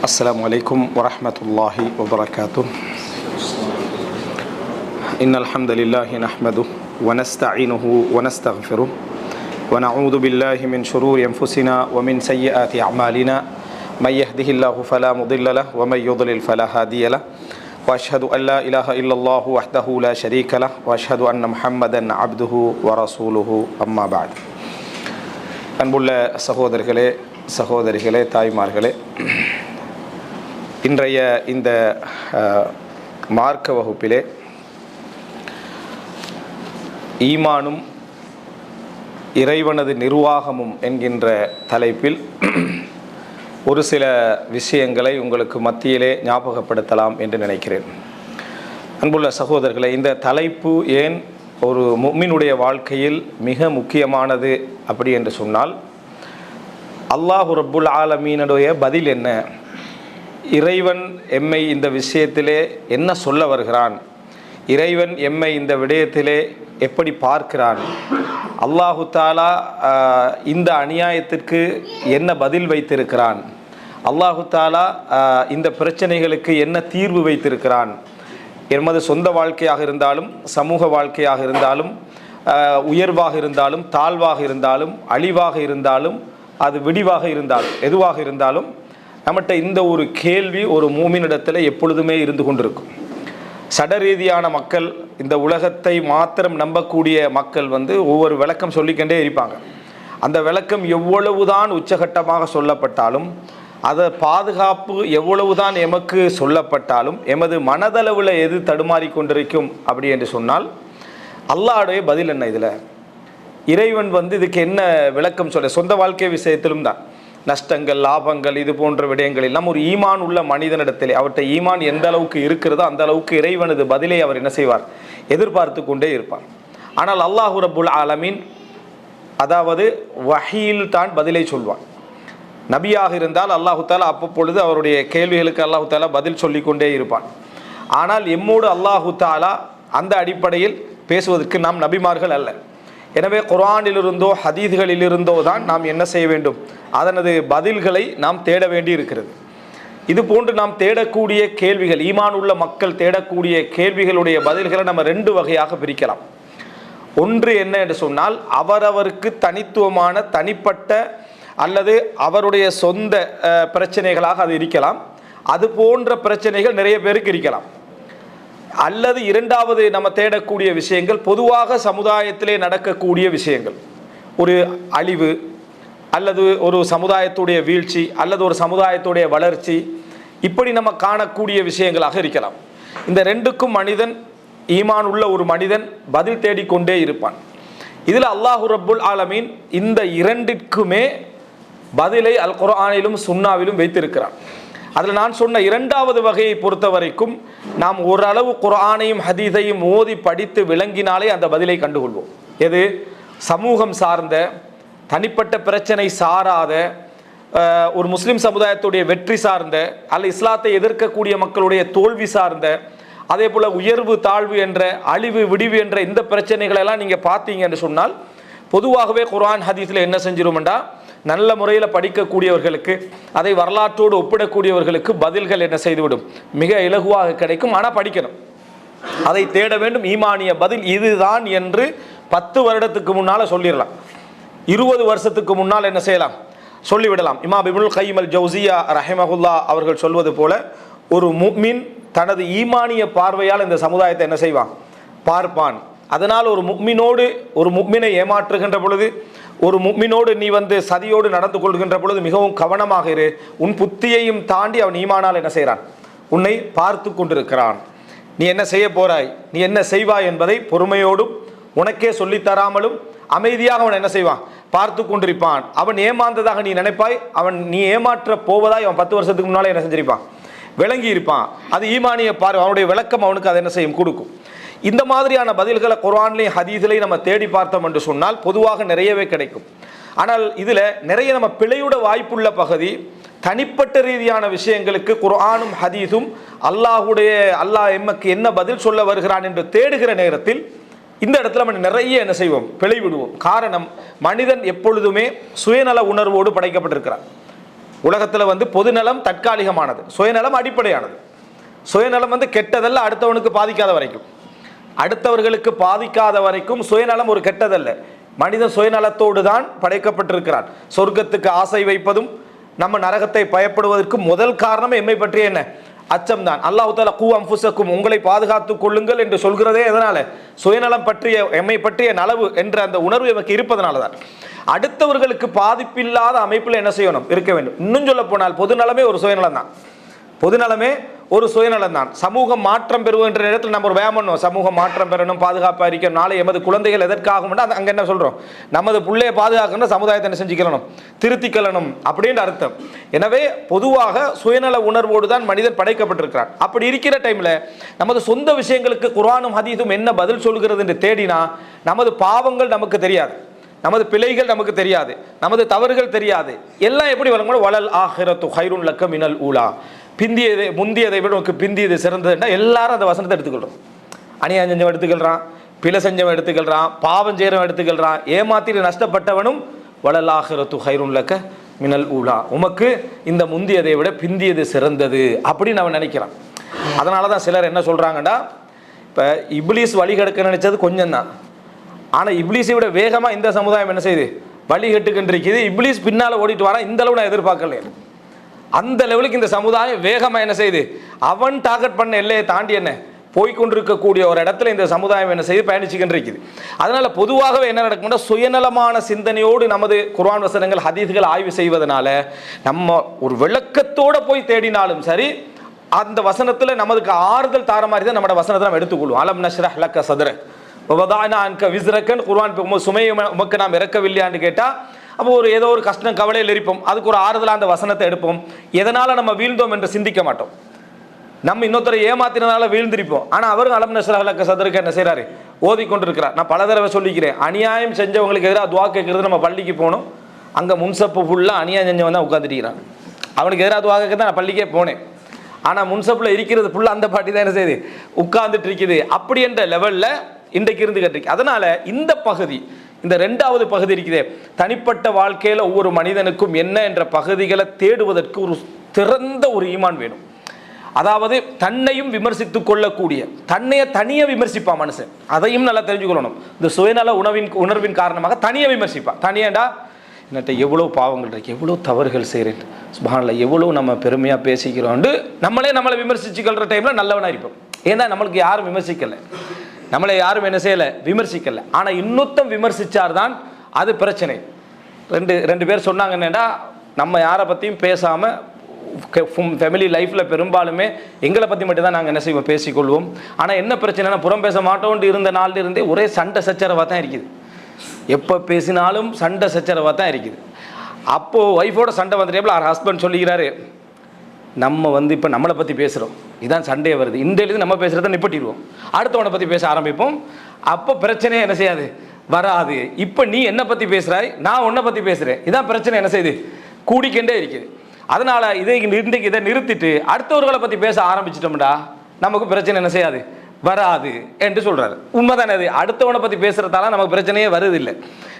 السلام عليكم ورحمة الله وبركاته. إن الحمد لله نحمده ونستعينه ونستغفره ونعوذ بالله من شرور أنفسنا ومن سيئات أعمالنا من يهده الله فلا مضل له ومن يضلل فلا هادي له وأشهد أن لا إله إلا الله وحده لا شريك له وأشهد أن محمدا عبده ورسوله أما بعد. அன்புள்ள சகோதரர்களே சகோதரிகளே தாய்மார்களே, இன்றைய இந்த மார்க்க வகுப்பிலே ஈமானும் இறைவனது நிர்வாகமும் என்கின்ற தலைப்பில் ஒரு சில விஷயங்களை உங்களுக்கு மத்தியிலே ஞாபகப்படுத்தலாம் என்று நினைக்கிறேன். அன்புள்ள சகோதரர்களே, இந்த தலைப்பு ஏன் ஒரு முஃமினுடைய வாழ்க்கையில் மிக முக்கியமானது அப்படி என்று சொன்னால், அல்லாஹு ரப்புல் ஆலமீனுடைய பதில் என்ன, இறைவன் எம்மை இந்த விஷயத்திலே என்ன சொல்ல வருகிறான், இறைவன் எம்மை இந்த விடயத்திலே எப்படி பார்க்கிறான், அல்லாஹு தாலா இந்த அநியாயத்திற்கு என்ன பதில் வைத்திருக்கிறான், அல்லாஹு தாலா இந்த பிரச்சனைகளுக்கு என்ன தீர்வு வைத்திருக்கிறான், எமது சொந்த வாழ்க்கையாக இருந்தாலும் சமூக வாழ்க்கையாக இருந்தாலும் உயர்வாக இருந்தாலும் தாழ்வாக இருந்தாலும் அழிவாக இருந்தாலும் அது விடிவாக இருந்தாலும் எதுவாக இருந்தாலும் நம்மகிட்ட இந்த ஒரு கேள்வி ஒரு மூமினிடத்தில் எப்பொழுதுமே இருந்து கொண்டிருக்கும். சடரீதியான மக்கள், இந்த உலகத்தை மாத்திரம் நம்பக்கூடிய மக்கள் ஒவ்வொரு விளக்கம் சொல்லிக்கொண்டே இருப்பாங்க. அந்த விளக்கம் எவ்வளவுதான் உச்சகட்டமாக சொல்லப்பட்டாலும், அதை பாதுகாப்பு எவ்வளவுதான் எமக்கு சொல்லப்பட்டாலும், எமது மனதளவில் எது தடுமாறி கொண்டிருக்கும் அப்படி என்று சொன்னால், அல்லாஹ்வுடைய பதில் என்ன, இதில் இறைவன் இதுக்கு என்ன விளக்கம் சொல்ல. சொந்த வாழ்க்கை விஷயத்திலும் தான் நஷ்டங்கள் லாபங்கள் இது போன்ற விடயங்கள் எல்லாம் ஒரு ஈமான் உள்ள மனிதனிடத்திலே அவர்கிட்ட ஈமான் எந்த அளவுக்கு இருக்கிறதோ அந்த அளவுக்கு இறைவனது பதிலை அவர் என்ன செய்வார், எதிர்பார்த்து கொண்டே இருப்பார். ஆனால் அல்லாஹு ரப்புல் ஆலமீன் அதாவது வஹீல் தான் பதிலை சொல்வான். நபியாக இருந்தால் அல்லாஹு தாலா அப்பொழுது அவருடைய கேள்விகளுக்கு அல்லாஹு தாலா பதில் சொல்லிக்கொண்டே இருப்பான். ஆனால் எம்மோடு அல்லாஹு தாலா அந்த அடிப்படையில் பேசுவதற்கு நாம் நபிமார்கள் அல்ல. எனவே குர்ஆனிலிருந்தோ ஹதீஸ்களிலிருந்தோ தான் நாம் என்ன செய்ய வேண்டும், அதனது பதில்களை நாம் தேட வேண்டி இருக்கிறது. இது போன்று நாம் தேடக்கூடிய கேள்விகள், ஈமான் உள்ள மக்கள் தேடக்கூடிய கேள்விகளுடைய பதில்களை நம்ம ரெண்டு வகையாக பிரிக்கலாம். ஒன்று என்ன என்று சொன்னால், அவரவருக்கு தனித்துவமான தனிப்பட்ட அல்லது அவருடைய சொந்த பிரச்சனைகளாக அது இருக்கலாம். அது போன்ற பிரச்சனைகள் நிறைய பேருக்கு இருக்கலாம். அல்லது இரண்டாவது நம்ம தேடக்கூடிய விஷயங்கள் பொதுவாக சமுதாயத்திலே நடக்கக்கூடிய விஷயங்கள், ஒரு அழிவு அல்லது ஒரு சமுதாயத்துடைய வீழ்ச்சி அல்லது ஒரு சமுதாயத்துடைய வளர்ச்சி, இப்படி நம்ம காணக்கூடிய விஷயங்களாக இருக்கலாம். இந்த ரெண்டுக்கும் மனிதன், ஈமான் உள்ள ஒரு மனிதன் பதில் தேடிக்கொண்டே இருப்பான். இதில் அல்லாஹு ரப்புல் ஆலமீன் இந்த இரண்டிற்குமே பதிலை அல் குர்ஆனிலும் சுன்னாவிலும் வைத்திருக்கிறான். அதில் நான் சொன்ன இரண்டாவது வகையை பொறுத்த வரைக்கும் நாம் ஓரளவு குர்ஆனையும் ஹதீஸையும் ஓதி படித்து விளங்கினாலே அந்த பதிலை கண்டுகொள்வோம். எது சமூகம் சார்ந்த, தனிப்பட்ட பிரச்சனை சாராத, ஒரு முஸ்லிம் சமுதாயத்துடைய வெற்றி சார்ந்த அல்ல இஸ்லாத்தை எதிர்க்கக்கூடிய மக்களுடைய தோல்வி சார்ந்த, அதே போல் உயர்வு தாழ்வு என்ற அழிவு விடிவு என்ற இந்த பிரச்சனைகளெல்லாம் நீங்கள் பார்த்தீங்க என்று சொன்னால், பொதுவாகவே குர்ஆன் ஹதீஸில் என்ன செஞ்சிருமெண்டா, நல்ல முறையில் படிக்கக்கூடியவர்களுக்கு, அதை வரலாற்றோடு ஒப்பிடக்கூடியவர்களுக்கு பதில்கள் என்ன செய்துவிடும், மிக இலகுவாக கிடைக்கும். ஆனால் படிக்கணும், அதை தேட வேண்டும். ஈமானிய பதில் இதுதான் என்று 10 வருடத்துக்கு முன்னால் சொல்லிடலாம், 20 வருஷத்துக்கு முன்னால் என்ன செய்யலாம், சொல்லிவிடலாம். இமாம் இப்னுல் கய்யிம் அல் ஜௌசியா ரஹிமஹுல்லா அவர்கள் சொல்வது போல, ஒரு முஃமின் தனது ஈமானிய பார்வையால் இந்த சமுதாயத்தை என்ன செய்வான், பார்ப்பான். அதனால் ஒரு முஃமினோடு, ஒரு முஃமினை ஏமாற்றுகின்ற பொழுது, ஒரு முஃமினோடு நீ சதியோடு நடந்து கொள்கின்ற பொழுது மிகவும் கவனமாக இரு. உன் புத்தியையும் தாண்டி அவன் ஈமானால் என்ன செய்கிறான், உன்னை பார்த்து கொண்டிருக்கிறான். நீ என்ன செய்ய போறாய், நீ என்ன செய்வாய் என்பதை பொறுமையோடும் உனக்கே சொல்லித்தராமலும் அமைதியாக அவன் என்ன செய்வான், பார்த்து கொண்டிருப்பான். அவன் ஏமாந்ததாக நீ நினைப்பாய், அவன் நீ ஏமாற்ற போவதாய் அவன் 10 வருஷத்துக்கு முன்னாலே என்ன செஞ்சிருப்பான், விளங்கி இருப்பான். அது ஈமானிய பார்வை, அவனுடைய விளக்கம் அவனுக்கு அதை என்ன செய்யும், கொடுக்கும். இந்த மாதிரியான பதில்களை குர்ஆன்லையும் ஹதீஸ்லையும் நம்ம தேடி பார்த்தோம் என்று சொன்னால் பொதுவாக நிறையவே கிடைக்கும். ஆனால் இதில் நிறைய நம்ம பிழையுட வாய்ப்புள்ள பகுதி, தனிப்பட்ட ரீதியான விஷயங்களுக்கு குர்ஆனும் ஹதீஸும் அல்லாஹ் எமக்கு என்ன பதில் சொல்ல வருகிறான் என்று தேடுகிற நேரத்தில் இந்த இடத்துல நம்ம நிறைய என்ன செய்வோம், பிழை விடுவோம். காரணம், மனிதன் எப்பொழுதுமே சுயநல உணர்வோடு படைக்கப்பட்டிருக்கிறான். உலகத்தில் வந்து பொதுநலம் தற்காலிகமானது, சுயநலம் அடிப்படையானது. சுயநலம் வந்து கெட்டதல்ல, அடுத்தவனுக்கு பாதிக்காத வரைக்கும். அடுத்தவர்களுக்கு பாதிக்காத வரைக்கும் சுயநலம் ஒரு கெட்டதல்ல. மனிதன் சுயநலத்தோடு தான் படைக்கப்பட்டிருக்கிறான். சொர்க்கத்துக்கு ஆசை வைப்பதும் நம்ம நரகத்தை பயப்படுவதற்கு முதல் காரணம் எம்மை பற்றிய என்ன? அச்சம் தான். அல்லாஹ் தஆலா கூ அன்ஃபுஸக்கும், உங்களை பாதுகாத்துக் கொள்ளுங்கள் என்று சொல்கிறதே எதனால? சுயநலம் பற்றிய, எம்மை பற்றிய நலவு என்ற அந்த உணர்வு எமக்கு இருப்பதனால தான். அடுத்தவர்களுக்கு பாதிப்பில்லாத அமைப்பில் என்ன செய்யணும்? இருக்க வேண்டும். இன்னும் சொல்ல போனால் பொதுநலமே ஒரு சுயநலம் தான். பொதுநலமே ஒரு சுயநலம் தான். சமூகம் மாற்றம் பெறுகின்ற இடத்துல நம்ம ஒரு வேமணும், சமூகம் மாற்றம் பெறணும், பாதுகாப்பாக இருக்கணும். நாளை எமது குழந்தைகள் எதற்காகும்? அங்கே என்ன சொல்கிறோம்? நமது பிள்ளையை பாதுகாக்கணும், சமுதாயத்தை என்ன செஞ்சுக்கணும்? திருத்திக்கலணும் அப்படின்ற அர்த்தம். எனவே பொதுவாக சுயநல உணர்வோடு தான் மனிதன் படைக்கப்பட்டிருக்கிறான். அப்படி இருக்கிற டைமில் நமது சொந்த விஷயங்களுக்கு குர்ஆனும் ஹதீஸும் என்ன பதில் சொல்கிறது என்று தேடினா நமது பாவங்கள் நமக்கு தெரியாது, நமது பிழைகள் நமக்கு தெரியாது, நமது தவறுகள் தெரியாது. எல்லாம் எப்படி வழங்கணும்? வலல் ஆஹிரத்து ஹைருன் லக்க மினல் ஊலா, பிந்தியதை முந்தியதை விட உனக்கு பிந்தியது சிறந்ததுன்னா எல்லாரும் அந்த வசனத்தை எடுத்துக்கொள்கிறோம். அநியாயம் செஞ்சவன் எடுத்துக்கொள்கிறான், பிழை செஞ்சவன் எடுத்துக்கொள்கிறான், பாவம் செய்கிறவன் எடுத்துக்கொள்கிறான், ஏமாத்திட்டு நஷ்டப்பட்டவனும் வலல் ஆஹிரத்து ஹைருன் லக்க மினல் ஊலா, உமக்கு இந்த முந்தியதை விட பிந்தியது சிறந்தது அப்படின்னு அவன் நினைக்கிறான். அதனால தான் சிலர் என்ன சொல்கிறாங்கன்னா, இப்போ இப்லீஸ் வழி கெடுக்க நினைச்சது கொஞ்சம் தான், ஆனால் இப்லீஸை விட வேகமாக இந்த சமுதாயம் என்ன செய்யுது? வழி கெட்டுக்கின்றிருக்குது. இப்லீஸ் பின்னால் ஓடிட்டு வரான். இந்த அளவு நான் எதிர்பார்க்கல. அந்த லெவலுக்கு இந்த சமுதாயம் வேகமாக என்ன செய்யுது? அவன் டார்கெட் பண்ண எல்லையை தாண்டி என்ன போய்கொண்டிருக்கக்கூடிய ஒரு இடத்துல இந்த சமுதாயம் என்ன செய்து பயணிச்சுக்கிட்டு இருக்குது. அதனால பொதுவாகவே என்ன நடக்கும்னா, சுயநலமான சிந்தனையோடு நமது குர்ஆன் வசனங்கள் ஹதீஸ்கள் ஆய்வு செய்வதனால நம்ம ஒரு விளக்கத்தோடு போய் தேடினாலும் சரி, அந்த வசனத்தில் நமக்கு ஆறுதல் தார மாதிரி தான் நம்ம வசனத்தை நம்ம எடுத்துக்கொள்வோம். அலம் நஷ்ரஹ் லக்க சத்ரக் வதஅனா அன்க விஸ்ரக்கன், குர்ஆன் சுமையை உமக்கு நாம் இறக்கவில்லையான்னு கேட்டால், அப்போ ஒரு ஏதோ ஒரு கஷ்டம் கவலையில் இருப்போம், அதுக்கு ஒரு ஆறுதலாக அந்த வசனத்தை எடுப்போம். எதனால் நம்ம வீழ்ந்தோம் என்று சிந்திக்க மாட்டோம். நம்ம இன்னொருத்தரை ஏமாத்தினால வீழ்ந்திருப்போம். ஆனால் அவரும் அலம் நஷ்ரஹ் லக்க சத்ரக் என்ன செய்கிறாரு? ஓதிக்கொண்டிருக்கிறார். நான் பல தடவை சொல்லிக்கிறேன், அநியாயம் செஞ்சவங்களுக்கு எதிராக துவா கேட்கறது. நம்ம பள்ளிக்கு போனோம், அங்கே முன்சப்பு ஃபுல்லாக அநியாயம் செஞ்சவன் தான் உட்காந்துருக்கிறான். அவனுக்கு எதிராக துவா கேட்க தான் நான் பள்ளிக்கே போனேன். ஆனால் முன்சப்பில் இருக்கிறது ஃபுல்லாக அந்த பாட்டி தான் என்ன செய்யுது? உட்கார்ந்துட்டு இருக்குது. அப்படி என்ற லெவலில் இன்றைக்கு இருந்து கட்டிருக்கு. அதனால இந்த பகுதி, இந்த ரெண்டாவது பகுதி இருக்குது, தனிப்பட்ட வாழ்க்கையில் ஒவ்வொரு மனிதனுக்கும் என்ன என்ற பகுதிகளை தேடுவதற்கு ஒரு திறந்த ஒரு ஈமான் வேணும். அதாவது தன்னையும் விமர்சித்துக் கொள்ளக்கூடிய, தன்னையை தனியாக விமர்சிப்பான் மனுஷன், அதையும் நல்லா தெரிஞ்சுக்கொள்ளணும். இந்த சுயநல உணர்வின் காரணமாக தனியாக விமர்சிப்பான். தனியாண்டா என்னட்ட எவ்வளோ பாவங்கள் இருக்கு, எவ்வளோ தவறுகள் செய்கிறேன், சுப்ஹானல்லாஹ் எவ்வளோ நம்ம பெருமையாக பேசிக்கிறோண்டு நம்மளை விமர்சிச்சுக்கிற டைமில் நல்லவனாக இருப்போம். ஏன்னா நம்மளுக்கு யாரும் விமர்சிக்கலை, நம்மளை யாரும் என்ன செய்யலை? விமர்சிக்கலை. ஆனால் இன்னொருத்தம் விமர்சித்தார் தான் அது பிரச்சனை. ரெண்டு பேர் சொன்னாங்க என்னென்னா, நம்ம யாரை பற்றியும் பேசாமல் ஃபேமிலி லைஃப்பில் பெரும்பாலுமே எங்களை பற்றி மட்டும் தான் நாங்கள் என்ன செய்வோம்? பேசிக்கொள்வோம். ஆனால் என்ன பிரச்சனைனா, புறம் பேச மாட்டோன்ட்டு இருந்த நாளில் இருந்தே ஒரே சண்டை சச்சரவாக தான் இருக்குது. எப்போ பேசினாலும் சண்டை சச்சரவாக தான் இருக்குது. அப்போது ஒய்ஃபோட சண்டை வந்துட்டேபிள் அவர் ஹஸ்பண்ட் சொல்லிக்கிறாரு, நம்ம வந்து இப்போ நம்மளை பற்றி பேசுகிறோம், இதுதான் சண்டையே வருது, இன்றையிலேருந்து நம்ம பேசுகிறத நிப்பட்டிடுவோம், அடுத்தவனை பற்றி பேச ஆரம்பிப்போம். அப்போ பிரச்சனையே என்ன செய்யாது? வராது. இப்போ நீ என்னை பற்றி பேசுகிறாய், நான் உன்னை பற்றி பேசுகிறேன், இதான் பிரச்சனை என்ன செய்யுது? கூடிக்கொண்டே இருக்குது. அதனால் இன்றைக்கு இதை நிறுத்திட்டு அடுத்தவர்களை பற்றி பேச ஆரம்பிச்சிட்டோம்டா நமக்கு பிரச்சனை என்ன செய்யாது? வராது என்று சொல்கிறாரு. உண்மைதானே அது? அடுத்தவனை பற்றி பேசுகிறதால நமக்கு பிரச்சனையே வருதில்லை.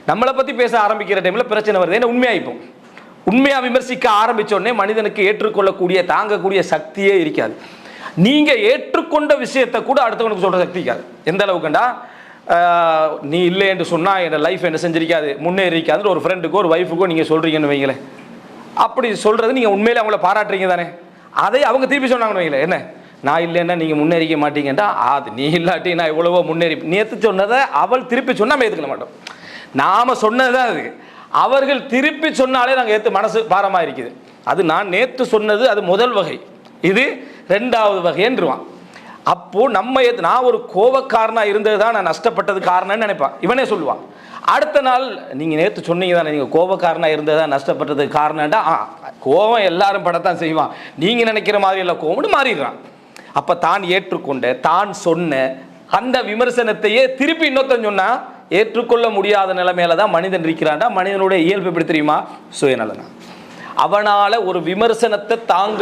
நம்மளை பற்றி பேச ஆரம்பிக்கிற டைமில் பிரச்சனை வருது. ஏன்னா உண்மையாயிப்போம். உண்மையாக விமர்சிக்க ஆரம்பித்தோடனே மனிதனுக்கு ஏற்றுக்கொள்ளக்கூடிய தாங்கக்கூடிய சக்தியே இருக்காது. நீங்கள் ஏற்றுக்கொண்ட விஷயத்தை கூட அடுத்தவனுக்கு சொல்கிற சக்தி இருக்காது. எந்த அளவுக்குண்டா, நீ இல்லை என்று சொன்னால் என் லைஃப் என்ன செஞ்சிருக்காது, முன்னேறிக்காதுன்னு ஒரு ஃப்ரெண்டுக்கோ ஒரு ஒய்ஃபுக்கோ நீங்கள் சொல்கிறீங்கன்னு வைங்களேன். அப்படி சொல்கிறது நீங்கள் உண்மையிலே அவங்கள பாராட்டுறீங்க தானே, அதை அவங்க திருப்பி சொன்னாங்கன்னு வைங்களேன், என்ன நான் இல்லைன்னா நீங்கள் முன்னேறிக்க மாட்டீங்கன்றா, அது நீ இல்லாட்டி நான் எவ்வளவோ முன்னேறி, நேற்று சொன்னதை அவள் திருப்பி சொன்னால் நம்ம ஏற்றுக்க மாட்டோம். நாம் சொன்னது தான் அது, அவர்கள் திருப்பி சொன்னாலே நாங்கள் ஏற்று மனசு பாரமாக இருக்குது. அது நான் நேற்று சொன்னது அது முதல் வகை, இது ரெண்டாவது வகைன்றுவான். அப்போது நம்ம நான் ஒரு கோபக்காரனாக இருந்தது தான் நான் நஷ்டப்பட்டது காரணம்னு நினைப்பான். இவனே சொல்லுவான். அடுத்த நாள் நீங்கள் நேற்று சொன்னீங்க தானே, நீங்கள் கோபக்காரனாக இருந்தது தான் நஷ்டப்பட்டது காரணம்டா. கோபம் எல்லாரும் படத்தான் செய்வான், நீங்கள் நினைக்கிற மாதிரி எல்லாம் கோபம்னு மாறிடுறான். அப்போ தான் ஏற்றுக்கொண்ட, தான் சொன்ன அந்த விமர்சனத்தையே திருப்பி இன்னொருத்தன் சொன்னால் ஏற்றுக்கொள்ள முடியாத நிலைமையில தான் மனிதன் இருக்கிறான்டா. மனிதனுடைய இயல்பு எப்படி தெரியுமா? சுயநலனா. அவனால் ஒரு விமர்சனத்தை தாங்க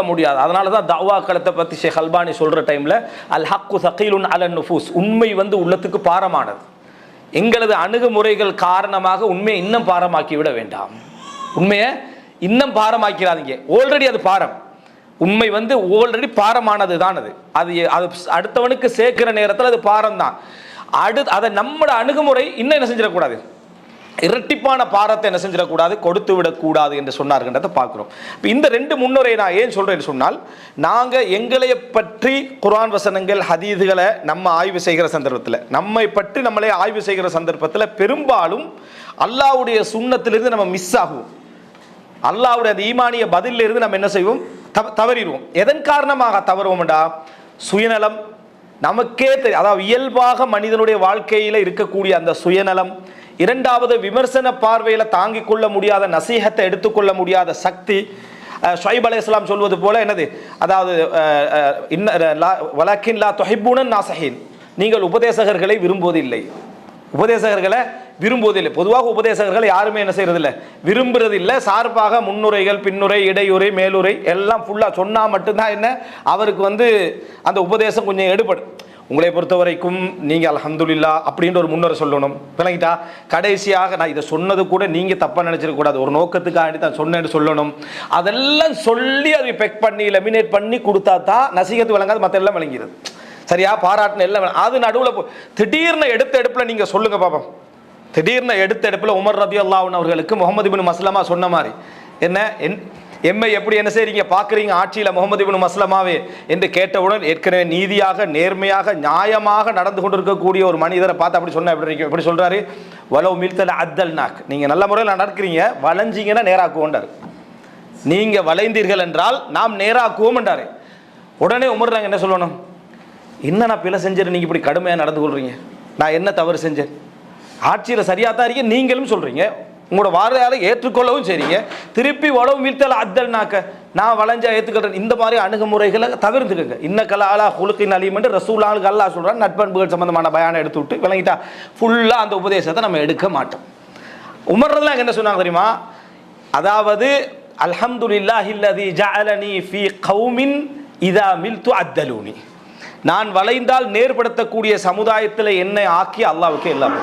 முடியாது, அதனால தான் தஅவா களத்தை பற்றி ஷேக் அல்பானி சொல்கிற டைமில் அல் ஹக்கு சகீலுன் அலன் நுஃபூஸ், உண்மை வந்து உள்ளத்துக்கு பாரமானது. எங்களது அணுகுமுறைகள் காரணமாக உண்மையை இன்னும் பாரமாக்கி விட வேண்டாம். உண்மையை இன்னும் பாரமாக்கிறாதீங்க. ஆல்ரெடி அது பாரம். உண்மை வந்து ஆல்ரெடி பாரமானது தான். அது அடுத்தவனுக்கு சேர்க்கிற நேரத்தில் அது பாரம் தான். அதை நம்மளோட அணுகுமுறை இன்னும் என்ன செஞ்சிடக்கூடாது, இரட்டிப்பான பாரத்தை என்ன செஞ்சிடக்கூடாது, கொடுத்து விடக்கூடாது என்று சொன்னார்கின்றதை பார்க்குறோம். இப்போ இந்த ரெண்டு முன்னுரை நான் ஏன் சொல்கிறேன்னு சொன்னால், நாங்கள் எங்களை பற்றி குர்ஆன் வசனங்கள் ஹதீதுகளை நம்ம ஆய்வு செய்கிற சந்தர்ப்பத்தில், நம்மை பற்றி நம்மளே ஆய்வு செய்கிற சந்தர்ப்பத்தில் பெரும்பாலும் அல்லாஹ்வுடைய சுன்னத்திலிருந்து நம்ம மிஸ் ஆகுவோம். அல்லாஹ்வுடைய அந்த ஈமானிய பதிலிருந்து நம்ம என்ன செய்வோம், தவறிடுவோம். எதன் காரணமாக தவறுவோம்டா, சுயநலம் நமக்கே தெரியும். அதாவது இயல்பாக மனிதனுடைய வாழ்க்கையில் இருக்கக்கூடிய அந்த சுயநலம், இரண்டாவது விமர்சன பார்வையில் தாங்கிக் கொள்ள முடியாத நசீஹத்தை எடுத்துக்கொள்ள முடியாத சக்தி. ஷுஐப் அலைஹிஸ்ஸலாம் சொல்வது போல என்னது, அதாவது வலக்கின் லா துஹிப்பூனன் நாஸிஹீன், நீங்கள் உபதேசகர்களை விரும்புவதில்லை. உபதேசகர்களை விரும்புவதில்லை. பொதுவாக உபதேசகர்களை யாருமே என்ன செய்யறதில்லை, விரும்புறதில்லை. சார்பாக முன்னுரைகள், பின்னுரை, இடையுரை, மேலுரை எல்லாம் ஃபுல்லாக சொன்னால் மட்டும்தான் என்ன அவருக்கு வந்து அந்த உபதேசம் கொஞ்சம் எடுபடும். உங்களை பொறுத்த வரைக்கும் நீங்கள் அல்ஹம்துலில்லாஹ் அப்படின்ற ஒரு முன்னுரை சொல்லணும். விளங்கிட்டா, கடைசியாக நான் இதை சொன்னது கூட நீங்கள் தப்பாக நினச்சிடக்கூடாது, ஒரு நோக்கத்துக்காக தான் சொன்னேன்னு சொல்லணும். அதெல்லாம் சொல்லி அதை பெக் பண்ணி லெமினேட் பண்ணி கொடுத்தா தான் நசீகத்து விளங்காது, மற்ற எல்லாம் விளங்கிறது. சரியா, பாராட்டின எல்லாம் அது நடுவில் திடீர்னு எடுத்த எடுப்பில் நீங்கள் சொல்லுங்க பாப்போம். திடீர்னு எடுத்த எடுப்பில் உமர் ரலியல்லாஹு அன்ஹு அவர்களுக்கு முஹம்மது இப்னு மஸ்லமா சொன்ன மாதிரி, என்ன எம்மை எப்படி என்ன செய்றீங்க பார்க்குறீங்க ஆட்சியில் முஹம்மது இப்னு மஸ்லமாவே என்று கேட்டவுடன், ஏற்கனவே நீதியாக நேர்மையாக நியாயமாக நடந்து கொண்டிருக்கக்கூடிய ஒரு மனிதரை பார்த்து அப்படி சொன்ன எப்படி சொல்றாரு, வலோ மில்தல அத்தல் நாக், நீங்கள் நல்ல முறையில் நடக்கிறீங்க, வளைஞ்சிங்கன்னா நேராக்குவோண்டார். நீங்கள் வளைந்தீர்கள் என்றால் நாம் நேராக்குவோம் என்றார். உடனே உமர் நாங்கள் என்ன சொல்லணும், என்ன நான் பிழை செஞ்சேன், நீங்கள் இப்படி கடுமையாக நடந்து கொள்றீங்க, நான் என்ன தவறு செஞ்சேன், ஆட்சியில் சரியாக தான் இருக்கீங்க நீங்களும் சொல்கிறீங்க, உங்களோட வார்த்தையால் ஏற்றுக்கொள்ளவும் செய்றீங்க, திருப்பி உடம்பு வீழ்த்தல அத்தல் நாக்க நான் வளைஞ்சா ஏற்றுக்கிறேன். இந்த மாதிரி அணுகுமுறைகளை தவிர்த்துக்கங்க. இன்னக்கல ஆலா ஹுலுக்கின் அலீம் என்று ரசூலுல்லாஹ் அல்லாஹ் சொல்கிறான். நட்பண்புகள் சம்பந்தமான பயானை எடுத்து விட்டு விளங்கிட்டா ஃபுல்லாக அந்த உபதேசத்தை நம்ம எடுக்க மாட்டோம். உமர்லாம் என்ன சொன்னாங்க தெரியுமா, அதாவது அல்ஹம்துலில்லாஹி அல்லதி ஜஅலனி ஃபீ கௌமின் இதா மில்து அத்தலூனி, நான் வளைந்தால் நேர்படுத்தக்கூடிய சமுதாயத்தில் என்னை ஆக்கி அல்லாஹ்வுக்கு எல்லாம்.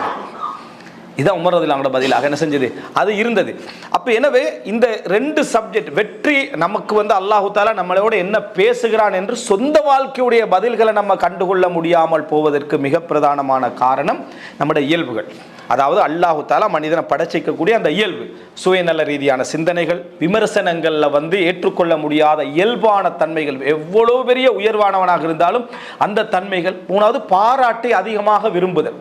இதான் உமர் ரலியல்லாஹு அன்ஹு பதிலாக என்ன செஞ்சது, அது இருந்தது. அப்போ எனவே இந்த ரெண்டு சப்ஜெக்ட் வெற்றி நமக்கு வந்து அல்லாஹு தாலா நம்மளோட என்ன பேசுகிறான் என்று சொந்த வாழ்க்கையுடைய பதில்களை நம்ம கண்டுகொள்ள முடியாமல் போவதற்கு மிக பிரதானமான காரணம் நம்முடைய இயல்புகள். அதாவது அல்லாஹு தாலா மனிதனை படைச்சிக்கக்கூடிய அந்த இயல்பு, சுயநல ரீதியான சிந்தனைகள், விமர்சனங்களில் வந்து ஏற்றுக்கொள்ள முடியாத இயல்பான தன்மைகள், எவ்வளோ பெரிய உயர்வானவனாக இருந்தாலும் அந்த தன்மைகள். மூணாவது பாராட்டை அதிகமாக விரும்புதல்.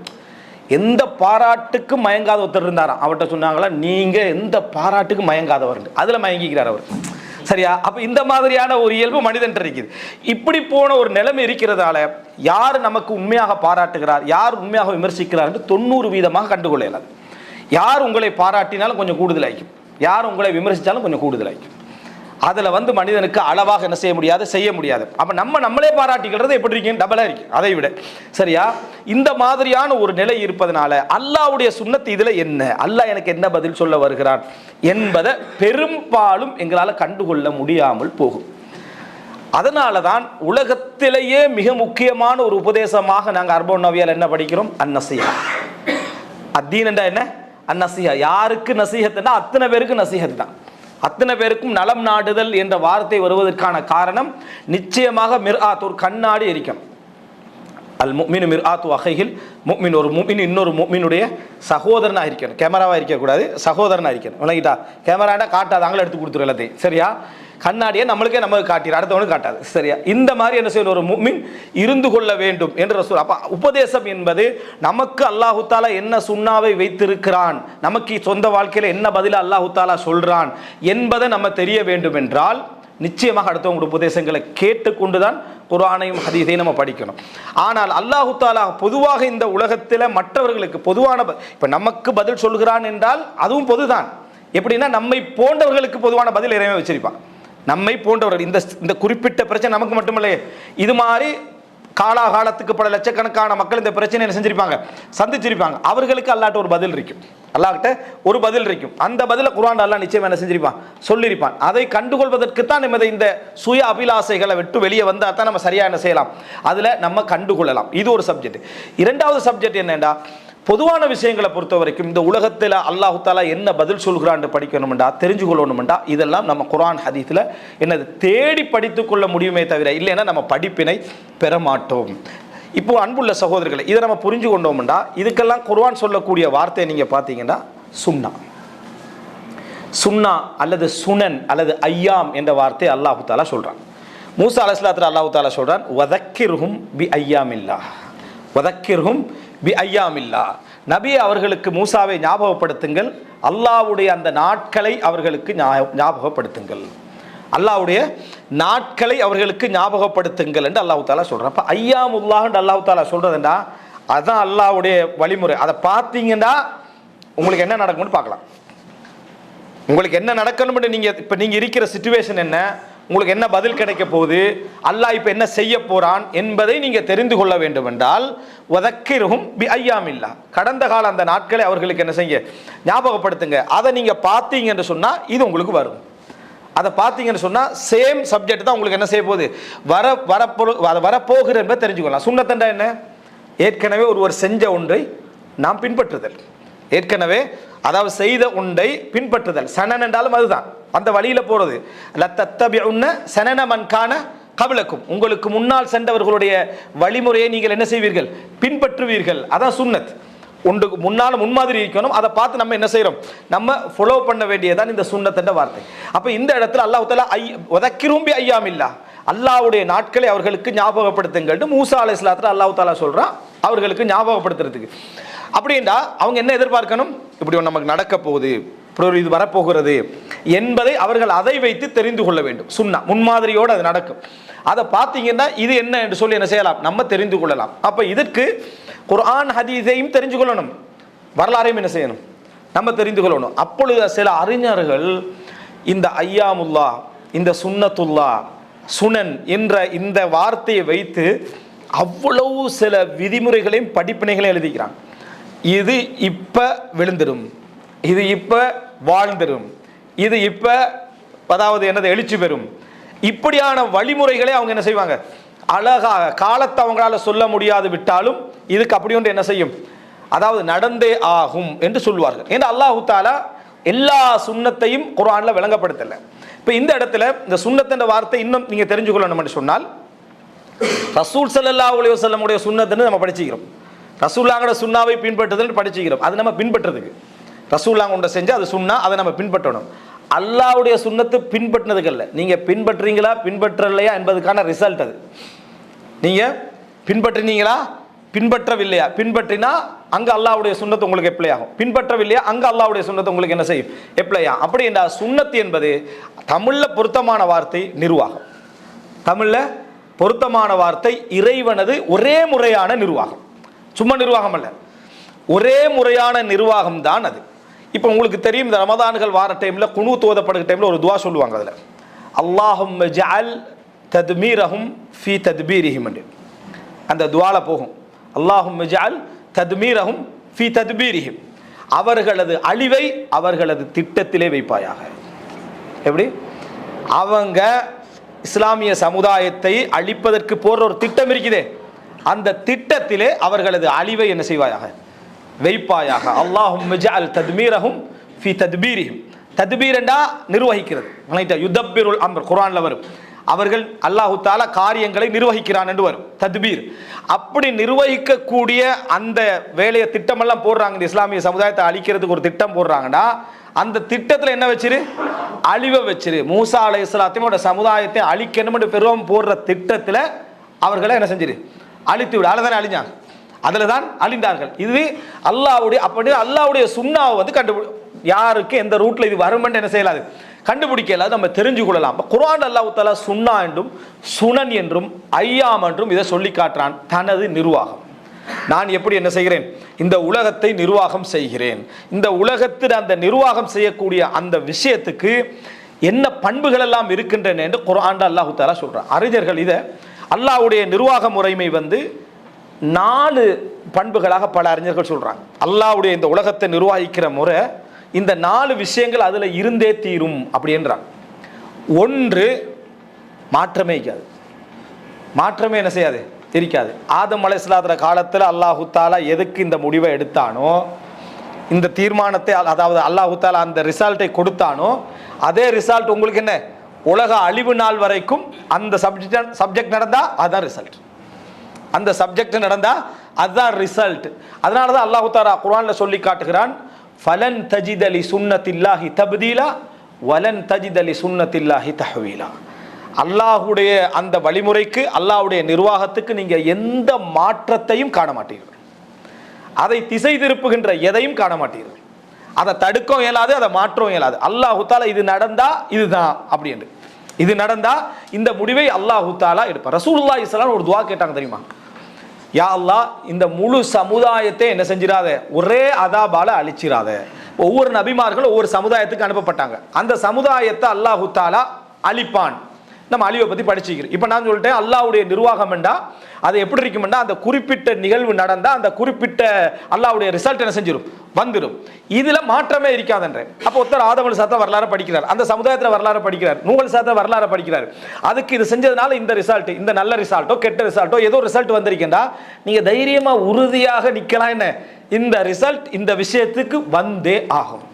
எந்த பாராட்டுக்கும் மயங்காத ஒருத்தர் இருந்தாராம், அவர்கிட்ட சொன்னாங்களா நீங்கள் எந்த பாராட்டுக்கும் மயங்காதவர், அதில் மயங்கிக்கிறார் அவர். சரியா, அப்போ இந்த மாதிரியான ஒரு இயல்பு மனிதன் இருக்குது. இப்படி போன ஒரு நிலைமை இருக்கிறதால யார் நமக்கு உண்மையாக பாராட்டுகிறார், யார் உண்மையாக விமர்சிக்கிறார் என்று 90% கண்டுகொள்ளலாம். யார் உங்களை பாராட்டினாலும் கொஞ்சம் கூடுதலாகும், யார் உங்களை விமர்சித்தாலும் கொஞ்சம் கூடுதலாகும். அதில் வந்து மனிதனுக்கு அளவாக என்ன செய்ய முடியாது, செய்ய முடியாது. அப்போ நம்மளே பாராட்டிக்கிறது எப்படி இருக்கு, டபுளாக இருக்கு அதை விட. சரியா, இந்த மாதிரியான ஒரு நிலை இருப்பதனால அல்லாஹ்வுடைய சுன்னத் இதில் என்ன, அல்லாஹ் எனக்கு என்ன பதில் சொல்ல வருகிறான் என்பதை பெரும்பாலும் எங்களால் கண்டுகொள்ள முடியாமல் போகும். அதனால தான் உலகத்திலேயே மிக முக்கியமான ஒரு உபதேசமாக நாங்கள் அர்பன் நவியால் என்ன படிக்கிறோம், அந்நசீஹா. அத்தீன் என்றா என்ன, அந்நசீஹா. யாருக்கு நசீஹத்துனா அத்தனை பேருக்கு நசீஹத் தான். அத்தனை பேருக்கும் நலம் நாடுதல் என்ற வார்த்தை வருவதற்கான காரணம் நிச்சயமாக மிர்ஆத், ஒரு கண்ணாடி இருக்கணும். அல் முஃமினு மிர்ஆத்து அஹிஹில் முஃமின், ஒரு முஃமின் இன்னொரு முஃமினுடைய சகோதரனாக இருக்கணும். கேமராவாக இருக்கக்கூடாது, சகோதரனாக இருக்கணும். விளங்கிட்டா, கேமரானா காட்டாது, அங்கே எடுத்து கொடுத்துரு எல்லாத்தையும். சரியா, கண்ணாடியை நம்மளுக்கே நமக்கு காட்டிடு, அடுத்தவனுக்கு காட்டாது. சரியா, இந்த மாதிரி என்ன செய்யணும், ஒரு முஃமின் இருந்து கொள்ள வேண்டும் என்று ரசூல். அப்போ உபதேசம் என்பது நமக்கு அல்லாஹு தாலா என்ன சுன்னாவை வைத்திருக்கிறான், நமக்கு சொந்த வாழ்க்கையில் என்ன பதில அல்லாஹு தாலா சொல்றான் என்பதை நம்ம தெரிய வேண்டும் என்றால் நிச்சயமாக அடுத்தவங்க உபதேசங்களை கேட்டுக்கொண்டுதான் குர்ஆனையும் ஹதீஸையும் நம்ம படிக்கணும். ஆனால் அல்லாஹு தாலா பொதுவாக இந்த உலகத்தில் மற்றவர்களுக்கு பொதுவான, இப்போ நமக்கு பதில் சொல்கிறான் என்றால் அதுவும் பொதுதான். எப்படின்னா நம்மை போன்றவர்களுக்கு பொதுவான பதில் இறைவன் வச்சிருப்பான். நம்மை போன்றவர்கள் இந்த குறிப்பிட்ட பிரச்சனை நமக்கு மட்டுமில்லை, இது மாதிரி காலாகாலத்துக்கு பல லட்சக்கணக்கான மக்கள் இந்த பிரச்சனையை செஞ்சிருப்பாங்க, சந்திச்சிருப்பாங்க. அவர்களுக்கு அல்லாஹ்ட்ட ஒரு பதில் இருக்கும், அல்லாஹ்ட்ட ஒரு பதில் இருக்கும். அந்த பதிலை குர்ஆன் அல்லாஹ் நிச்சயம் என்ன செஞ்சிருப்பான், சொல்லியிருப்பான். அதை கண்டுகொள்வதற்குத்தான் நம்ம இந்த சுய அபிலாசைகளை விட்டு வெளியே வந்தால் தான் நம்ம சரியாக என்ன செய்யலாம், அதில் நம்ம கண்டுகொள்ளலாம். இது ஒரு சப்ஜெக்ட். இரண்டாவது சப்ஜெக்ட் என்னென்னா, பொதுவான விஷயங்களை பொறுத்த வரைக்கும் இந்த உலகத்தில் அல்லாஹு தாலா என்ன பதில் சொல்கிறான்னு படிக்கணும்டா, தெரிஞ்சு கொள்ளணும்டா, இதெல்லாம் நம்ம குர்ஆன் ஹதீஸில் என்னது தேடி படித்து கொள்ள முடியுமே தவிர இல்லைன்னா நம்ம படிப்பினை பெற மாட்டோம். இப்போ அன்புள்ள சகோதரர்களை, இதை நம்ம புரிஞ்சு கொண்டோம்டா, இதுக்கெல்லாம் குர்ஆன் சொல்லக்கூடிய வார்த்தையை நீங்கள் பார்த்தீங்கன்னா சுன்னா, சுன்னா அல்லது சுனன் அல்லது ஐயாம் என்ற வார்த்தையை அல்லாஹு தாலா சொல்கிறான். மூசா அலைஹிஸ்ஸலாத்து அல்லாஹு தாலா சொல்கிறான், வதக்கிர்ஹும் பி ஐயாமில்லா, வதக்கிர்ஹும் பி ஐயாமில்லா. நபி அவர்களுக்கு மூசாவை ஞாபகப்படுத்துங்கள், அல்லாஹ்வுடைய அந்த நாட்களை அவர்களுக்கு ஞாபகப்படுத்துங்கள், அல்லாஹ்வுடைய நாட்களை அவர்களுக்கு ஞாபகப்படுத்துங்கள் என்று அல்லாஹ் தாலா சொல்கிறான். அப்போ ஐயாமுல்லாஹ் என்று அல்லாஹ் தாலா சொல்கிறதுண்டா அதுதான் அல்லாஹ்வுடைய வழிமுறை. அதை பார்த்தீங்கன்னா உங்களுக்கு என்ன நடக்கும்னு பார்க்கலாம். உங்களுக்கு என்ன நடக்கணும்னு நீங்கள் இருக்கிற சிச்சுவேஷன் என்ன, உங்களுக்கு என்ன பதில் கிடைக்க போகுது, அல்லாஹ் இப்போ என்ன செய்ய போறான் என்பதை நீங்கள் தெரிந்து கொள்ள வேண்டும் என்றால் வதக்கிர்ஹும் பி ஐயாமில்லா, கடந்த கால அந்த நாட்களை அவர்களுக்கு என்ன செய்ய ஞாபகப்படுத்துங்க. அதை நீங்கள் பார்த்தீங்கன்னு சொன்னால் இது உங்களுக்கு வரும். அதை பார்த்தீங்கன்னு சொன்னால் சேம் சப்ஜெக்ட் தான் உங்களுக்கு என்ன செய்ய போகுது, வரப்போகிற என்பதை தெரிஞ்சுக்கலாம். சுன்னத்தண்டா என்ன, ஏற்கனவே ஒருவர் செஞ்ச ஒன்றை நாம் பின்பற்றுதல், ஏற்கனவே அதாவது செய்த ஒன்றை பின்பற்றுதல். சனன் என்றாலும் அதுதான், அந்த வழியில் போகிறது. லத்தத்தபிஉன்ன சனன மன் கான கப்லக்கும், உங்களுக்கு முன்னால் சென்றவர்களுடைய வழிமுறையை நீங்கள் என்ன செய்வீர்கள், பின்பற்றுவீர்கள். அதான் சுன்னத். ஒன்றுக்கு முன்னால் முன்மாதிரி இருக்கணும், அதை பார்த்து நம்ம என்ன செய்கிறோம், நம்ம ஃபாலோ பண்ண வேண்டியதான் இந்த சுன்னத் என்ற வார்த்தை. அப்போ இந்த இடத்துல அல்லாஹ் தஆலா வதக்கிரும் பி ஐயாமில்லா, அல்லாஹ்வுடைய நாட்களை அவர்களுக்கு ஞாபகப்படுத்துங்கள்னு மூசா அலைஹிஸ்ஸலாத்து அல்லாஹ் தஆலா சொல்கிறான் அவர்களுக்கு ஞாபகப்படுத்துறதுக்கு. அப்படின்னா அவங்க என்ன எதிர்பார்க்கணும், இப்படி நமக்கு நடக்க போகுது, இப்படி இது வரப்போகிறது என்பதை அவர்கள் அதை வைத்து தெரிந்து கொள்ள வேண்டும். சுன்னா முன்மாதிரியோடு அது நடக்கும். அதை பார்த்தீங்கன்னா இது என்ன என்று சொல்லி என்ன செய்யலாம், நம்ம தெரிந்து கொள்ளலாம். அப்போ இதற்கு குர்ஆன் ஹதீஸையும் தெரிஞ்சு கொள்ளணும், வரலாறையும் என்ன செய்யணும், நம்ம தெரிந்து கொள்ளணும். அப்பொழுது சில அறிஞர்கள் இந்த ஐயாமுல்லா, இந்த சுன்னத்துல்லா, சுனன் என்ற இந்த வார்த்தையை வைத்து அவ்வளவு சில விதிமுறைகளையும் படிப்பினைகளையும் எழுதிக்கிறாங்க. இது இப்ப விழுந்துடும், இது இப்ப வாழ்ந்துடும், இது இப்ப அதாவது என்னது எழுச்சி பெறும், இப்படியான வழிமுறைகளை அவங்க என்ன செய்வாங்க, அழகாக காலத்தை அவங்களால சொல்ல முடியாது விட்டாலும் இதுக்கு அப்படி ஒன்று என்ன செய்யும், அதாவது நடந்தே ஆகும் என்று சொல்வார்கள். ஏன்னா அல்லாஹ் தஆலா எல்லா சுன்னத்தையும் குர்ஆன்ல விளங்கப்படுத்தல. இப்போ இந்த இடத்துல இந்த சுன்னத் என்ற வார்த்தை இன்னும் நீங்க தெரிஞ்சு கொள்ளணும் என்று சொன்னால், ரசூல் ஸல்லல்லாஹு அலைஹி வஸல்லம் உடைய சுன்னத்னு நம்ம படிச்சுக்கிறோம், ரசூலுல்லாஹ்வோட சுன்னாவை பின்பற்றுதல் படிச்சுக்கிறோம். அது நம்ம பின்பற்றுறதுக்கு ரசூலுல்லாஹ் ஒன்றை செஞ்சு அது சுன்னா, அதை நம்ம பின்பற்றணும். அல்லாஹ்வுடைய சுன்னத்து பின்பற்றினதுக்கு அல்ல, நீங்கள் பின்பற்றுறீங்களா பின்பற்றலையா என்பதுக்கான ரிசல்ட் அது. நீங்கள் பின்பற்றினீங்களா பின்பற்றவில்லையா, பின்பற்றினா அங்கே அல்லாஹ்வுடைய சுன்னத்து உங்களுக்கு எப்ளை ஆகும், பின்பற்றவில்லையா அங்கே அல்லாஹ்வுடைய சுன்னத்து உங்களுக்கு என்ன செய்யும், எப்ளை ஆகும். அப்படி என்றால் சுன்னத்து என்பது தமிழில் பொருத்தமான வார்த்தை நிர்வாகம், தமிழில் பொருத்தமான வார்த்தை இறைவனது ஒரே முறையான நிர்வாகம், சும்மா நிர்வாகம் அல்ல, ஒரே முறையான நிர்வாகம் தான் அது. இப்போ உங்களுக்கு தெரியும், இந்த ரமதான்கள் வார டைமில் குனூத் ஓதப்படுகிற டைமில் ஒரு துவா சொல்லுவாங்க, அதில் அல்லாஹும்ம ஜஅல் தத்மீரஹும் ஃபீ தத்பீரிஹிம் என்று அந்த துவால போகும். அல்லாஹும்ம ஜஅல் தத்மீரஹும் ஃபீ தத்பீரிஹிம், அவர்களது அழிவை அவர்களது திட்டத்திலே வைப்பாயாக. எப்படி அவங்க இஸ்லாமிய சமுதாயத்தை அழிப்பதற்கு போற ஒரு திட்டம் இருக்குதே, அந்த திட்டத்திலே அவர்களது அழிவை என்ன செய்வாயாக, வைப்பாயாக. அல்லாஹும்ம ஜஅல் தத்மீரஹும் ஃபீ தத்பீரிஹிம், தத்பீர் என்றா நிர்வகிக்கிறது, யுதப்பிருல் அம்ர் குர்ஆன்ல வரும். அவர்கள் அல்லாஹு தஆலா காரியங்களை நிர்வகிக்கிறான் என்று வரும் தத்பீர். அப்படி நிர்வகிக்கக்கூடிய அந்த வேலையை திட்டமெல்லாம் போடுறாங்க, இந்த இஸ்லாமிய சமுதாயத்தை அழிக்கிறதுக்கு ஒரு திட்டம் போடுறாங்கன்னா அந்த திட்டத்தில் என்ன வச்சிரு, அழிவை வச்சிரு. மூசா அலைஹிஸ்ஸலாத்தோட சமுதாயத்தை அழிக்கணும் என்று பெருவம் போடுற திட்டத்தில் அவர்களை என்ன செஞ்சிரு, அழித்து விடு. அதில் தானே அழிஞ்சாங்க, அதில் தான் அழிந்தார்கள். இது அல்லாஹ்வுடைய, அப்படி அல்லாஹ்வுடைய சுன்னாவை வந்து யாருக்கு எந்த ரூட்ல இது வரும் என்ன செய்யலாது, கண்டுபிடிக்கல, நம்ம தெரிஞ்சு கொள்ளலாம். குர்ஆன் அல்லாஹ் தஆலா சுன்னா என்றும் சுனன் என்றும் ஐயாம் என்றும் இதை சொல்லி காட்டுறான். தனது நிர்வாகம், நான் எப்படி என்ன செய்கிறேன், இந்த உலகத்தை நிர்வாகம் செய்கிறேன், இந்த உலகத்தில் அந்த நிர்வாகம் செய்யக்கூடிய அந்த விஷயத்துக்கு என்ன பண்புகள் எல்லாம் இருக்கின்றன என்று குர்ஆன் அல்லாஹ் தஆலா சொல்றான். அறிஞர்கள் இதை அல்லாஹ்வுடைய நிர்வாக முறைமை வந்து 4 பண்புகளாக பல அறிஞர்கள் சொல்றாங்க. அல்லாஹ்வுடைய இந்த உலகத்தை நிர்வகிக்கிற முறை இந்த 4 விஷயங்கள் அதுல இருந்தே தீரும் அப்படின்றாங்க. ஒன்று, மாற்றமே இருக்காது, மாற்றமே என்ன செய்யாது இருக்காது. ஆதம் அலைஹிஸ்ஸலாத்துடைய காலத்தில் அல்லாஹு தாலா எதுக்கு இந்த முடிவை எடுத்தானோ, இந்த தீர்மானத்தை, அதாவது அல்லாஹு தாலா அந்த ரிசல்ட்டை கொடுத்தானோ, அதே ரிசல்ட் உங்களுக்கு என்ன, உலக அழிவு நாள் வரைக்கும் அந்த சப்ஜெக்ட் நடந்தா அதுதான் ரிசல்ட். அந்த சப்ஜெக்ட் நடந்தா அதுதான் ரிசல்ட். அதனால தான் அல்லாஹு தாலா குர்ஆன்ல சொல்லி காட்டுகிறான், ஃபலன் தஜித லி சுன்னத்தில்லாஹி தப்தீலா வலன் தஜித லி சுன்னத்தில்லாஹி தஹ்வீலா. அல்லாஹ்வுடைய அந்த வழிமுறைக்கு, அல்லாஹ்வுடைய நிர்வாகத்துக்கு நீங்க எந்த மாற்றத்தையும் காண மாட்டீர்கள். அதை திசை திருப்புகின்ற எதையும் காண மாட்டீர்கள். அதை தடுக்கவும் இயலாது, அதை மாற்றவும் இயலாது. அல்லாஹு தாலா இது நடந்தா இதுதான் அப்படி என்று, இது நடந்தா இந்த முடிவை அல்லாஹு தாலா எடுப்பார். ரசூலுல்லாஹி ஸல்லல்லாஹு அலைஹி வஸல்லம் ஒரு துஆ கேட்டாங்க தெரியுமா? யா அல்லாஹ், இந்த முழு சமுதாயத்தை என்ன செஞ்சிராத, ஒரே அதாபால அழிச்சிராத. ஒவ்வொரு நபிமார்களும் ஒவ்வொரு சமுதாயத்துக்கு அனுப்பப்பட்டாங்க. அந்த சமுதாயத்தை அல்லாஹு தாலா அழிப்பான். நம்ம அழிவை பற்றி படிச்சுக்கிறோம். இப்போ நான் சொல்லிட்டேன், அல்லாஹ்வுடைய நிர்வாகம் என்றா அது எப்படி இருக்குமெண்டா, அந்த குறிப்பிட்ட நிகழ்வு நடந்தால் அந்த குறிப்பிட்ட அல்லாஹ்வுடைய ரிசல்ட் என்ன செஞ்சிடும், வந்துடும். இதில் மாற்றமே இருக்காதுன்றேன். அப்போ ஒருத்தர் ஆதம் அலைஹிஸ்ஸலாம் வரலாறு படிக்கிறார், அந்த சமுதாயத்தில் வரலாறு படிக்கிறார், நூஹ் அலைஹிஸ்ஸலாம் வரலாறு படிக்கிறார். அதுக்கு இது செஞ்சதுனால இந்த ரிசல்ட், இந்த நல்ல ரிசல்ட்டோ கெட்ட ரிசல்ட்டோ ஏதோ ரிசல்ட் வந்திருக்கேன்டா, நீங்கள் தைரியமாக உறுதியாக நிற்கலாம். என்ன, இந்த ரிசல்ட் இந்த விஷயத்துக்கு வந்தே ஆகும்.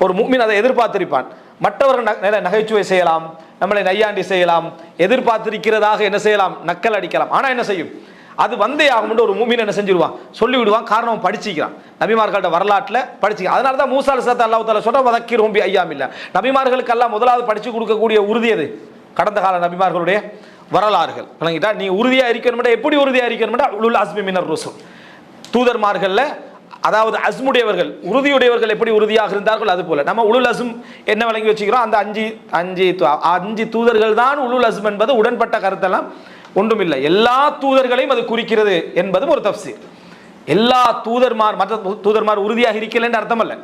ஒரு முஃமின் அதை எதிர்பார்த்திருப்பான். மற்றவர்கள் நகைச்சுவை செய்யலாம், நம்மளை நையாண்டி செய்யலாம், எதிர்பார்த்திருக்கிறதாக என்ன செய்யலாம், நக்கல் அடிக்கலாம். ஆனால் என்ன செய்யும், அது வந்தே ஆகும்னு ஒரு முஃமின் என்ன செஞ்சிருவான், சொல்லிவிடுவான். காரணம் படிச்சிக்கிறான், நபிமார்களோட வரலாற்றில் படிச்சிக்க. அதனால தான் மூசா அலைஹிஸ்ஸலாம் அல்லாஹ் தஆலா சொல்ற வதக்கிரும் பி ஐயாமில்லா. நபிமார்களுக்கு எல்லாம் முதலாவது படிச்சு கொடுக்கக்கூடிய உறுதி எது, கடந்த கால நபிமார்களுடைய வரலாறுகள். விளங்கிட்டா? நீ உறுதியா இருக்கணும்னா எப்படி உறுதியா இருக்கணும்னா உலுல் அஸ்மி மினர் ருசுல், தூதர்மார்கள்ல அதாவது அஸ்முடையவர்கள், உறுதியுடையவர்கள் எப்படி உறுதியாக இருந்தார்கள் அது போல நம்ம உலுல் அஸ்ம் என்ன விளங்கி வச்சுக்கிறோம், அந்த அஞ்சு தூதர்கள் தான் உலுல் அஸ்ம் என்பது உடன்பட்ட கருத்தெல்லாம் ஒன்றுமில்லை. எல்லா தூதர்களையும் அது குறிக்கிறது என்பதும் ஒரு தஃப்சீர். எல்லா மற்ற தூதர்மார் உறுதியாக இருக்கல என்று அர்த்தம் அல்ல.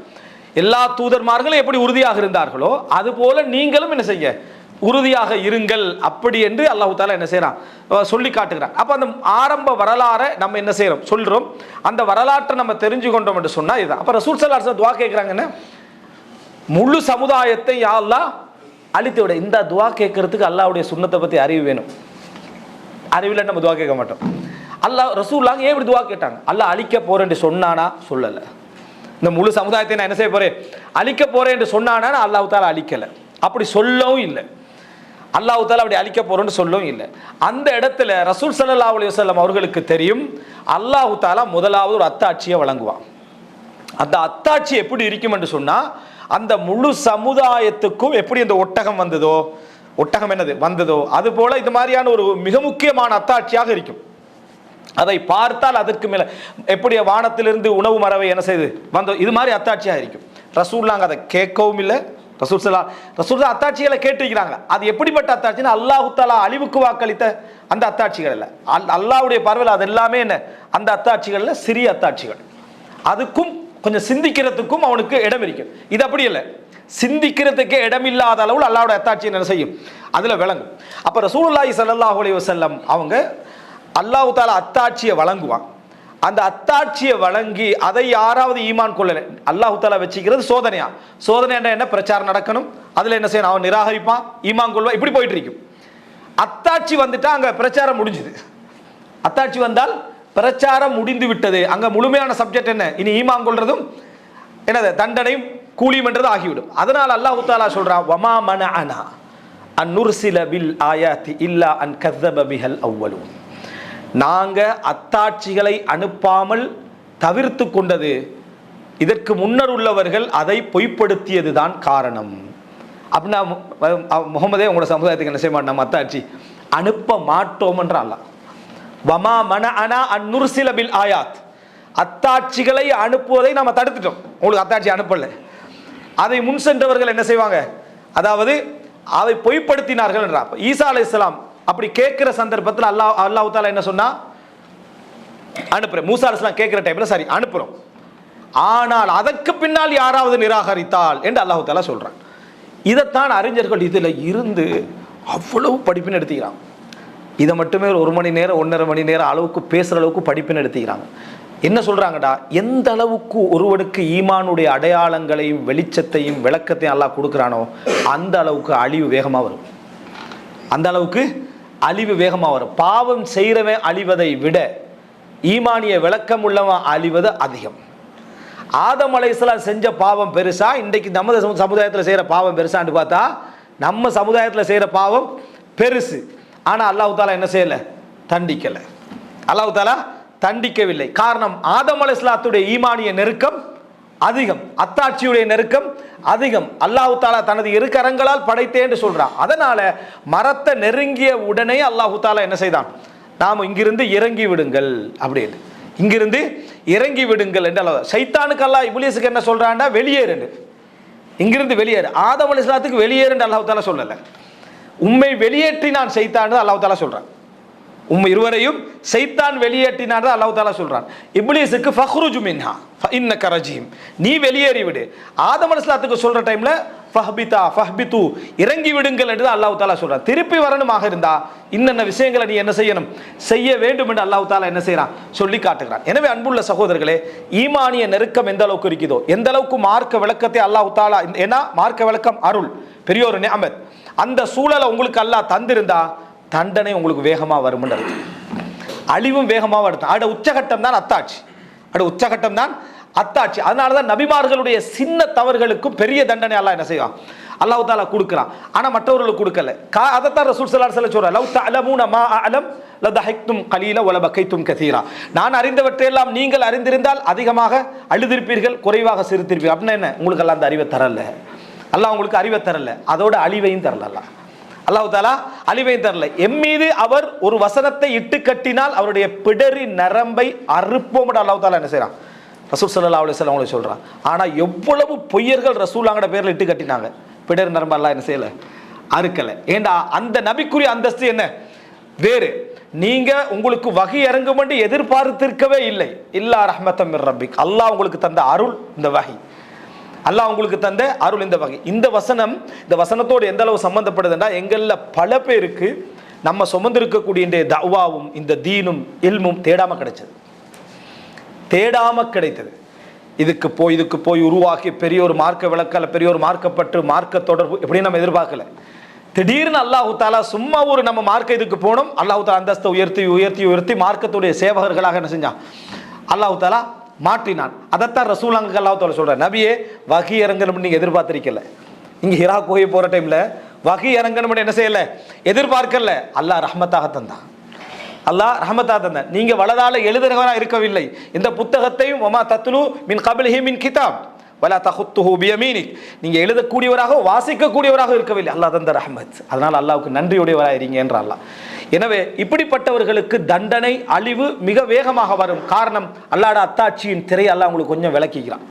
எல்லா தூதர்மார்களும் எப்படி உறுதியாக இருந்தார்களோ அது போல நீங்களும் என்ன செய்ய, உறுதியாக இருங்கள் அப்படி என்று அல்லாஹ் தஆலா என்ன செய்யறான், சொல்லி காட்டுகிறான். அப்ப அந்த ஆரம்ப வரலாறை நம்ம என்ன செய்யறோம், சொல்றோம். அந்த வரலாற்றை நம்ம தெரிஞ்சு கொண்டோம் என்று சொன்னா இதுதான். அப்ப ரசூல் ஸல்லல்லாஹு அலைஹி வஸல்லம் துஆ கேட்கறாங்கன்னா, முழு சமுதாயத்தை யா அல்லாஹ் அழித்து விட. இந்த துஆ கேட்கறதுக்கு அல்லாஹ்வுடைய சுன்னத்தை பத்தி அறிவு வேணும். அறிவில் நம்ம துஆ கேட்க மாட்டோம். அல்லாஹ் ரசூலுல்லாஹ் ஏன் இப்படி துஆ கேட்டாங்க? அல்லாஹ் அழிக்க போறேன்னு சொன்னானா, சொல்லல. இந்த முழு சமுதாயத்தை நான் என்ன செய்ய போறேன், அழிக்க போறேன் என்று சொன்னானா, அல்லாஹ் தஆலா அழிக்கல, அப்படி சொல்லவும் இல்லை. அல்லாஹ் தஆலா அப்படி அழிக்க போறேன்னு சொல்லவும் இல்லை. அந்த இடத்துல ரசூல் ஸல்லல்லாஹு அலைஹி வஸல்லம் அவர்களுக்கு தெரியும், அல்லாஹ் தஆலா முதலாவது ஒரு அத்தாட்சியை வழங்குவான். அந்த அத்தாட்சி எப்படி இருக்கும் என்று சொன்னா, அந்த முழு சமுதாயத்துக்கும் எப்படி அந்த ஒட்டகம் வந்ததோ, ஒட்டகம் என்னது வந்ததோ அது போல இது மாதிரியான ஒரு மிக முக்கியமான அத்தாட்சியாக இருக்கும். அதை பார்த்தால் அதற்கு மேல எப்படி வானத்திலிருந்து உணவு மரவை என்ன செய்து வந்தோ, இது மாதிரி அத்தாட்சியாக இருக்கும். ரசூலுல்லாஹ் அதை கேட்கவும் இல்லை. ரசூலுல்லாஹ் அத்தாட்சிகளை கேட்டிருக்கிறாங்க. அது எப்படிப்பட்ட அத்தாட்சின்னா, அல்லாஹ் தஆலா அழிவுக்கு வாக்களித்த அந்த அத்தாட்சிகள் இல்லை. அல்லாஹ்வுடைய பார்வையில் அது எல்லாமே என்ன, அந்த அத்தாட்சிகள்ல சிறிய அத்தாட்சிகள். அதுக்கும் கொஞ்சம் சிந்திக்கிறதுக்கும் அவனுக்கு இடம் இருக்கும். இது அப்படி இல்லை, சிந்திக்கிறதுக்கே இடமில்லாத அளவில் அல்லாஹ்வுடைய அத்தாட்சி என்ன செய்யும், அதுல விளங்கும். அப்ப ரசூலுல்லாஹி ஸல்லல்லாஹு அலைஹி வஸல்லம் அவங்க அல்லாஹ் தஆலா அத்தாட்சியை வழங்குவான். அந்த அத்தாட்சியை வழங்கி அதை யாராவது ஈமான் கொள்ளல, அல்லாஹ் தஆலா வச்சுக்கிறது சோதனையா. சோதனை என்ன, பிரச்சாரம் நடக்கணும், அதுல என்ன செய்யணும், அவன் நிராகரிப்பான், ஈமான் கொள்வான், இப்படி போயிட்டு இருக்கும். அத்தாட்சி வந்துட்டா அங்க பிரச்சாரம் முடிஞ்சுது. அத்தாட்சி வந்தால் பிரச்சாரம் முடிந்து விட்டது. அங்க முழுமையான சப்ஜெக்ட் என்ன, இனி ஈமான் கொள்றதும் என்னது, தண்டனையும் கூலியும் என்றது ஆகிவிடும். அதனால் அல்லாஹ் தஆலா சொல்றான், வமா மனஅனா அன் நுர்சில பில் ஆயாத்தி இல்லா அன் கஸப பிஹல் அவ்வலூன். நாங்க அத்தாட்சிகளை அனுப்பாமல் தவிர்த்து கொண்டது, இதற்கு முன்னர் உள்ளவர்கள் அதை பொய்ப்படுத்தியதுதான் காரணம். அப்படின்னா முகமதே உங்களோட சமுதாயத்துக்கு என்ன செய்ய மாட்டோம், நம்ம அத்தாட்சி அனுப்ப மாட்டோம் என்ற அல்லாஹ். வமா மனஅனா அன் நுர்சில பில் ஆயாத், அத்தாட்சிகளை அனுப்புவதை நாம தடுத்துட்டோம், உங்களுக்கு அத்தாட்சி அனுப்பல. அதை முன் சென்றவர்கள் என்ன செய்வாங்க, அதாவது அதை பொய்ப்படுத்தினார்கள் என்றார். ஈசா அலைஹிஸ்ஸலாம் அப்படி கேட்கிற சந்தர்ப்பத்தில் அல்லாஹ் தஆலா என்ன சொன்னா, அனுப்புறேன். மூசா அலைஹிஸ்ஸலாம் கேட்கிற டைம்ல சரி அனுப்புறோம், ஆனால் அதற்கு பின்னால் யாராவது நிராகரித்தால் என்று அல்லாஹ் தஆலா சொல்றான். இதைத்தான் அறிஞர்கள் இதுல இருந்து அவ்வளவு படிப்பின் எடுத்துக்கிறாங்க. இதை மட்டுமே ஒரு மணி நேரம் 1.5 மணி நேரம் அளவுக்கு பேசுற அளவுக்கு படிப்பின் எடுத்துக்கிறாங்க. என்ன சொல்றாங்கடா, எந்த அளவுக்கு ஒருவனுக்கு ஈமானுடைய அடையாளங்களையும் வெளிச்சத்தையும் விளக்கத்தையும் அல்லாஹ் கொடுக்குறானோ அந்த அளவுக்கு அழிவு வேகமாக வரும், அந்த அளவுக்கு அழிவு வேகமாக வரும். பாவம் செய்கிறவன் அழிவதை விட ஈமானிய விளக்கம் உள்ளவன் அழிவது அதிகம். ஆதம் அலைஹிஸ்ஸலாம் செஞ்ச பாவம் பெருசா, இன்றைக்கு நம்ம சமுதாயத்தில் செய்கிற பாவம் பெருசான்னு பார்த்தா நம்ம சமுதாயத்தில் செய்கிற பாவம் பெருசு. ஆனால் அல்லாஹ் தாலா என்ன செய்யலை? தண்டிக்கலை. அல்லாஹ் தாலா தண்டிக்கவில்லை. காரணம், ஆதம் அலைஹிஸ்ஸலாத்துடைய ஈமானிய நெருக்கம் அதிகம், அத்தாட்சியுடைய நெருக்கம் அதிகம். அல்லாஹ் தாலா தனது இரு கரங்களால் படைத்தேன்னு சொல்றான். அதனால மரத்தை நெருங்கிய உடனே அல்லாஹ் தாலா என்ன செய்தான்? நாம் இங்கிருந்து இறங்கி விடுங்கள் அப்படின்னு, இங்கிருந்து இறங்கி விடுங்கள் என்று அல்லாஹ். சைத்தானுக்கு அல்லாஹ் இப்லீஸுக்கு என்ன சொல்றான்டா? வெளியேறு, இங்கிருந்து வெளியேறு. ஆதம் அலைஹிஸ்ஸலாத்துக்கு வெளியேறுன்னு அல்லாஹ் தாலா சொல்லலை. உம்மை வெளியேற்றினான் சைத்தான்னு அல்லாஹ் தாலா சொல்றான். உம்மை இருவரையும் சைத்தான் வெளியேற்றினான் அல்லாஹ் தாலா சொல்றான். இப்லீஸுக்கு ஃபஹ்ருஜு மின்ஹா ஃபஇன்னக ரஜீம், நீ வெளியேறி விடு. ஆதம் அலைஹிஸ்ஸலாத்துக்கு சொல்ற டைம்ல ஃபஹ்பிதா ஃபஹ்பிது, இறங்கி விடுங்கள் என்று அல்லாஹ் தாலா சொல்றான். திருப்பி வரணுமாக இருந்தா இன்னென்ன விஷயங்களை நீ என்ன செய்யணும்? செய்ய வேண்டும் என்று அல்லாஹ் தாலா என்ன செய்யறான்? சொல்லி காட்டுகிறான். எனவே அன்புள்ள சகோதரர்களே, ஈமானிய நெருக்கம் எந்த அளவுக்கு இருக்குதோ, எந்த அளவுக்கு மார்க்க விளக்கத்தை அல்லாஹ் தாலா, ஏன்னா மார்க்க விளக்கம் அருள், பெரிய ஒரு நிஅமத், அந்த சூழலை உங்களுக்கு அல்லாஹ் தந்திருந்தா தண்டனை உங்களுக்கு வேகமாக வரும். அழிவும் வேகமாக வருது. அட உச்சகட்டம் தான் அத்தாட்சி, அட உச்சகட்டம் தான் அத்தாட்சி. அதனால தான் நபிமார்களுடைய சின்ன தவறுகளுக்கும் பெரிய தண்டனை அல்லாஹ் என்ன செய்வான்? அல்லாஹ் தாலா கொடுக்குறான். ஆனால் மற்றவர்களுக்கு கொடுக்கல. அதைத்தான் ரசூல் ஸல்லல்லாஹு அலைஹி வஸல்லம் சொல்றார், லவ் தஅலமூன மா அஅலம் லதஹக்தும் கலீல வலபகைத்தும் கதீரா. நான் அறிந்தவற்றையெல்லாம் நீங்கள் அறிந்திருந்தால் அதிகமாக அழுதிருப்பீர்கள், குறைவாக சிரித்திருப்பீர்கள். அப்படின்னா என்ன? உங்களுக்கு எல்லாம் அந்த அறிவை தரல அல்லாஹ், உங்களுக்கு அறிவை தரல, அதோட அழிவையும் தரல அல்லாஹ். அல்லாஹ் தாலா அழிவையும் தரல. எம்மீது அவர் ஒரு வசனத்தை இட்டு கட்டினால் அவருடைய பிடரி நரம்பை அறுப்போம் அல்லாஹ் தாலா என்ன செய்யறான்? ரசூல் ஸல்லல்லாஹு அலைஹி வஸல்லம் அவங்களை சொல்றான். ஆனா எவ்வளவு பொய்யர்கள் ரசூலாங்கட பேர்ல இட்டு கட்டினாங்க, பிடரி நரம்பு அல்லாஹ் என்ன செய்யல? அறுக்கல. ஏண்டா அந்த நபிக்குரிய அந்தஸ்து என்ன வேறு. நீங்க உங்களுக்கு வகி இறங்கும் என்று எதிர்பார்த்திருக்கவே இல்லை. இல்லா ரஹ்மத்தம் மிர் ரப்பிக், அல்லாஹ் உங்களுக்கு தந்த அருள் இந்த வகி, அல்லாஹ் உங்களுக்கு தந்த அருள் இந்த வகை. இந்த வசனம், இந்த வசனத்தோடு எந்த அளவு சம்பந்தப்படுதுன்னா, எங்கள்ல பல பேருக்கு நம்ம சுமந்திருக்கக்கூடிய இந்த தஅவாவும் இந்த தீனும் இல்மும் தேடாம கிடைச்சது, தேடாம கிடைத்தது. இதுக்கு போய் உருவாக்கி பெரிய ஒரு மார்க்க விளக்கல, பெரிய ஒரு மார்க்கப்பட்டு மார்க்க தொடர்பு எப்படி நம்ம எதிர்பார்க்கல. திடீர்னு அல்லாஹ் தாலா சும்மா ஒரு நம்ம மார்க்க இதுக்கு போனோம், அல்லாஹ் தாலா அந்தஸ்தை உயர்த்தி உயர்த்தி உயர்த்தி மார்க்கத்துடைய சேவகர்களாக என்ன செஞ்சான்? அல்லாஹ் தாலா மாற்றினான். அதைத்தான் ரசூலுல்லாஹி அல்லாஹ் தாலா சொல்றார், நபியே வகி இறங்கணும்னு நீங்க எதிர்பார்த்திருக்கல. நீங்க ஹிரா குகை போற டைம்ல வகி இறங்கணும்னு என்ன செய்யல? எதிர்பார்க்கல. அல்லாஹ் ரஹ்மத்தாக தந்தான், அல்லாஹ் ரஹ்மத்தாக தந்தான். நீங்க வலதால எழுதுறவரா இருக்கவில்லை. இந்த புத்தகத்தையும் வமா தத்லு மின் கப்லிஹி மின் கிதாப் வலா தஹுத்துஹு பியமீனிக், நீங்க எழுதக்கூடியவராக வாசிக்கக்கூடியவராக இருக்கவில்லை. அல்லாஹ் தந்த ரஹ்மத். அதனால அல்லாஹ்வுக்கு நன்றியுடையவராக இருங்க என்ற அல்லாஹ். எனவே இப்படிப்பட்டவர்களுக்கு தண்டனை அழிவு மிக வேகமாக வரும். காரணம், அல்லாஹ்வுடைய அத்தாட்சியின் திரை அல்லாஹ் உங்களுக்கு கொஞ்சம் விளக்கிக்கிறான்.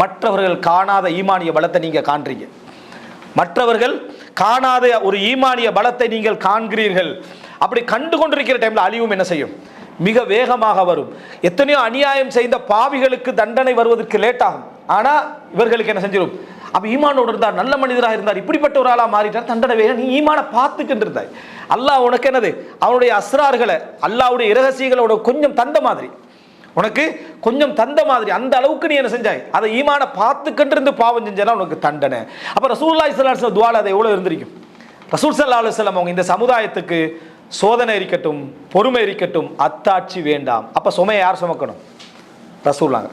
மற்றவர்கள் காணாத ஈமானிய பலத்தை நீங்க காண்றீங்க, மற்றவர்கள் காணாத ஒரு ஈமானிய பலத்தை நீங்கள் காண்கிறீர்கள். அப்படி கண்டு கொண்டிருக்கிற டைம்ல அழிவும் என்ன செய்யும்? மிக வேகமாக வரும். எத்தனையோ அநியாயம் செய்த பாவிகளுக்கு தண்டனை வருவதற்கு லேட் ஆகும். ஆனா இவர்களுக்கு என்ன செஞ்சிடும்? அப்ப ஈமானோடு இருந்தார், நல்ல மனிதராக இருந்தார், இப்படிப்பட்ட ஒரு ஆளா மாறிட்டார், தண்டனை வேக. நீ ஈமான பார்த்துக்கிட்டு இருந்தாய். அல்லாஹ் உனக்கு என்னது? அவனுடைய அஸ்ரார்களை, அல்லாஹ்வுடைய இரகசியங்களோட கொஞ்சம் தந்த மாதிரி, உனக்கு கொஞ்சம் தந்த மாதிரி, அந்த அளவுக்கு நீ என்ன செஞ்சாய்? அதை ஈமான பார்த்துக்கிட்டு இருந்து பாவம் செஞ்சா உனக்கு தண்டனை. அப்ப ரசூலுல்லாஹி ஸல்லல்லாஹு அலைஹி வஸல்லம் துஆல அது எவ்வளவு இருந்திருக்கும்? ரசூல் ஸல்லல்லாஹு அலைஹி வஸல்லம் அவங்க இந்த சமுதாயத்துக்கு சோதனை இருக்கட்டும், பொறுமை இருக்கட்டும், அத்தாட்சி வேண்டாம். அப்ப சுமையை யார் சுமக்கணும்? ரசூலுல்லாஹ்.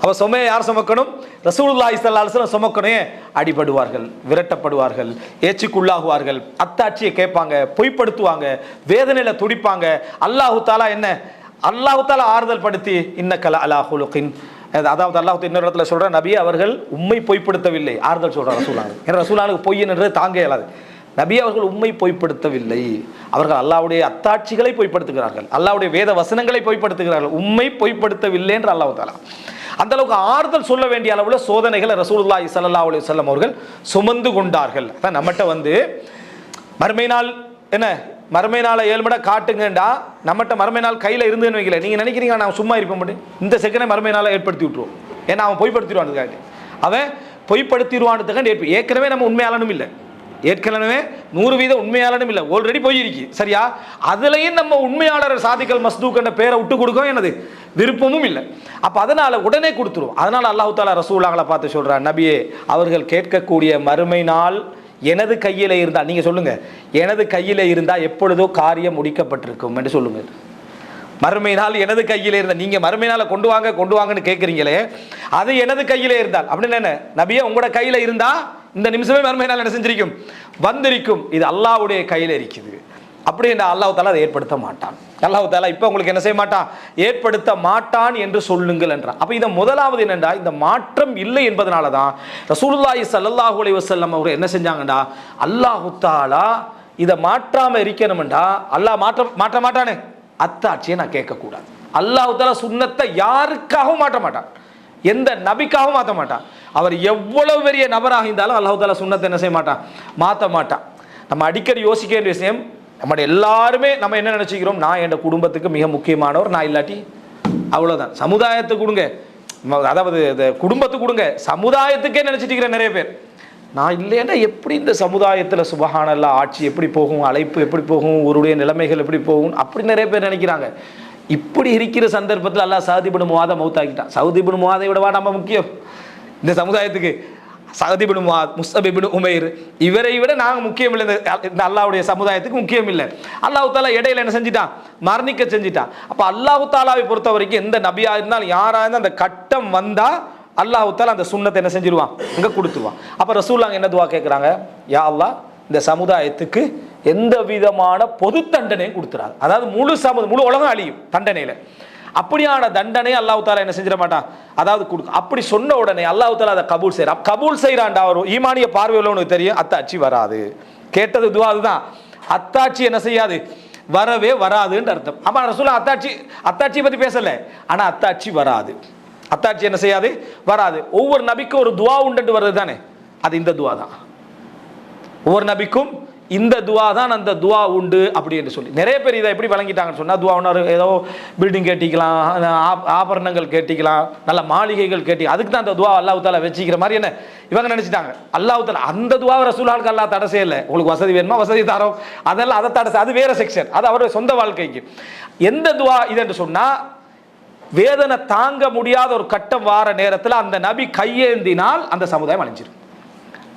அப்ப சுமையை யார் சுமக்கணும்? ரசூலுல்லாஹி ஸல்லல்லாஹு அலைஹி வஸல்லம் சுமக்கணும். அடிபடுவார்கள், விரட்டப்படுவார்கள், ஏச்சுக்குள்ளாகுவார்கள், அத்தாட்சியை கேட்பாங்க, பொய்ப்படுத்துவாங்க, வேதனையில துடிப்பாங்க. அல்லாஹு தாலா என்ன? அல்லாஹு தாலா ஆறுதல் படுத்தி இன்னக லஅலா குலுகின், அதாவது அல்லாஹ் இன்னொரு இடத்துல சொல்ற, நபி அவர்கள் உம்மை பொய்ப்படுத்தவில்லை, ஆறுதல் சொல்றார் ரசூலுல்லாஹ். ஏன்னா ரசூலுல்லாஹ்வுக்கு பொய் என்றது தாங்க இயலாது. நபி அவர்கள் உம்மை பொய்ப்படுத்தவில்லை, அவர்கள் அல்லாஹ்வுடைய அத்தாட்சிகளை பொய்ப்படுத்துகிறார்கள், அல்லாஹ்வுடைய வேத வசனங்களை பொய்ப்படுத்துகிறார்கள், உம்மை பொய்ப்படுத்தவில்லை என்று அல்லாஹ் தாலா அந்த அளவுக்கு ஆறுதல் சொல்ல வேண்டிய அளவுல சோதனைகளை ரசூலுல்லாஹி ஸல்லல்லாஹு அலைஹி வஸல்லம் அவர்கள் சுமந்து கொண்டார்கள். அதான் நம்மகிட்ட வந்து மறுமை நாள் என்ன, மறுமை நாளை 7 மணி காட்டுங்கண்டா, நம்மகிட்ட மறுமை நாள் கையில் இருந்துன்னு வைக்கல. நீங்கள் நினைக்கிறீங்க நான் சும்மா இருப்ப மாட்டேன், இந்த செகண்டை மறுமை நாளை ஏற்படுத்தி விட்டுருவோம். ஏன்னா அவன் பொய்ப்படுத்திடுவான், அவன் பொய்ப்படுத்திடுவான்னு ஏற்கனவே நம்ம உண்மையாளனும் இல்லை, ஏற்கனவே 100% உண்மையாளனும் இல்லை, ஆல்ரெடி போயிருக்கு. சரியா? அதுலேயும் நம்ம உண்மையாளர் சாதிக்கல் மஸ்தூக் என்ற பேரை விட்டு கொடுக்கவும் எனது விருப்பமும் இல்லை. அப்போ அதனால உடனே கொடுத்துருவோம். அதனால அல்லாஹ் தாலா ரசூலுல்லாஹ்வை பார்த்து சொல்றான், நபியே அவர்கள் கேட்கக்கூடிய மறுமை நாள் எனது கையில் இருந்தால், நீங்கள் சொல்லுங்கள், எனது கையில் இருந்தால் எப்பொழுதோ காரியம் முடிக்கப்பட்டிருக்கும் என்று சொல்லுங்கள். மறுமை நாள் எனது கையில் இருந்தால், நீங்கள் மறுமை நாளை கொண்டு வாங்கன்னு கேட்குறீங்களே, அது எனது கையில் இருந்தால் அப்படின்னு என்ன நபியே, உங்களோட கையில் இருந்தால் இந்த நிமிஷமே மறுமை நாள் என்ன செஞ்சிருக்கும், வந்திருக்கும். இது அல்லாஹ்வுடைய கையில் இருக்குது. அப்படி என்ன அல்லாஹ் தாலா அதை ஏற்படுத்த மாட்டான். அல்லாஹ் தாலா இப்போ உங்களுக்கு என்ன செய்ய மாட்டான், ஏற்படுத்த மாட்டான் என்று சொல்லுங்கள் என்றான். அப்போ இதை முதலாவது என்னென்றா, இந்த மாற்றம் இல்லை என்பதனால தான் ரசூலுல்லாஹி ஸல்லல்லாஹு அலைஹி வஸல்லம் அவர் என்ன செஞ்சாங்கண்டா, அல்லாஹ் தாலா இதை மாற்றாமல் இருக்கணும்டா, அல்லாஹ் மாற்ற மாட்டானே, அத்தாட்சியை நான் கேட்கக்கூடாது. அல்லாஹ் தாலா சுன்னத்தை யாருக்காகவும் மாற்ற மாட்டான், எந்த நபிக்காகவும் மாற்ற மாட்டான். அவர் எவ்வளவு பெரிய நபராக இருந்தாலும் அல்லாஹ் தாலா சுன்னத்தை என்ன செய்ய மாட்டான், மாற்ற மாட்டான். நம்ம அடிக்கடி யோசிக்க வேண்டிய விஷயம், நம்முடைய எல்லாருமே நம்ம என்ன நினச்சிக்கிறோம், நான் என் குடும்பத்துக்கு மிக முக்கியமானவர், நான் இல்லாட்டி அவ்வளோதான். சமுதாயத்துக்கு கொடுங்க, அதாவது குடும்பத்துக்கு கொடுங்க, சமுதாயத்துக்கே நினச்சிட்டு நிறைய பேர், நான் இல்லைன்னா எப்படி இந்த சமுதாயத்தில் சுபஹானல்லாஹ் ஆட்சி எப்படி போகும், அழைப்பு எப்படி போகும், ஒருடைய நிலைமைகள் எப்படி போகும், அப்படி நிறைய பேர் நினைக்கிறாங்க. இப்படி இருக்கிற சந்தர்ப்பத்தில் அல்லாஹ் சஅத் இப்னு முஆத மௌத்தாக்கிட்டான். சஅத் இப்னு முஆதை விடவா நம்ம முக்கியம் இந்த சமுதாயத்துக்கு? சஅத் இப்னு முஆத், முஸ்அப் இப்னு உமைர், இவரை விட நாங்கள் முக்கியம் இல்லை இந்த அல்லாஹ்வுடைய சமுதாயத்துக்கு முக்கியம் இல்லை. அல்லாஹ் தாலா இடையில என்ன செஞ்சிட்டான், மரணிக்க செஞ்சிட்டான். அப்போ அல்லாஹ் தாலாவை பொறுத்த வரைக்கும் எந்த நபியா இருந்தாலும் யாராக இருந்தால் அந்த கட்டம் வந்தால் அல்லாஹ் தாலா அந்த சுன்னத்தை என்ன செஞ்சிருவான், அங்கே கொடுத்துருவான். அப்போ ரசூலுல்லாஹ் என்ன துவா கேட்குறாங்க, யா அல்லாஹ் இந்த சமுதாயத்துக்கு எந்த விதமான பொது தண்டனையும் கொடுத்துறாரு. அதாவது முழு உலகம் அழியும் தண்டனையில். அப்படியான தண்டனை அல்லாஹ் தாலா என்ன செஞ்சிட மாட்டான், அதாவது கொடுக்கும். அப்படி சொன்ன உடனே அல்லாஹ் தாலா அதை கபூல் செய்யறான்டா. ஒரு ஈமானிய பார்வை உள்ளவனுக்கு தெரியும், அத்தாட்சி வராது. கேட்டது துவா அதுதான், அத்தாட்சி என்ன செய்யாது, வரவே வராதுன்னு அர்த்தம். ஆமா ரசூலுல்லாஹ் அத்தாட்சி பத்தி பேசல, ஆனா அத்தாட்சி வராது. அத்தாட்சி என்ன செய்யாது, வராது. ஒவ்வொரு நபிக்கும் ஒரு துவா உண்டு வருது தானே, அது இந்த துவா தான். ஒவ்வொரு நபிக்கும் இந்த துவா தான், அந்த துவா உண்டு அப்படி என்று சொல்லி நிறைய பேர் இதை எப்படி வழங்கிட்டாங்கன்னு சொன்னால், துவா ஒன்று ஏதோ பில்டிங் கேட்டிக்கலாம், ஆபரணங்கள் கேட்டிக்கலாம், நல்ல மாளிகைகள் அதுக்கு தான் அந்த துவா அல்லாஹ் தாலா வச்சுக்கிற மாதிரி என்ன இவங்க நினச்சிட்டாங்க. அல்லாஹ் தாலா அந்த துவாவை ரசூலுல்லாஹ்க்கு அல்லாஹ் தடை செய்யலை. உங்களுக்கு வசதி வேணுமா, வசதி தரோம், அதெல்லாம் அதை தடை, அது வேற செக்ஷன், அது அவருடைய சொந்த வாழ்க்கைக்கு. எந்த துவா இது என்று சொன்னால், வேதனை தாங்க முடியாத ஒரு கட்டம் வார நேரத்தில் அந்த நபி கையேந்தினால் அந்த சமுதாயம் அழிஞ்சிடும்.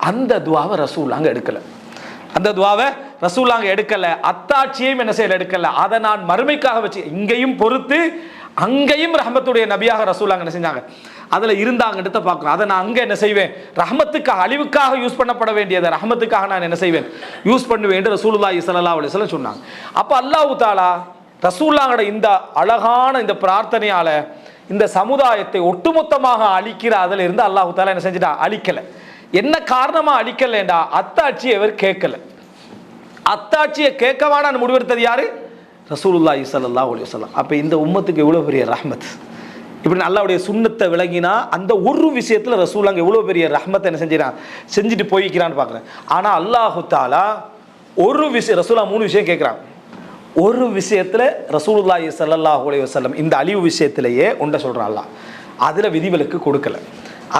அந்த துவாவை ரசூலுல்லாஹ் எடுக்கலை, அந்த துவாவை ரசூலுல்லாஹ் எடுக்கல, அத்தாட்சியையும் என்ன செய்யல, எடுக்கல. அதை நான் மறுமைக்காக வச்சு இங்கேயும் பொறுத்து அங்கேயும் ரஹ்மத்துடைய நபியாக ரசூலுல்லாஹ் என்ன செஞ்சாங்க, அதில் இருந்தாங்க எடுத்து பார்க்கணும். அதை நான் அங்கே என்ன செய்வேன், ரஹ்மத்துக்காக, அழிவுக்காக யூஸ் பண்ணப்பட வேண்டியதை ரஹ்மத்துக்காக நான் என்ன செய்வேன், யூஸ் பண்ணுவேன் என்று ரசூலுல்லாஹி ஸல்லல்லாஹு அலைஹி வஸல்லம் சொன்னாங்க. அப்போ அல்லாஹ் தாலா ரசூலுல்லாஹ்வோட இந்த அழகான இந்த பிரார்த்தனையால இந்த சமுதாயத்தை ஒட்டுமொத்தமாக அழிக்கிற அதில் இருந்து அல்லாஹ் தாலா என்ன செஞ்சுட்டா, அழிக்கலை. என்ன காரணமா அழிக்கலண்டா, அத்தாட்சியை அவர் கேட்கல. அத்தாட்சியை கேட்கவான முடிவெடுத்தது யாரு, ரசூலுல்லாஹி ஸல்லல்லாஹு அலைஹி வஸல்லம். அப்ப இந்த உம்மத்துக்கு எவ்வளவு பெரிய ரஹ்மத். இப்படி அல்லாஹ்வுடைய சுன்னத்தை விளங்கினா அந்த ஒரு விஷயத்துல ரசூலுல்லாஹ் எவ்வளவு பெரிய ரஹ்மத்தை என்ன செஞ்சுட்டு போய்க்கிறான்னு பார்க்குறேன். ஆனா அல்லாஹ் தாலா ஒரு விஷயம், ரசூலுல்லாஹ் 3 விஷயம் கேட்குறாங்க. ஒரு விஷயத்துல ரசூலுல்லாஹி ஸல்லல்லாஹு அலைஹி வஸல்லம் இந்த அழிவு விஷயத்திலேயே ஒன்றை சொல்றான் அல்லாஹ், அதுல விதிவிலக்கு கொடுக்கல.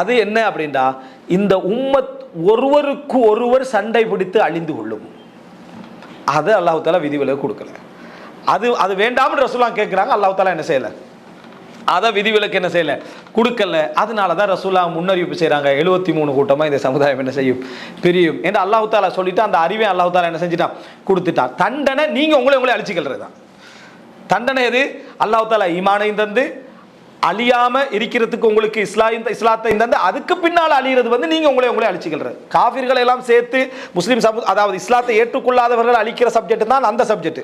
அது என்ன அப்படின்னா, இந்த உம்மத் ஒருவருக்கு ஒருவர் சண்டை பிடித்து அழிந்து கொள்ளும், அது அல்லாஹ் தாலா விதிவிலக்கு கொடுக்கல. அது வேண்டாம்னு ரசூலுல்லாஹ் கேட்குறாங்க, அல்லாஹ் தாலா என்ன செய்யலை, அதை விதிவிலக்கு என்ன செய்யலை, கொடுக்கல. அதனால தான் ரசூலுல்லாஹ் முன்னறிவிப்பு செய்கிறாங்க, 73 கூட்டமாக இந்த சமுதாயம் என்ன செய்யும், பிரியும் என்று அல்லாஹ் தாலா சொல்லிட்டு அந்த அறிவை அல்லாஹ் தாலா என்ன செஞ்சுட்டான், கொடுத்துட்டான். தண்டனை நீங்கள் உங்களை அழிச்சிக்கிறது தான் தண்டனை. எது, அல்லாஹ் தாலா ஈமானையும் தந்து அழியாம இருக்கிறதுக்கு உங்களுக்கு இஸ்லாத்தை தந்து, அதுக்கு பின்னால் அழிகிறது நீங்க உங்களை அழிச்சுக்கிறது. காஃபிர்களை எல்லாம் சேர்த்து முஸ்லீம் அதாவது இஸ்லாத்தை ஏற்றுக்கொள்ளாதவர்கள் அழிக்கிற சப்ஜெக்ட் தான் அந்த சப்ஜெக்ட்.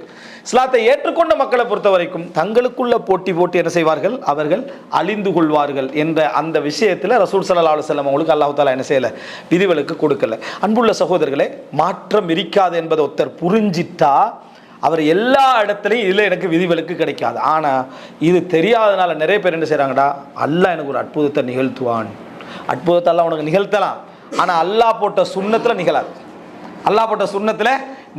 இஸ்லாத்தை ஏற்றுக்கொண்ட மக்களை பொறுத்த வரைக்கும் தங்களுக்குள்ள போட்டி என்ன செய்வார்கள், அவர்கள் அழிந்து கொள்வார்கள் என்ற அந்த விஷயத்தில் ரசூல் ஸல்லல்லாஹு அலைஹி வஸல்லம் அவங்களுக்கு அல்லாஹ் தாலா என்ன செய்யல, விதிவிலக்கு கொடுக்கல. அன்புள்ள சகோதரர்களே, மாற்றம் இருக்காது என்பதை ஒருத்தர் புரிஞ்சிட்டா அவர் எல்லா இடத்துலையும் இதில் எனக்கு விதிவிலக்கு கிடைக்காது. ஆனால் இது தெரியாதனால நிறைய பேர் என்ன செய்கிறாங்கடா, அல்லாஹ் எனக்கு ஒரு அற்புதத்தை நிகழ்த்துவான், அற்புதத்தை எல்லாம் உனக்கு நிகழ்த்தலாம், ஆனால் அல்லாஹ் போட்ட சுன்னத்தில் நிகழாது. அல்லாஹ் போட்ட சுன்னத்தில்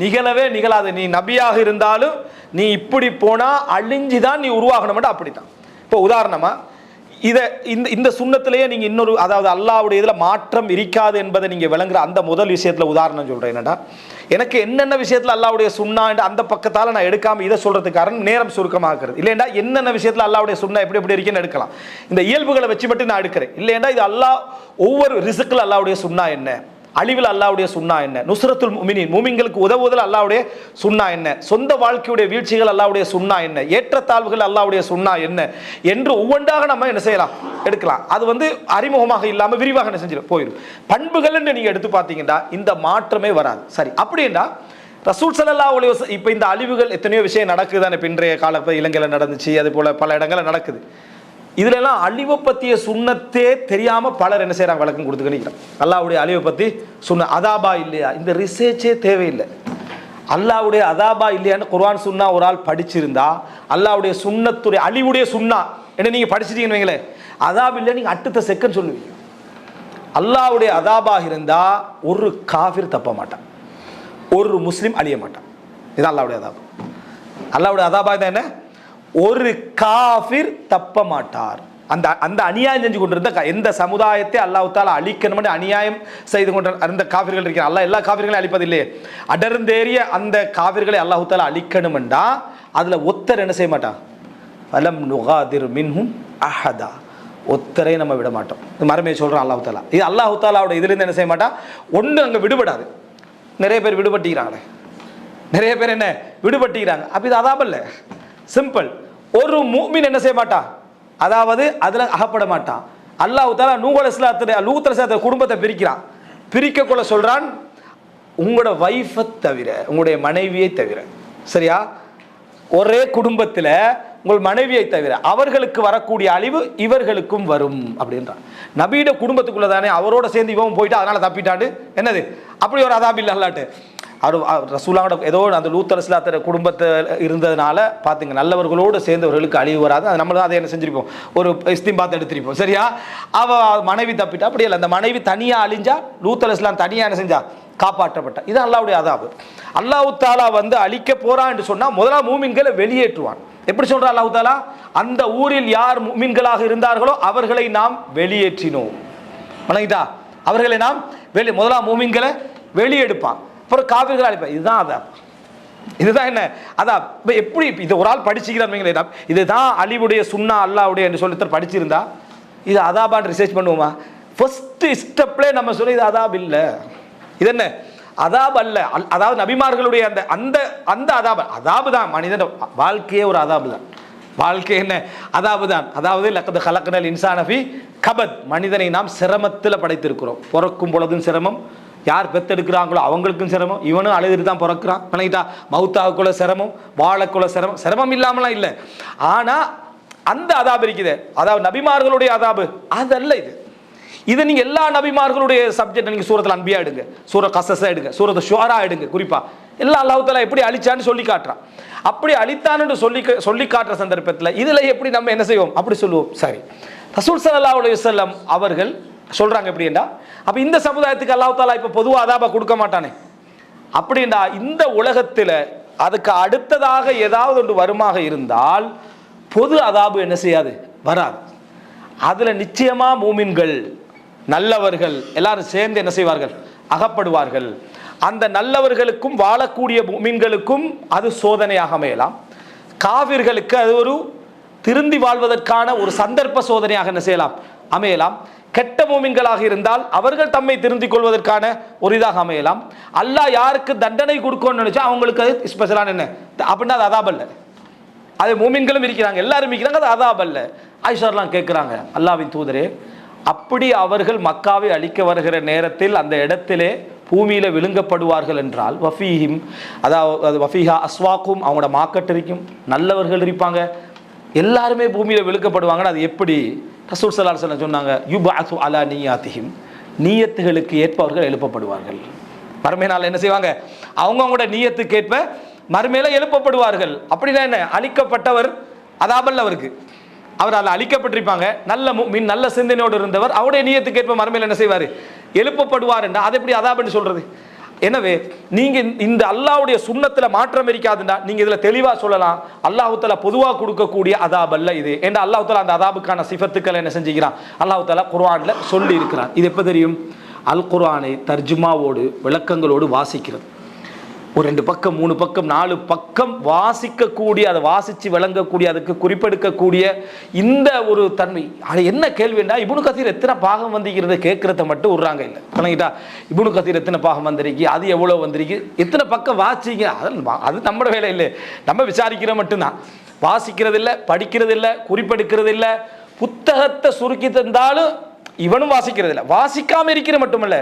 நிகழவே நிகழாது. நீ நபியாக இருந்தாலும் நீ இப்படி போனால் அழிஞ்சுதான் நீ உருவாகணும்ட்டு அப்படித்தான். இப்போ உதாரணமாக இதை இந்த சுன்னத்திலேயே நீங்கள் இன்னொரு, அதாவது அல்லாஹ்வுடைய இதில் மாற்றம் இருக்காது என்பதை நீங்கள் விளங்குற அந்த முதல் விஷயத்தில் உதாரணம் சொல்கிறேன். என்னடா, எனக்கு என்னென்ன விஷயத்தில் அல்லாஹ்வுடைய சுன்னா அந்த பக்கத்தால் நான் எடுக்காமல் இதை சொல்கிறதுக்கு காரணம் நேரம் சுருக்கமாகிறது. இல்லைண்டா என்னென்ன விஷயத்தில் அல்லாஹ்வுடைய சுன்னா எப்படி இருக்குன்னு எடுக்கலாம், இந்த இயல்புகளை வச்சு மட்டும் நான் எடுக்கிறேன். இல்லைண்டா இது அல்லாஹ் ஒவ்வொரு ரிசுக்கில் அல்லாஹ்வுடைய சுன்னா என்ன, அழிவில் அல்லாஹ்வுடைய சுன்னா என்ன, நுஸ்ரத்துல் முஃமினீன் மூமின்களுக்கு உதவுவதில் அல்லாஹ்வுடைய சுன்னா என்ன, சொந்த வாழ்க்கையுடைய வீழ்ச்சிகள் அல்லாஹ்வுடைய சுன்னா என்ன, ஏற்றத்தாழ்வுகள் அல்லாஹ்வுடைய சுன்னா என்ன என்று ஒவ்வொன்றாக நம்ம என்ன செய்யலாம், எடுக்கலாம். அது அறிமுகமாக இல்லாமல் விரிவாக என்ன செஞ்சிடும் போயிடும். பண்புகள் நீங்க எடுத்து பார்த்தீங்கன்னா இந்த மாற்றமே வராது. சரி, அப்படின்னா ரசூல் ஸல்லல்லாஹு அலைஹி வஸல்லம் இப்போ இந்த அழிவுகள் எத்தனையோ விஷயம் நடக்குது தானே. இன்றைய காலத்தில் இலங்கையில் நடந்துச்சு, அது போல பல இடங்களில் நடக்குது. இதுலலாம் அழிவை பற்றிய சுண்ணத்தே தெரியாமல் பலர் என்ன செய்கிறாங்க, வழக்கம் கொடுத்து நிற்கிறாங்க. அல்லாஹ்வுடைய அழிவை பற்றி சுன்ன அதாபா இல்லையா, இந்த ரிசர்ச்சே தேவையில்லை. அல்லாஹ்வுடைய அதாபா இல்லையான்னு குர்ஆன் சுன்னா ஒரு ஆள் படிச்சிருந்தா அல்லாஹ்வுடைய சுன்னத்துடைய அழிவுடைய சுன்னா என்ன நீங்கள் படிச்சிட்டீங்கன்னு வைங்களேன், அதாப் இல்லை நீங்கள் அடுத்த செகண்ட் சொல்லுவீங்க. அல்லாஹ்வுடைய அதாபாக இருந்தால் ஒரு காஃபிர் தப்ப மாட்டான், ஒரு முஸ்லிம் அழிய மாட்டான். இது அல்லாஹ்வுடைய அதாபா. அல்லாஹ்வுடைய அதாபா என்ன, ஒரு காஃபிர் தப்ப மாட்டார். அந்த அந்த அநியாயம் செஞ்சு கொண்டிருந்த எந்த சமுதாயத்தை அல்லாஹ் தஆலா அழிக்கணும் அநியாயம் செய்து கொண்ட அந்த காஃபிர்கள் இருக்கிறார். அல்லாஹ் எல்லா காஃபிர்களையும் அழிப்பதில்லையே, அடர்ந்தேறிய அந்த காஃபிர்களை அல்லாஹ் தஆலா அழிக்கணும்டா அதில் ஒத்தர் என்ன செய்ய மாட்டான், ஃபலம் நுகாதிர் மின்ஹும் அஹதா, ஒத்தரை நம்ம விட மாட்டோம். மறுமையை சொல்கிறான் அல்லாஹ் தஆலா. இது அல்லாஹ் தஆலாவோட இதிலிருந்து என்ன செய்ய மாட்டான், ஒன்று அங்கே விடுபடாது. நிறைய பேர் விடுபட்டுக்கிறாங்களே, நிறைய பேர் என்ன விடுபட்டுக்கிறாங்க. அப்போ இது அதாபல்ல, சிம்பிள். ஒரு முஃமின் என்ன செய்ய மாட்டான், அதாவது அதில் அகப்பட மாட்டான். அல்லாஹ் தஆலா லூத் அலைஹிஸ்ஸலாத்துடைய குடும்பத்தை பிரிக்கிறான். பிரிக்கக்குள்ள சொல்கிறான், உங்களோட வைஃபை தவிர, உங்களுடைய மனைவியை தவிர, சரியா, ஒரே குடும்பத்தில் உங்கள் மனைவியை தவிர அவர்களுக்கு வரக்கூடிய அழிவு இவர்களுக்கும் வரும் அப்படின்றான். நபியோட குடும்பத்துக்குள்ள தானே அவரோட சேர்ந்து இவன் போயிட்டு அதனால தப்பிட்டாண்டு என்னது, அப்படி ஒரு அதாபி இல்லை அல்லாட்டு. அவர் ரசூலாவோட ஏதோ அந்த லூத் அலைஹிஸ்ஸலாத்துடைய குடும்பத்தில் இருந்ததுனால பார்த்துங்க, நல்லவர்களோடு சேர்ந்தவர்களுக்கு அழிவு வராது. அது நம்மளும் அதை என்ன செஞ்சிருப்போம், ஒரு இஸ்திம்பாத் எடுத்திருப்போம், சரியா. அவ மனைவி தப்பிட்டா, அப்படி இல்லை, அந்த மனைவி தனியாக அழிஞ்சா, லூத் அலைஹிஸ்ஸலாம் தனியாக என்ன செஞ்சா, காப்பாற்றப்பட்ட. இது அல்லாஹ்வுடைய அதாபு. அல்லாஹ் தஆலா அழிக்க போறான் என்று சொன்னா முதலாம் மூமின்களை வெளியேற்றுவான். எப்படி சொல்ற அல்லாஹ் தஆலா, அந்த ஊரில் யார் மூமின்களாக இருந்தார்களோ அவர்களை நாம் வெளியேற்றினோம். வணங்கிட்டா, அவர்களை நாம் முதலாம் மூமின்களை வெளியெடுப்பான், அப்புறம் காஃபிர்களை அழிப்பான். இதுதான் அதாப். இதுதான் என்ன அதாப். எப்படி இது ஒரு ஆள் படிச்சுக்கிறார், இதுதான் அழிவுடைய சுன்னா அல்லாஹ்வுடைய என்று சொல்லி படிச்சிருந்தா இது அதாபான்னு ரிசர்ச் பண்ணுவோமா? ஃபர்ஸ்ட் ஸ்டெப்ல நம்ம சொல்லி இது அதாப் இல்லை, இது என்ன அதாப் அல்ல. அதாவது நபிமார்களுடைய அந்த அந்த அந்த அதாபு தான். மனிதன் வாழ்க்கையே ஒரு அதாபு தான். வாழ்க்கை என்ன அதாபு தான். அதாவது லக்கத் ஹலக்னல் இன்சான ஃபீ கபத், மனிதனை நாம் சிரமத்தில் படைத்திருக்கிறோம். பிறக்கும் பொழுதும் சிரமம், யார் பெத்தெடுக்கிறாங்களோ அவங்களுக்கும் சிரமம், இவனும் அழுதுட்டு தான் பிறக்கிறான். பண்ணிக்கிட்டா மௌத்தாவுக்குள்ள சிரமம், வாழக்குள்ள சிரமம், சிரமம் இல்லாமலாம் இல்லை. ஆனால் அந்த அதாபு இருக்குது, அதாவது நபிமார்களுடைய அதாபு அதல்ல இது. இது நீங்க எல்லா நபிமார்களுடைய சப்ஜெக்ட், நீங்க சூரத்துல் அன்பியா எடுங்க, சூர கஸஸ எடுங்க, சூரத்து ஷுஆரா எடுங்க, குறிப்பா எல்லாம் அல்லாஹ் தஆலா எப்படி அழிச்சான்னு சொல்லி காட்டுறான். அப்படி அழித்தான்னு சொல்லி காட்டுற சந்தர்ப்பத்தில் இதுல எப்படி நம்ம என்ன செய்வோம், அப்படி சொல்லுவோம். சரி, ரசூல் ஸல்லல்லாஹு அலைஹி வஸல்லம் அவர்கள் சொல்றாங்க எப்படின்னா, அப்ப இந்த சமுதாயத்துக்கு அல்லாஹ் தஆலா இப்ப பொதுவா அதாபா கொடுக்க மாட்டானே அப்படின்னா, இந்த உலகத்தில் அதுக்கு அடுத்ததாக ஏதாவது ஒன்று வருமாக இருந்தால் பொது அதாபு என்ன செய்யாது, வராது. அதுல நிச்சயமா மூமின்கள் நல்லவர்கள் எல்லாரும் சேர்ந்து என்ன செய்வார்கள், அகப்படுவார்கள். அந்த நல்லவர்களுக்கும் வாழக்கூடிய மூமின்களுக்கும் அது சோதனையாக அமையலாம், காவிர்களுக்கு அது ஒரு திருந்தி வாழ்வதற்கான ஒரு சந்தர்ப்ப சோதனையாக என்ன செய்யலாம், அமையலாம். கெட்ட மூமின்களாக இருந்தால் அவர்கள் தம்மை திருந்திக் கொள்வதற்கான ஒரு இதாக அமையலாம். அல்லாஹ் யாருக்கு தண்டனை கொடுக்கணும்னு நினைச்சா அவங்களுக்கு அது ஸ்பெஷலான என்ன அப்படின்னா அது அதாப் அல்ல. அது மூமின்களும் இருக்கிறாங்க, எல்லாரும் இருக்கிறாங்க, அது அதாப் அல்ல. ஆயிஷாலாம் கேட்குறாங்க, அல்லாஹ்வின் தூதரே, அப்படி அவர்கள் மக்காவை அழிக்க வருகிற நேரத்தில் அந்த இடத்திலே பூமியில விழுங்கப்படுவார்கள் என்றால் வஃபீஹிம், அதாவது வஃபீஹா அஸ்வாக்கும், அவங்களோட மார்க்கெட் இருக்கும், நல்லவர்கள் இருப்பாங்க, எல்லாருமே பூமியில விழுக்கப்படுவாங்கன்னு அது எப்படி? ரசூல் ஸல்லல்லாஹு அலைஹி வஸல்லம் சொன்னாங்க, யுபஅஸு அலா நியாத்திஹிம், நீயத்துகளுக்கு ஏற்ப அவர்கள் எழுப்பப்படுவார்கள். மறுமை நாள் என்ன செய்வாங்க, அவங்கவுங்களோட நீயத்துக்கு ஏற்ப மறுமையில எழுப்பப்படுவார்கள். அப்படின்னா என்ன, அழிக்கப்பட்டவர் அதாபல்ல அவருக்கு, அவர் அதில் அழிக்கப்பட்டிருப்பாங்க, நல்ல முஃமின் நல்ல சிந்தனையோடு இருந்தவர், அவருடைய நீயத்துக்கு ஏற்ப மறுமையில் என்ன செய்வார், எழுப்பப்படுவார் என்றால் அது எப்படி அதாப்னு சொல்றது? எனவே நீங்க இந்த அல்லாஹ்வுடைய சுன்னத்தில் மாற்றம் இருக்காதுன்னா நீங்க இதுல தெளிவா சொல்லலாம், அல்லாஹ் தஆலா பொதுவாக கொடுக்கக்கூடிய அதாப் அல்ல இது. ஏன்னா அல்லாஹ் தஆலா அந்த அதாபுக்கான சிஃபத்துக்களை என்ன செஞ்சுக்கிறான், அல்லாஹ் தஆலா குர்ஆன்ல சொல்லி இருக்கிறான். இது எப்போ தெரியும், அல் குர்ஆனை தர்ஜுமாவோடு விளக்கங்களோடு வாசிக்கிறது. ஒரு 2 பக்கம் 3 பக்கம் 4 பக்கம் வாசிக்கக்கூடிய, அதை வாசித்து விளங்கக்கூடிய, அதுக்கு குறிப்பெடுக்கக்கூடிய இந்த ஒரு தன்மை. அது என்ன கேள்விண்டா, இப்னு கதீர் எத்தனை பாகம் வந்திருக்கிறது கேட்கறத மட்டும் விட்றாங்க. இல்லை விளங்கிட்டா, இப்னு கதீர் எத்தனை பாகம் வந்திருக்கு, அது எவ்வளோ வந்திருக்கு, எத்தனை பக்கம் வாசிங்க, அது நம்மளோட வேலை இல்லை. நம்ம விசாரிக்கிற மட்டும்தான், வாசிக்கிறது இல்லை, படிக்கிறது இல்லை, குறிப்பெடுக்கிறது இல்லை. புத்தகத்தை சுருக்கி தந்தாலும் இவனும் வாசிக்கிறது இல்லை. வாசிக்காமல் இருக்கிற மட்டுமல்ல,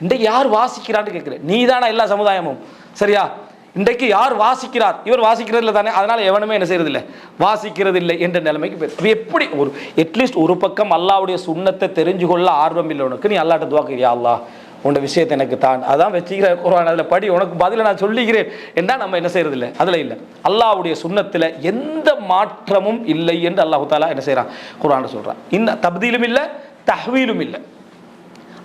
இன்றைக்கு யார் வாசிக்கிறான்னு கேட்குறேன். நீ தானே எல்லா சமுதாயமும், சரியா? இன்றைக்கு யார் வாசிக்கிறார்? இவர் வாசிக்கிறது இல்லை தானே, அதனால் எவனுமே என்ன செய்யறது இல்லை, வாசிக்கிறது இல்லை என்ற நிலைமைக்கு போய் எப்படி ஒரு அட்லீஸ்ட் ஒரு பக்கம் அல்லாஹ்வுடைய சுன்னத்தை தெரிஞ்சு கொள்ள ஆர்வம் இல்லை உனக்கு, நீ அல்லாஹ்ட்ட துஆ கேளு, யா அல்லாஹ் உன்னோட விஷயத்தை எனக்கு தான், அதான் வச்சுக்கிற குர்ஆன், அதில் படி, உனக்கு பதிலை நான் சொல்லிக்கிறேன் என்றா நம்ம என்ன செய்யறது இல்லை, அதில் இல்லை. அல்லாஹ்வுடைய சுன்னத்தில் எந்த மாற்றமும் இல்லை என்று அல்லாஹ் தஆலா என்ன செய்கிறான், குர்ஆன்ல சொல்கிறான். இன்னும் தப்தீலும் இல்லை, தஹ்வீலும் இல்லை.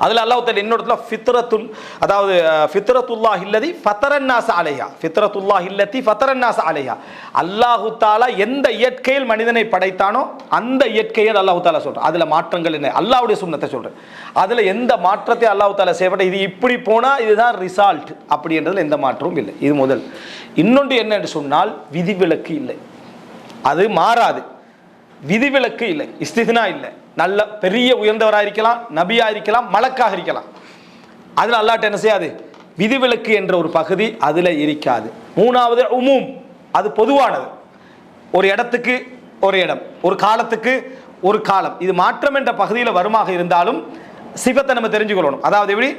அதில் அல்லாஹ் தஆலா இன்னொருத்துல ஃபித்ரத்துல், அதாவது ஃபித்ரத்துல்லாஹ் இல்லதி ஃபதரன்னாஸ அலைஹா, ஃபித்ரத்துல்லாஹ் இல்லதி ஃபதரன்னாஸ அலைஹா, அல்லாஹ் தஆலா எந்த இயற்கையில் மனிதனை படைத்தானோ அந்த இயற்கையை அல்லாஹ் தஆலா சொல்றான். அதில் மாற்றங்கள் என்ன, அல்லாஹ்வுடைய சுன்னத்தை சொல்றேன். அதில் எந்த மாற்றத்தை அல்லாஹ் தஆலா செய்யப்பட்ட, இது இப்படி போனால் இதுதான் ரிசல்ட் அப்படின்றதுல எந்த மாற்றமும் இல்லை. இது முதல். இன்னொன்று என்ன என்று சொன்னால், விதிவிலக்கு இல்லை, அது மாறாது. விதிவிலக்கு இல்லை, இஸ்தித்னா இல்லை. நல்ல பெரிய உயர்ந்தவராக இருக்கலாம், நபியாக இருக்கலாம், மலக்காக இருக்கலாம். அதில் அல்லாஹ்ட்ட என்ன செய்யாது, விதிவிலக்கு என்ற ஒரு பகுதி அதில் இருக்காது. மூணாவது உமூம், அது பொதுவானது. ஒரு இடத்துக்கு ஒரு இடம், ஒரு காலத்துக்கு ஒரு காலம், இது மாற்றம் என்ற பகுதியில் வருமாக இருந்தாலும் சிபத்தை நம்ம தெரிஞ்சுக்கொள்ளணும். அதாவது எப்படி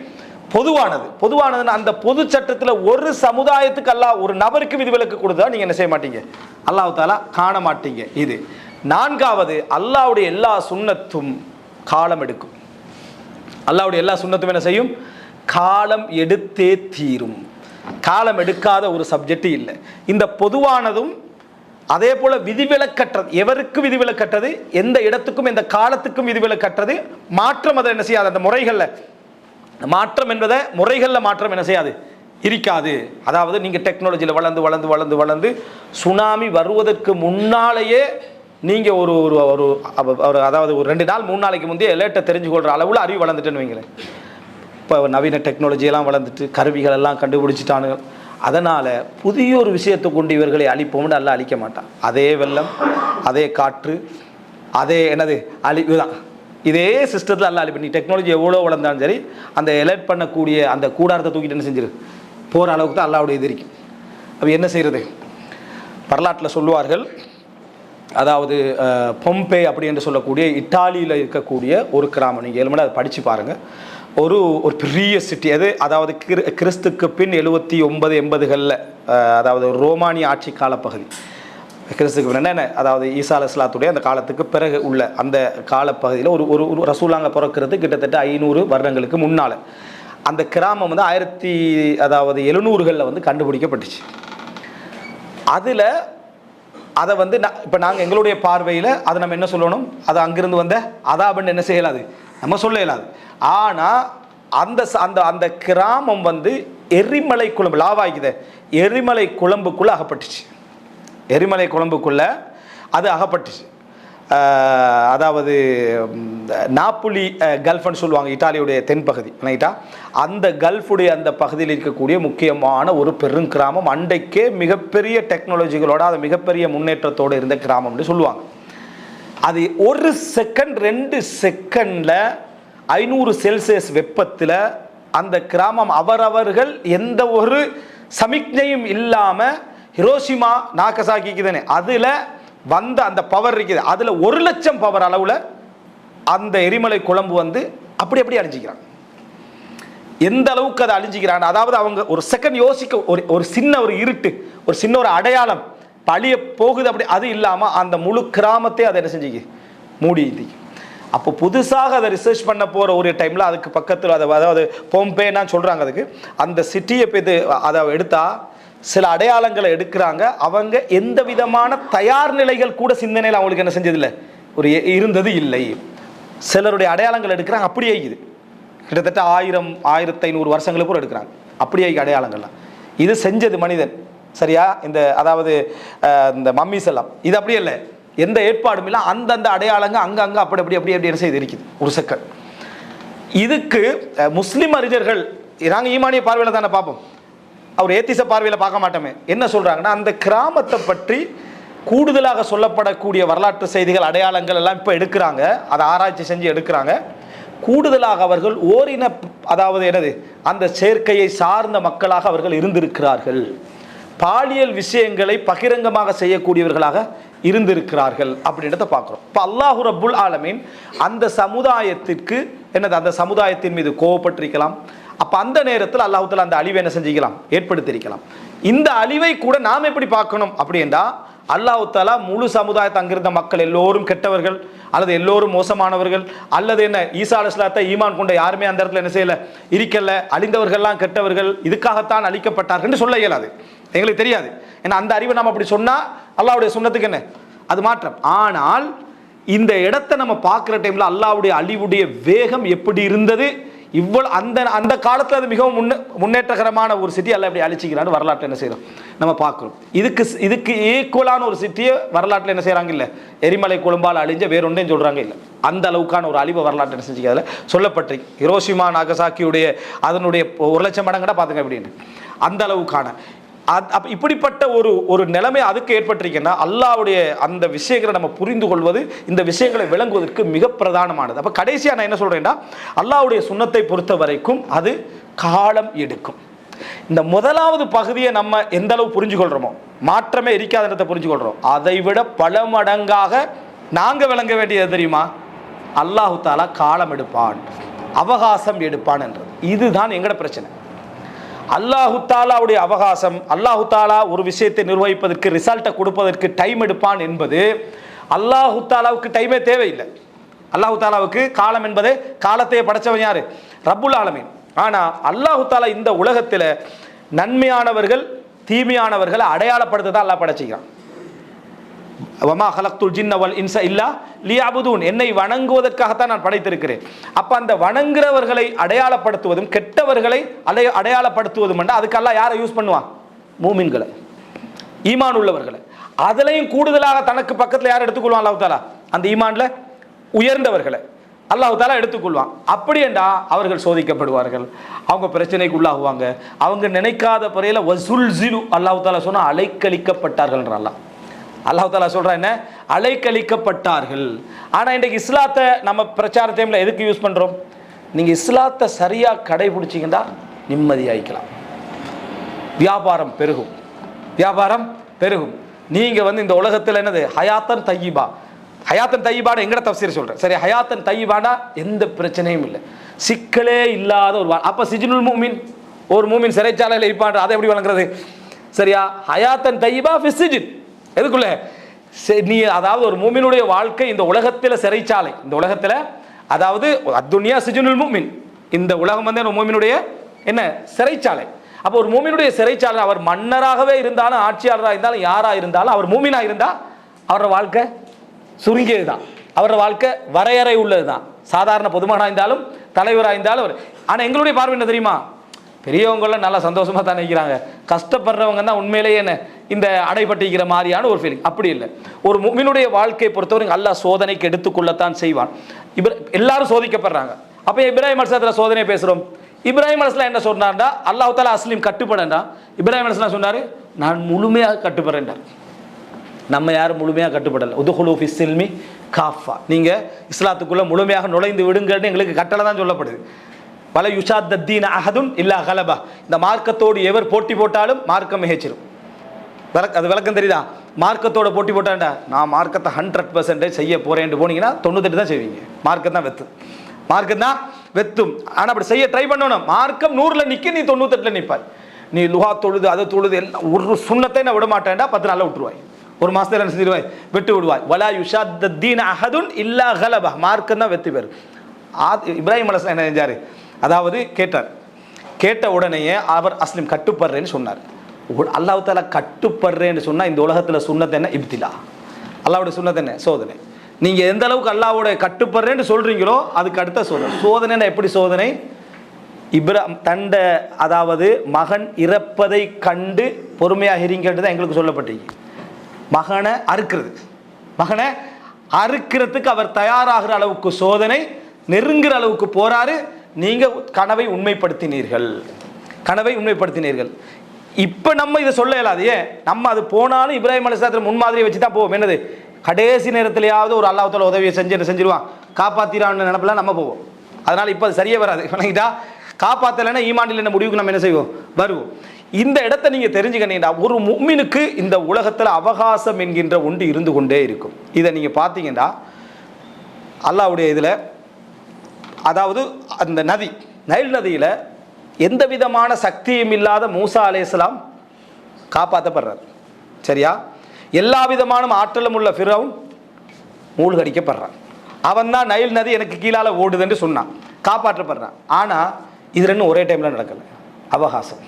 பொதுவானது, பொதுவானதுன்னு அந்த பொது சட்டத்தில் ஒரு சமுதாயத்துக்கு அல்லாஹ் ஒரு நபருக்கு விதிவிலக்கு கொடுத்தா நீங்கள் என்ன செய்ய மாட்டீங்க, அல்லாஹ் தஆலா காண மாட்டீங்க. இது நான்காவது, அல்லாஹ்வுடைய எல்லா சுன்னத்தும் காலம் எடுக்கும். அல்லாஹ்வுடைய எல்லா சுன்னத்தும் என்ன செய்யும், காலம் எடுத்தே தீரும். காலம் எடுக்காத ஒரு சப்ஜெக்ட் இல்லை. இந்த பொதுவானதும் அதே போல விதிவிலக்கற்றது, எவருக்கு விதிவிலக்கற்றது, எந்த இடத்துக்கும் எந்த காலத்துக்கும் விதிவிலக்கற்றது. மாற்றம் அதை என்ன செய்யாது, அந்த முறைகளில் மாற்றம் என்பதை முறைகளில் மாற்றம் என்ன செய்யாது, இருக்காது. அதாவது நீங்கள் டெக்னாலஜியில் வளர்ந்து வளர்ந்து வளர்ந்து வளர்ந்து சுனாமி வருவதற்கு முன்னாலேயே நீங்கள் ஒரு ஒரு ஒரு அதாவது ஒரு 2 நாள் 3 நாளைக்கு முந்தைய அலர்ட்டை தெரிஞ்சு கொள்கிற அளவில் அறிவு வளர்ந்துட்டுன்னு வைங்களேன். இப்போ நவீன டெக்னாலஜியெல்லாம் வளர்ந்துட்டு கருவிகள் எல்லாம் கண்டுபிடிச்சிட்டானுங்க. அதனால் புதிய ஒரு விஷயத்தை கொண்டு இவர்களை அழிப்போம்னு எல்லாம் அழிக்க மாட்டான். அதே வெள்ளம், அதே காற்று, அதே என்னது அழிவு தான். இதே சிஸ்டத்தில் எல்லாம் அழிப்பு. நீ டெக்னாலஜி எவ்வளோ வளர்ந்தாலும் சரி, அந்த எலர்ட் பண்ணக்கூடிய அந்த கூடாரத்தை தூக்கிட்டு என்ன செஞ்சிரு போகிற அளவுக்கு தான் அல்லாஹ்வுடைய இது இருக்கும். அப்போ என்ன செய்கிறது, வரலாற்றில் சொல்லுவார்கள். அதாவது பொம்பே அப்படி என்று சொல்லக்கூடிய இட்டாலியில் இருக்கக்கூடிய ஒரு கிராமம், நீங்கள் 7 மணி அதை படித்து பாருங்கள். ஒரு பெரிய சிட்டி அது. அதாவது கிறிஸ்துக்கு பின் 79 80களில், அதாவது ஒரு ரோமானிய ஆட்சி காலப்பகுதி. கிறிஸ்துக்கு பின் என்ன, அதாவது ஈசா அலைஹிஸ்ஸலாத்துடைய அந்த காலத்துக்கு பிறகு உள்ள அந்த காலப்பகுதியில் ஒரு ஒரு ரசூலாங்க பிறக்கிறது கிட்டத்தட்ட 500 வருடங்களுக்கு முன்னால் அந்த கிராமம் வந்து 1700களில் வந்து கண்டுபிடிக்கப்பட்டுச்சு. அதில் அதை வந்து இப்போ நாங்கள் எங்களுடைய பார்வையில் அதை நம்ம என்ன சொல்லணும், அது அங்கிருந்து வந்த அதாபன்னு என்ன செய்யலாது, நம்ம சொல்ல இயலாது. ஆனால் அந்த அந்த அந்த கிராமம் வந்து எரிமலை குழம்பு, லாவாய்க்குது, எரிமலை குழம்புக்குள்ளே அகப்பட்டுச்சு. எரிமலை குழம்புக்குள்ளே அது அகப்பட்டுச்சு. அதாவது நாப்புலி கல்ஃப்னு சொல்லுவாங்க, இட்டாலியுடைய தென்பகுதி ரைட்டா. அந்த கல்ஃபுடைய அந்த பகுதியில் இருக்கக்கூடிய முக்கியமான ஒரு பெருங்கிராமம். அன்றைக்கே மிகப்பெரிய டெக்னாலஜிகளோட, அது மிகப்பெரிய முன்னேற்றத்தோடு இருந்த கிராமம்னு சொல்லுவாங்க. அது 1 செகண்ட் 2 செகண்டில் 500 செல்சியஸ் வெப்பத்தில் அந்த கிராமம் அவரவர்கள் எந்த ஒரு சமிக்ஞையும் இல்லாமல், ஹிரோஷிமா நாகசாகிக்கு தானே அதில் வந்த அந்த பவர் இருக்குது, அதில் 1,00,000 பவர் அளவில் அந்த எரிமலை குழம்பு வந்து அப்படி அப்படி அழிஞ்சிக்கிறாங்க. எந்த அளவுக்கு அதை அழிஞ்சிக்கிறாங்க, அதாவது அவங்க ஒரு செகண்ட் யோசிக்க, ஒரு சின்ன ஒரு இருட்டு, ஒரு சின்ன ஒரு அடையாளம் பழிய போகுது, அப்படி அது இல்லாமல் அந்த முழு கிராமத்தை அதை என்ன செஞ்சுக்கு மூடி. அப்போ புதுசாக அதை ரிசர்ச் பண்ண போகிற ஒரு டைமில் அதுக்கு பக்கத்தில் அதை, அதாவது பொம்பேன்னா சொல்கிறாங்க, அதுக்கு அந்த சிட்டியை போய் அதை எடுத்தால் சில அடையாளங்களை எடுக்கிறாங்க. அவங்க எந்த விதமான தயார் நிலைகள் கூட சிந்தனையில் அவங்களுக்கு என்ன செஞ்சதில்லை, ஒரு இருந்தது இல்லை. சிலருடைய அடையாளங்கள் எடுக்கிறாங்க, அப்படியே இது கிட்டத்தட்ட 1000-1500 வருஷங்களுக்கு கூட எடுக்கிறாங்க, அப்படியே அடையாளங்கள்லாம். இது செஞ்சது மனிதன், சரியா? இந்த அதாவது இந்த மம்மிஸ் எல்லாம் இது அப்படியே இல்லை, எந்த ஏற்பாடும் இல்லை. அந்தந்த அடையாளங்க அங்கங்கே அப்படி அப்படி அப்படி அப்படி என்ன செய்து இருக்குது ஒரு செகண்ட். இதுக்கு முஸ்லிம் அறிஞர்கள், நாங்கள் ஈமானிய பார்வையில் தானே பார்ப்போம், அவர் ஏத்திச பார்வையில் பார்க்க மாட்டோமே. என்ன சொல்றாங்கன்னா, அந்த கிராமத்தை பற்றி கூடுதலாக சொல்லப்படக்கூடிய வரலாற்று செய்திகள், அடையாளங்கள் எல்லாம் இப்போ எடுக்கிறாங்க, அதை ஆராய்ச்சி செஞ்சு எடுக்கிறாங்க. கூடுதலாக அவர்கள் ஓரின, அதாவது என்னது, அந்த சேர்க்கையை சார்ந்த மக்களாக அவர்கள் இருந்திருக்கிறார்கள். பாலியல் விஷயங்களை பகிரங்கமாக செய்யக்கூடியவர்களாக இருந்திருக்கிறார்கள் அப்படின்றத பார்க்குறோம். இப்போ அல்லாஹு ரப்புல் ஆலமீன் அந்த சமுதாயத்திற்கு என்னது, அந்த சமுதாயத்தின் மீது கோவப்பட்டிருக்கலாம். அப்போ அந்த நேரத்தில் அல்லாஹு தஆலா அந்த அழிவை என்ன செஞ்சிக்கலாம், ஏற்படுத்தியிருக்கலாம். இந்த அழிவை கூட நாம் எப்படி பார்க்கணும் அப்படின்னா, அல்லாஹு தஆலா முழு சமுதாயத்தை, அங்கிருந்த மக்கள் எல்லோரும் கெட்டவர்கள் அல்லது எல்லோரும் மோசமானவர்கள் அல்லது என்ன, ஈசா அலைஹிஸ்ஸலாத்தை ஈமான் கொண்ட யாருமே அந்த இடத்துல என்ன செய்யல, இருக்கல, அழிந்தவர்கள்லாம் கெட்டவர்கள், இதுக்காகத்தான் அழிக்கப்பட்டார்கள் சொல்ல இயலாது, எங்களுக்கு தெரியாது. ஏன்னா அந்த அறிவை நம்ம அப்படி சொன்னால் அல்லாஹ்வுடைய சுன்னத்துக்கு என்ன அது மாற்றம். ஆனால் இந்த இடத்தை நம்ம பார்க்குற டைமில் அல்லாஹ்வுடைய அழிவுடைய வேகம் எப்படி இருந்தது, இவ்வளவு அந்த காலத்தில் அது மிகவும் முன்னேற்றகரமான ஒரு சிட்டி அல்ல எப்படி அழிச்சிக்கிறான்னு வரலாற்று என்ன செய்யறோம் நம்ம பார்க்குறோம். இதுக்கு ஈக்குவலான ஒரு சிட்டியை வரலாற்றில் என்ன செய்கிறாங்க இல்லை, எரிமலை கொழும்பால் அழிஞ்ச வேறொன்றையும் சொல்கிறாங்க இல்லை. அந்த அளவுக்கான ஒரு அழிவை வரலாற்று என்ன செஞ்சு அதில் சொல்லப்பட்டிருக்கு. ஹிரோஷிமா நாகசாக்கியுடைய அதனுடைய 1,00,000 மடங்கடா பார்த்துங்க அப்படின்னு, அந்த அளவுக்கான இப்படிப்பட்ட ஒரு நிலைமை அதுக்கு ஏற்பட்டிருக்குன்னா, அல்லாஹ்வுடைய அந்த விஷயங்களை நம்ம புரிந்து கொள்வது, இந்த விஷயங்களை விளங்குவதற்கு மிக பிரதானமானது. அப்போ கடைசியாக நான் என்ன சொல்கிறேன்னா, அல்லாஹ்வுடைய சுன்னத்தை பொறுத்த வரைக்கும் அது காலம் எடுக்கும். இந்த முதலாவது பகுதியை நம்ம எந்த அளவு புரிஞ்சு கொள்கிறோமோ, மாற்றமே இருக்காததை புரிஞ்சு கொள்கிறோம், அதை விட பல மடங்காக நாங்கள் விளங்க வேண்டியது தெரியுமா, அல்லாஹு தாலா காலம் எடுப்பான், அவகாசம் எடுப்பான் என்றது. இதுதான் எங்களோட பிரச்சனை. அல்லாஹு தாலாவுடைய அவகாசம், அல்லாஹு தாலா ஒரு விஷயத்தை நிர்வகிப்பதற்கு, ரிசல்ட்டை கொடுப்பதற்கு டைம் எடுப்பான் என்பது அல்லாஹு தாலாவுக்கு டைமே தேவையில்லை. அல்லாஹு தாலாவுக்கு காலம் என்பது, காலத்தையே படைச்சவன் யாரு, ரப்புல் ஆலமீன். ஆனால் அல்லாஹு தாலா இந்த உலகத்தில் நன்மையானவர்கள் தீமையானவர்களை அடையாளப்படுத்த அல்லாஹ் படைச்சிக்கிறான். வமா ஹலக்துல் ஜின்ன வல் இன்ஸ இல்லா லியஅபுதூன், என்னை வணங்குவதற்காகத்தான் நான் படைத்திருக்கிறேன். அப்போ அந்த வணங்குறவர்களை அடையாளப்படுத்துவதும் கெட்டவர்களை அடையாளப்படுத்துவதும் அதுக்கு அல்லாஹ் யாரை யூஸ் பண்ணுவான், மூமின்களை, ஈமான் உள்ளவர்களை. அதுலையும் கூடுதலாக தனக்கு பக்கத்தில் யார் எடுத்துக்கொள்வான், அல்லாஹ் தாலா அந்த ஈமான்ல உயர்ந்தவர்களை அல்லாஹ் தாலா எடுத்துக்கொள்வான். அப்படி என்றா அவர்கள் சோதிக்கப்படுவார்கள், அவங்க பிரச்சனைக்கு உள்ளாகுவாங்க, அவங்க நினைக்காத பறையில் வசுல்சிலு அல்லாஹ் தாலா சொன்னா அலைக்கழிக்கப்பட்டார்கள் என்றான். அல்லாஹ் தாலா சொல்றா என்ன, அலைக்கழிக்கப்பட்டார்கள். ஆனால் இன்றைக்கு இஸ்லாத்தை நம்ம பிரச்சார டைமில் எதுக்கு யூஸ் பண்ணுறோம், நீங்கள் இஸ்லாத்தை சரியாக கடைபிடிச்சிங்கன்னா நிம்மதியாகிக்கலாம், வியாபாரம் பெருகும், வியாபாரம் பெருகும். நீங்கள் இந்த உலகத்தில் என்னது ஹயாத்தன் தையிபா, ஹயாத்தன் தையிபான எங்கட தஃசீர் சொல்கிறேன் சரி, ஹயாத்தன் தையிபானா எந்த பிரச்சனையும் இல்லை, சிக்கலே இல்லாத ஒரு அப்போ சிஜ்னுல் மூமின், ஒரு மூமின் சிறைச்சாலையில் இருப்பான், அதை எப்படி வழங்குறது சரியா, ஹயாத்தன் தையிபா ஃபிஸ்ஸிஜின், எதுக்குள்ள நீ, அதாவது ஒரு மூமினுடைய வாழ்க்கை இந்த உலகத்தில் சிறைச்சாலை, இந்த உலகத்தில் அதாவது அத்துன்யா சிஜ்னுல் மூமின், இந்த உலகம் ஒரு மூமினுடைய என்ன சிறைச்சாலை. அப்போ ஒரு மூமினுடைய சிறைச்சாலை, அவர் மன்னராகவே இருந்தாலும் ஆட்சியாளராக இருந்தாலும் யாராக இருந்தாலும் அவர் மூமினாக இருந்தால் அவரோட வாழ்க்கை சுருங்கியது தான், அவரோட வாழ்க்கை வரையறை உள்ளது தான், சாதாரண பொதுமகனாக இருந்தாலும் தலைவராக இருந்தாலும். ஆனால் எங்களுடைய பார்வை என்ன தெரியுமா, பெரியவங்களாம் நல்லா சந்தோஷமாக தான் நினைக்கிறாங்க, கஷ்டப்படுறவங்க தான் உண்மையிலேயே என்ன இந்த அடைபட்டிருக்கிற மாதிரியான ஒரு ஃபீலிங். அப்படி இல்லை. ஒரு முஃமினுடைய வாழ்க்கையை பொறுத்தவரை அல்லாஹ் சோதனைக்கு எடுத்துக்கொள்ளத்தான் செய்வான். எல்லாரும் சோதிக்கப்படுறாங்க. அப்போ இப்ராஹிம் அலைஹிஸ்ஸலாத்துல சோதனை பேசுகிறோம். இப்ராஹிம் அலைஹிஸ்ஸலாம் என்ன சொன்னார்டா, அல்லாஹ் தஆலா அஸ்லீம் கட்டுப்படா, இப்ராஹிம் அலைஹிஸ்ஸலாம் சொன்னார் நான் முழுமையாக கட்டுப்படுறேன்டார். நம்ம யாரும் முழுமையாக கட்டுப்படலை. உதுகுலு ஃபிஸ்ஸில்மி காஃபா, நீங்கள் இஸ்லாத்துக்குள்ளே முழுமையாக நுழைந்து விடுங்கன்னு எங்களுக்கு கட்டளை தான் சொல்லப்படுது. பல யுஷாத்தீன அஹதுன் இல்லா கலபா, இந்த மார்க்கத்தோடு எவர் போட்டி போட்டாலும் மார்க்கம் மிகச்சிரும். அது விளக்கம் தெரியுதா, மார்க்கத்தோட போட்டி போட்டாண்டா நான் மார்க்கத்தை 100% செய்ய போறேன்னு போனீங்கன்னா 98 தான் செய்வீங்க. மார்க்கம் தான் வெத்து, மார்க்கம் தான் வெத்தும். ஆனால் அப்படி செய்ய ட்ரை பண்ணணும், மார்க்கம் 100ல் நிற்க, நீ 98ல் நிற்பாய். நீ லுஹா தொழுது அதை தொழுது எல்லாம் ஒரு சுண்ணத்தை நான் விட மாட்டேன்டா, 10 நாளில் விட்டுருவாய், ஒரு மாதத்தில் என்ன செஞ்சிருவாய், விட்டு விடுவாய். வலா யுஷாத்தீன அஹதுன் இல்லா கலபா, மார்க்கம் தான் வெற்றி பெறும். இப்ராஹிம் அலைஹிஸ்ஸலாம் என்ன செஞ்சாரு, அதாவது கேட்டார், கேட்ட உடனேயே அவர் அஸ்லிம் கட்டுப்படுறேன்னு சொன்னார். அல்லாஹ் தஆலா கட்டுப்படுறேன்னு சொன்னால் இந்த உலகத்தில் சுன்னத் என்ன, இப்திலா, அல்லாஹ்வுடைய சுன்னத் என்ன, சோதனை. நீங்கள் எந்த அளவுக்கு அல்லாஹ்வுடைய கட்டுப்படுறேன்னு சொல்கிறீங்களோ அதுக்கு அடுத்த சோதனை. சோதனைன்னா எப்படி சோதனை, தண்ட அதாவது மகன் இறப்பதை கண்டு பொறுமையாக இருங்கன்னு தான் எங்களுக்கு சொல்லப்பட்டிருக்கு. மகனை அறுக்கிறது, மகனை அறுக்கிறதுக்கு அவர் தயாராகிற அளவுக்கு சோதனை, நெருங்குற அளவுக்கு போறாரு. நீங்கள் கனவை உண்மைப்படுத்தினீர்கள், கனவை உண்மைப்படுத்தினீர்கள். இப்போ நம்ம இதை சொல்ல இயலாது. ஏன் நம்ம அது போனாலும் இப்ராஹிம் அலைஹிஸ்ஸலாத்தின் முன்மாதிரியை வச்சு தான் போவோம். என்னது கடைசி நேரத்திலேயாவது ஒரு அல்லாஹ் தஆலா உதவியை செஞ்சிருவான், காப்பாத்திரான்னு நினைப்பெல்லாம் நம்ம போவோம். அதனால் இப்போ அது சரியே வராது. வணங்கிட்டா காப்பாற்றலைன்னா ஈமானில் என்ன முடிவுக்கு நம்ம என்ன செய்வோம், வருவோம். இந்த இடத்தை நீங்கள் தெரிஞ்சுக்கிட்டீங்கன்னா ஒரு முஃமினுக்கு இந்த உலகத்தில் அவகாசம் என்கின்ற ஒன்று இருந்து கொண்டே இருக்கும். இதை நீங்கள் பார்த்தீங்கன்னா அல்லாஹ்வுடைய இதில், அதாவது அந்த நதி நைல் நதியில் எந்த விதமான சக்தியும் இல்லாத மூசா அலைஹிஸ்ஸலாம் காப்பாற்றப்படுறார். சரியா? எல்லா விதமான ஆற்றலும் உள்ள ஃபிரௌன் மூழ்கடிக்கப்படுறான். அவன் தான் நைல் நதி எனக்கு கீழால் ஓடுதுன்னு சொன்னான், காப்பாற்றப்படுறான். ஆனால் இது ரெண்டும் ஒரே டைமில் நடக்கலை. அவகாசம்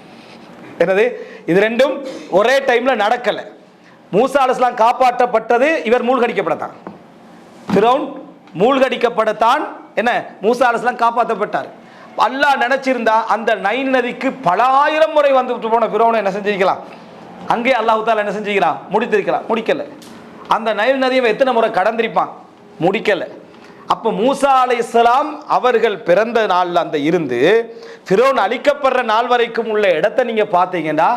என்னது, இது ரெண்டும் ஒரே டைமில் நடக்கலை. மூசா அலைஹிஸ்ஸலாம் காப்பாற்றப்பட்டது, இவர் மூழ்கடிக்கப்படத்தான். ஃபிரௌன் மூழ்கடிக்கப்படத்தான் என்ன மூசா அலைஹிஸ்ஸலாம் காப்பாற்றப்பட்டார். அல்லாஹ் நினைச்சிருந்தா அந்த நைல் நதிக்கு பல ஆயிரம் முறை வந்துட்டு போன ஃபிரௌனை என்ன செஞ்சிருக்கலாம், அங்கே அல்லாஹ் தஆலா என்ன செஞ்சிருக்கலாம், முடித்திருக்கலாம். முடிக்கல. அந்த நைல் நதியை எத்தனை முறை கடந்திருப்பான், முடிக்கல. அப்போ மூசா அலைஹிஸ்ஸலாம் அவர்கள் பிறந்த நாளில் அந்த இருந்து ஃபிரௌன் அழிக்கப்படுற நாள் வரைக்கும் உள்ள இடத்தை நீங்க பார்த்தீங்கன்னா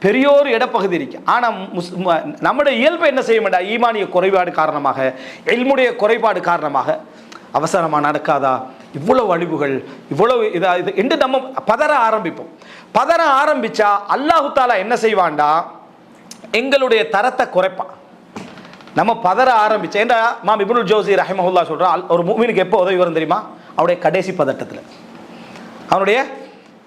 பெரியோரு இடப்பகுதி இருக்கு. ஆனால் நம்முடைய இயல்பை என்ன செய்ய வேண்டாம், ஈமானிய குறைபாடு காரணமாக, இல்முடைய குறைபாடு காரணமாக அவசரமாக நடக்காதா, இவ்வளவு அழிவுகள், இவ்வளவு இது என்று நம்ம பதற ஆரம்பிப்போம். பதற ஆரம்பிச்சா அல்லாஹு தஆலா என்ன செய்வான்டா, எங்களுடைய தரத்தை குறைப்பான். நம்ம பதற ஆரம்பிச்சா, ஏண்டா இமாம் இப்னுல் ஜௌஸி ரஹிமஹுல்லாஹ் சொல்றா, ஒரு முஃமினுக்கு எப்போ உதவி வரும் தெரியுமா, அவருடைய கடைசி பதட்டத்தில். அவனுடைய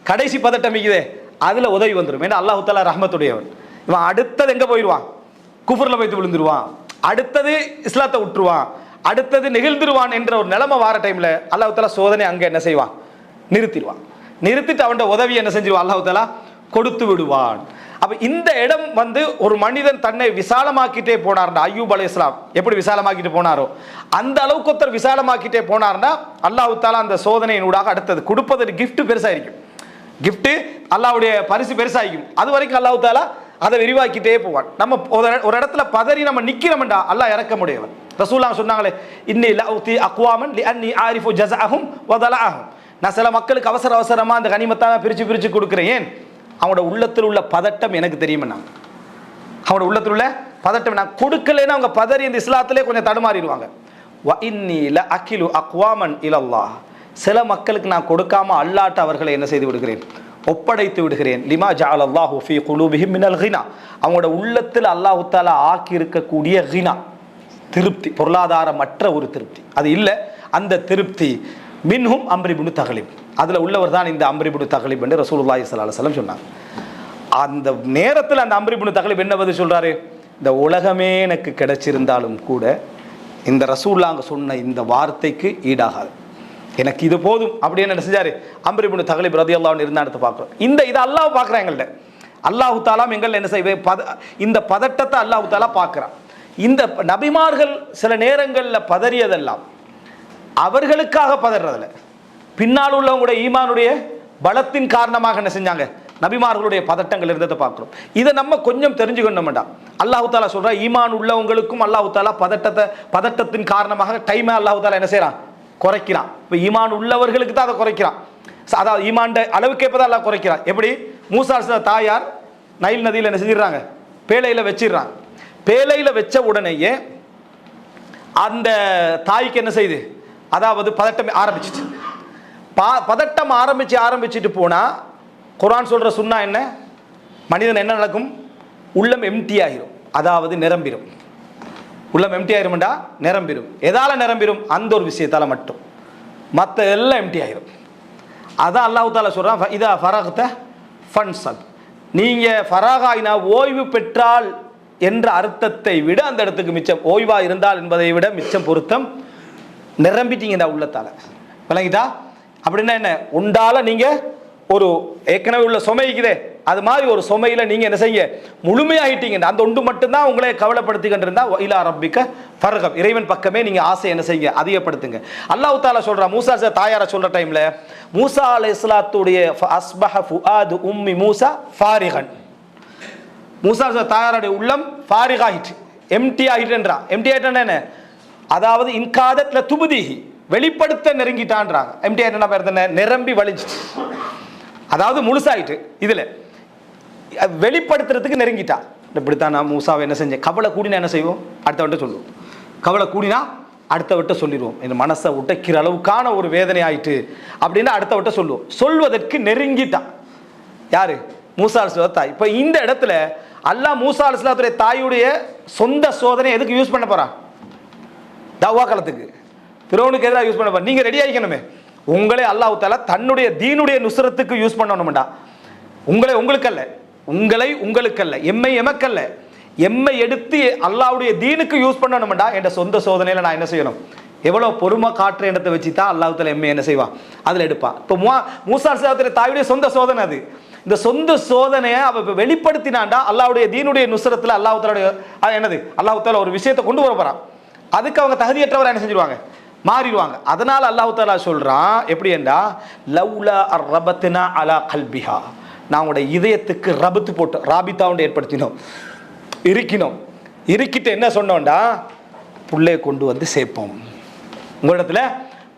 கடைசி பதட்டம் இருக்குதே, அதில் உதவி வந்துடும். ஏன்னா அல்லாஹு தஆலா ரஹ்மத்துடையவன். இவன் அடுத்தது எங்கே போயிடுவான், குஃப்ரில் போய் விழுந்துருவான், அடுத்தது இஸ்லாத்தை விட்டுருவான், அடுத்தது நெகிழ்ந்துருவான் என்ற ஒரு நிலைமை வார டைமில் அல்லாஹ் தஆலா சோதனை அங்கே என்ன செய்வான், நிறுத்திடுவான். நிறுத்திட்டு அவன் உதவி என்ன செஞ்சிருவான், அல்லாஹ் தஆலா கொடுத்து விடுவான். அப்போ இந்த இடம் வந்து ஒரு மனிதன் தன்னை விசாலமாக்கிட்டே போனார்னா, அய்யூப் அலைஹிஸ்ஸலாம் எப்படி விசாலமாக்கிட்டு போனாரோ அந்த அளவுக்கு ஒருத்தர் விசாலமாக்கிட்டே போனார்னா அல்லாஹ் தஆலா அந்த சோதனையினூடாக அடுத்தது கொடுப்பது கிஃப்ட் பெருசாயிருக்கும். கிஃப்ட் அல்லாஹ்வுடைய பரிசு பெருசாகிக்கும். அது வரைக்கும் அல்லாஹ் தஆலா அதை விரிவாக்கிட்டே போவான். நம்ம ஒரு இடத்துல பதறி நம்ம நிற்கிறோம்டா அல்லாஹ் இறக்க முடியவன். ரசூலுல்லாஹ் சொன்னாங்களே, இன்னி லஉதி அக்வாமன் லிஅன்னி ஆரிஃபு ஜஸஅஹும் வ தலஅஹும். நான் சில மக்களுக்கு அவசர அவசரமாக அந்த கனிமத்தாக பிரித்து கொடுக்குறேன். ஏன், அவனோட உள்ளத்தில் உள்ள பதட்டம் எனக்கு தெரியுமா, அவனோட உள்ளத்தில் உள்ள பதட்டம் நான் கொடுக்கலைன்னா அவங்க பதறி இந்த இஸ்லாத்திலே கொஞ்சம் தடுமாறிடுவாங்க. வ இன்னி லஅகிலு அக்வாமன் இலல்லாஹ். சில மக்களுக்கு நான் கொடுக்காம அல்லாட்ட அவர்களை என்ன செய்து விடுகிறேன், ஒப்படைத்து விடுகிறேன். லிமா ஜஅலல்லாஹு ஃபீ குலூபிஹிம் மினல் கினா. அவங்களோட உள்ளத்தில் அல்லாஹ் தஆலா ஆக்கி இருக்கக்கூடிய கினா, திருப்தி, பொருளாதாரமற்ற ஒரு திருப்தி, அது இல்லை. அந்த திருப்தி மின்ஹும் அம்ர் இப்னு தக்லிப், அதில் உள்ளவர் தான் இந்த அம்ர் இப்னு தக்லிப் என்று ரசூலுல்லாஹி ஸல்லல்லாஹு அலைஹி வஸல்லம் சொன்னாங்க. அந்த நேரத்தில் அந்த அம்ர் இப்னு தக்லிப் என்ன பதில் சொல்றாரு, இந்த உலகமே எனக்கு கிடைச்சிருந்தாலும் கூட இந்த ரசூலுல்லாஹ் சொன்ன இந்த வார்த்தைக்கு ஈடாகாது, எனக்கு இது போதும் அப்படின்னு என்ன செஞ்சாரு, அம்ர் இப்னு தக்லிப் ரலியல்லாஹு அன்ஹு இருந்தா எடுத்து பார்க்குறோம். இந்த இதை அல்லாஹ் பார்க்குறான் எங்கள்கிட்ட. அல்லாஹு தஆலா எங்கள் என்ன செய்வே இந்த பதட்டத்தை அல்லாஹு தஆலா பார்க்குறான். இந்த நபிமார்கள் சில நேரங்களில் பதறியதெல்லாம் அவர்களுக்காக பதறதில்லை, பின்னால் உள்ளவங்களுடைய ஈமானுடைய பலத்தின் காரணமாக என்ன செஞ்சாங்க, நபிமார்களுடைய பதட்டங்கள் இருந்ததை பார்க்குறோம். இதை நம்ம கொஞ்சம் தெரிஞ்சுக்கணும்டா. அல்லாஹு தஆலா சொல்றா, ஈமான் உள்ளவங்களுக்கும் அல்லாஹு தஆலா பதட்டத்தின் காரணமாக டைமை அல்லாஹு தஆலா என்ன செய்யறான், குறைக்கிறான். இப்போ ஈமான் உள்ளவர்களுக்கு தான் அதை குறைக்கிறான். அதாவது ஈமான் அளவுக்கு எப்போ தான் அல்லாஹ் குறைக்கிறான். எப்படி, மூசா அலைஹிஸ்ஸலாம் தாயார் நைல் நதியில் என்ன செஞ்சிடறாங்க, பேழையில் வச்சிடுறாங்க. பேழையில் வச்ச உடனேயே அந்த தாய்க்கு என்ன செய்யுது, அதாவது பதட்டம் ஆரம்பிச்சிச்சு. பதட்டம் ஆரம்பிச்சுட்டு போனால் குர்ஆன் சொல்கிற சுன்னா என்ன, மனிதன் என்ன நடக்கும், உள்ளம் எம்டி ஆகிரும், அதாவது நிரம்பிடும். உள்ளம் எம்டி ஆயிரும்டா, நிரம்பிடும். எதால் நிரம்பிடும், அந்த ஒரு விஷயத்தால் மட்டும், மற்ற எல்லாம் எம்டி ஆகிரும். அதான் அல்லாஹ் தஆலா சொல்கிறான், இதா ஃபரக்த ஃபன்சப். நீங்கள் ஃபராகாயினா ஓய்வு பெற்றால் என்ற அர்த்தத்தை விட அந்த இடத்துக்கு மிச்சம், ஓய்வா இருந்தால் என்பதை விட மிச்சம் பொருத்தம், நிரம்பிட்டீங்கடா உள்ளத்தால். விளங்கிட்டா? அப்படின்னா என்ன, உண்டால நீங்க ஒரு ஏற்கனவே உள்ள சுமைக்குதே அது மாதிரி ஒரு சுமையில நீங்க என்ன செய்ய முழுமையாயிட்டீங்க. அந்த ஒன்று மட்டும்தான் உங்களை கவலைப்படுத்திக்கிட்டு இருந்தா இலா ரப்பிக்க ஃபர்கப், இறைவன் பக்கமே நீங்க ஆசை என்ன செய்யுங்க, அதிகப்படுத்துங்க. அல்லாஹ் தஆலா சொல்றா, மூசா தாயார சொல்ற டைம்ல, மூசா அலைஹிஸ்ஸலாத்துடைய அஸ்பஹ ஃபுஆது உம்மி மூசா ஃபாரிகன், மூசா தாயாருடைய உள்ளம் ஃபாரிகாயிட்டு, எம்டி ஆகிட்டுன்றா. எம்டி ஆகிட்டா என்ன, அதாவது இன்காதத்ல துபுதிஹி, வெளிப்படுத்த நெருங்கிட்டான்றாங்க. எம்டி ஆகிட்டா நிரம்பி வலிஞ்சிட்டு, அதாவது முழுசாயிட்டு. இதுல வெளிப்படுத்துறதுக்கு நெருங்கிட்டா. இப்படித்தான் நான் மூசாவை என்ன செஞ்சேன், கவலை கூடினா என்ன செய்வோம், அடுத்தவன்ட்ட சொல்லுவோம். கவலை கூடினா அடுத்தவட்ட சொல்லிடுவோம். என் மனசை உடைக்கிற அளவுக்கான ஒரு வேதனை ஆயிட்டு அப்படின்னு அடுத்தவட்ட சொல்லுவோம். சொல்வதற்கு நெருங்கிட்டா யாரு, மூசா அலைஹிஸ்ஸலாம் தாய். இப்போ இந்த இடத்துல அல்லாஹ் மூசா அலைஹிஸ்ஸலாத்துடைய தாயுடைய சொந்த சோதனை எதுக்கு யூஸ் பண்ண போறான், தவ்வா காலத்துக்கு ஃபிரௌனுக்கு எதிராக யூஸ் பண்ண போறான். நீங்க ரெடி ஆகிக்கணுமே, உங்களே அல்லாஹ் தஆலா தன்னுடைய தீனுடைய நுஸ்ரத்துக்கு யூஸ் பண்ணணும்டா. உங்களுக்கல்ல, உங்களை உங்களுக்கல்ல, எம்மை எமக்கல்ல, எம்மை எடுத்து அல்லாஹ்வுடைய தீனுக்கு யூஸ் பண்ணணும்டா. என்ற சொந்த சோதனையில நான் என்ன செய்யணும், எவ்வளவு பொறுமை காற்ற இடத்தை வச்சு தான் அல்லாஹ் தஆலா எம்மை என்ன செய்வான், அதில் எடுப்பான். இப்போ மூசா அலைஹிஸ்ஸலாத்துடைய தாயுடைய சொந்த சோதனை அது. இந்த சொந்த சோதனையை அவ வெளிப்படுத்தினாண்டா அல்லாஹ்வுடைய தீனுடைய நுஸ்ரத்துல அல்லாஹ் தஆலாவுடைய என்னது, அல்லாஹ் தஆலா ஒரு விஷயத்தை கொண்டு வர போறான். அதுக்கு அவங்க தகுதியற்றவரை என்ன செஞ்சிருவாங்க, மாறிடுவாங்க. அதனால அல்லாஹ் தஆலா சொல்றான் எப்படி என்றா, லவ்லா அரபத்னா அலா கல்பிஹா, நான் உங்களோட இதயத்துக்கு ரபத்து போட்டு ராபித்தாவுண்டு ஏற்படுத்தினோம், இருக்கிட்டு என்ன சொன்னோம்டா, புள்ளையை கொண்டு வந்து சேர்ப்போம், உங்களிடத்துல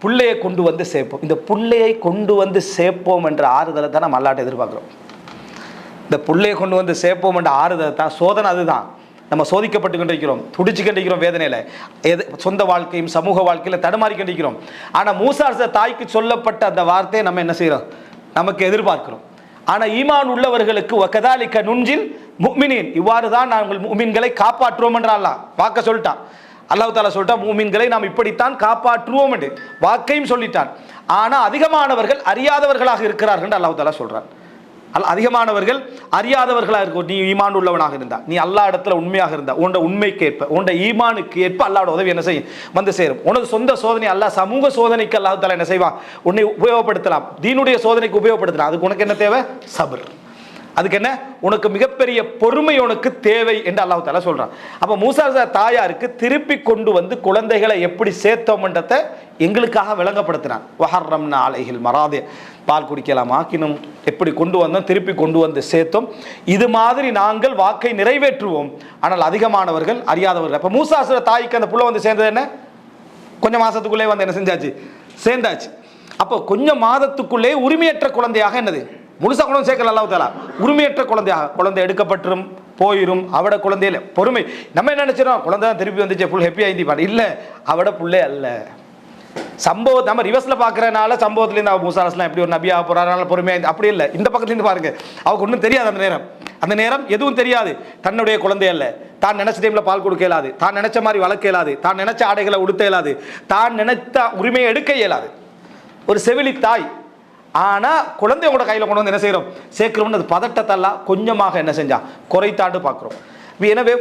புள்ளையை கொண்டு வந்து சேர்ப்போம். இந்த புள்ளையை கொண்டு வந்து சேர்ப்போம் என்ற ஆறுதலை தான் நம்ம அல்லாட்ட எதிர்பார்க்கிறோம். இந்த புள்ளையை கொண்டு வந்து சேர்ப்போம் என்ற ஆறுதலை தான், சோதனை அதுதான். நம்ம சோதிக்கப்பட்டு கொண்டிருக்கிறோம், துடிச்சு கொண்டிருக்கிறோம் வேதனையில், சொந்த வாழ்க்கையும் சமூக வாழ்க்கையில் தடுமாறி கொண்டிருக்கிறோம். ஆனால் மூசா அலைஹிஸ்ஸலாம் தாய்க்கு சொல்லப்பட்ட அந்த வார்த்தையை நம்ம என்ன செய்கிறோம், நமக்கு எதிர்பார்க்கிறோம். ஆனால் ஈமான் உள்ளவர்களுக்கு வகதாலிக நுஞ்சில் முஃமினீன், இவ்வாறு தான் நாங்கள் முஃமின்களை காப்பாற்றுவோம் என்ற அல்லாஹ் வாக்க சொல்லிட்டான். அல்லாஹ் தஆலா சொல்லிட்டான், முஃமின்களை நாம் இப்படித்தான் காப்பாற்றுவோம் என்று வாக்கையும் சொல்லிட்டான். ஆனால் அதிகமானவர்கள் அறியாதவர்களாக இருக்கிறார்கள் என்று அல்லாஹ் தஆலா சொல்றான். அதிகமானவர்கள் அறியாதவர்களாக இருக்கும். நீ ஈமான் உள்ளவனாக இருந்தா, நீ அல்லாஹ் இடத்துல உண்மையாக இருந்தா, உன்னோட உண்மைக்கு ஏற்ப, உன்னோட ஈமானுக்கு ஏற்ப அல்லாஹ்வோட உதவி என்ன செய்யும், வந்து சேரும். உனது சொந்த சோதனை அல்லாஹ் சமூக சோதனைக்கு அல்லாஹ் தஆலா என்ன செய்வான், உன்னை உபயோகப்படுத்தலாம், தீனுடைய சோதனைக்கு உபயோகப்படுத்தலாம். அதுக்கு உனக்கு என்ன தேவை, சபர். அதுக்கு என்ன, உனக்கு மிகப்பெரிய பொறுமை உனக்கு தேவை என்று அல்லாஹ் தஆலா சொல்றான். அப்ப மூசா தாயாருக்கு திருப்பி கொண்டு வந்து குழந்தைகளை எப்படி சேர்த்தோம்ன்றதை எங்களுக்காக விளங்கப்படுத்தினான். வஹர்ரம்னா அலைஹில் மராதி, பால் குடிக்கலாம் ஆக்கினும், எப்படி கொண்டு வந்தோம், திருப்பி கொண்டு வந்து சேர்த்தோம். இது மாதிரி நாங்கள் வாக்கை நிறைவேற்றுவோம். ஆனால் அதிகமானவர்கள் அறியாதவர்கள். அப்ப மூசா தாய்க்கு அந்த புள்ள வந்து சேர்ந்தது என்ன, கொஞ்சம் மாசத்துக்குள்ளே வந்து என்ன செஞ்சாச்சு, சேர்ந்தாச்சு. அப்போ கொஞ்சம் மாதத்துக்குள்ளே உரிமையற்ற குழந்தையாக என்னது, முழுசா குழந்தை சேர்க்கல அல்லாஹ் தஆலா, உரிமையற்ற குழந்தையாக, குழந்தை எடுக்கப்பட்டுரும் போயிரும், அவட குழந்தையில பொறுமை. நம்ம என்ன நினைச்சிடும், குழந்தை தான் திருப்பி வந்துச்சு ஃபுல் ஹாப்பியா இருந்திப்பான், இல்ல அவட புள்ளே அல்ல. சம்பவம் நம்ம ரிவர்ஸ்ல பாக்குறதுனால சம்பவத்திலேருந்து அவ மூசா அலைஹிஸ்ஸலாம் எப்படி ஒரு நபியாக போறாருனால பொறுமையா, அப்படி இல்லை. இந்த பக்கத்துலேருந்து பாருங்க, அவருக்கு ஒன்றும் தெரியாது. அந்த நேரம் எதுவும் தெரியாது. தன்னுடைய குழந்தை அல்ல, தான் நினைச்ச டைம்ல பால் கொடுக்க இயலாது, தான் நினைச்ச மாதிரி வளர்க்க இயலாது, தான் நினைச்ச ஆடைகளை உடுத்த இயலாது, தான் நினைத்த உரிமையை எடுக்க இயலாது. ஒரு செவிலி தாய். ஆனா குழந்தையோட கையில கொண்டு வந்து என்ன செய்யறோம், சேர்க்கிறோம்னு அது பதட்டத்தெல்லாம் கொஞ்சமாக என்ன செஞ்சா குறைத்தாண்டு பார்க்கிறோம். எனவே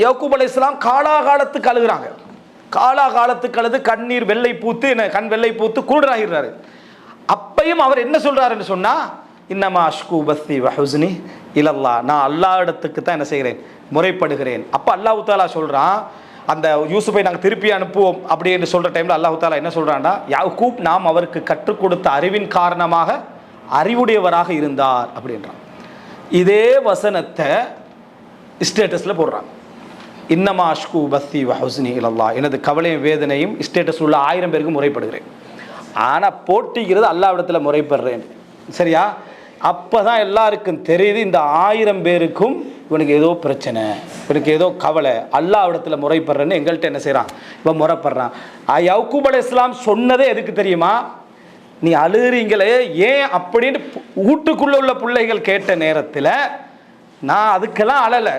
யாக்கூப் அலைஹிஸ்ஸலாம் காலாகாலத்துக்கு அழுகிறாங்க. காலாகாலத்துக்கு அழுது கண்ணீர் வெள்ளை பூத்து, கண் வெள்ளை பூத்து குருடராகிறாரு. அப்பையும் அவர் என்ன சொல்றாருன்னு சொன்னா, இன்னமா அஷ்கு பஸ்தி வஹுஸ்னி இலல்லாஹ், நான் அல்லாஹ் இடத்துக்கு தான் என்ன செய்கிறேன், முறைப்படுகிறேன். அப்ப அல்லாஹ் தஆலா சொல்றான், அந்த யூசுஃபை நாங்கள் திருப்பி அனுப்புவோம் அப்படி என்று சொல்ற டைம்ல அல்லாஹ் தஆலா என்ன சொல்றான்டா, யாக்கூப் நாம் அவருக்கு கற்றுக் கொடுத்த அறிவின் காரணமாக அறிவுடையவராக இருந்தார் அப்படின்றான். இதே வசனத்தை ஸ்டேட்டஸ்ல போடுறான். இன்னமா அஷ்கு பஸ்தி வஹுஸ்னி இலல்லாஹ், எனது கவலையும் வேதனையும் ஸ்டேட்டஸ் உள்ள 1000 பேருக்கு முறைப்படுகிறேன். ஆனா போட்டிக்கிறது அல்லாஹ் இடத்துல முறைப்படுறேன். சரியா? அப்பதான் எல்லாருக்கும் தெரியுது, இந்த 1000 பேருக்கும் இவனுக்கு ஏதோ பிரச்சனை, இவனுக்கு ஏதோ கவலை, அல்லாஹ் இடத்துல முறைப்படுறேன்னு எங்கள்கிட்ட என்ன செய்யறான், இவன் முறைப்படுறான். யாக்கூப் அலைஹிஸ்ஸலாம் சொன்னதே எதுக்கு தெரியுமா, நீ அழுகிறீங்களே ஏன் அப்படின்னு வீட்டுக்குள்ள உள்ள பிள்ளைகள் கேட்ட நேரத்தில் நான் அதுக்கெல்லாம் அழலை,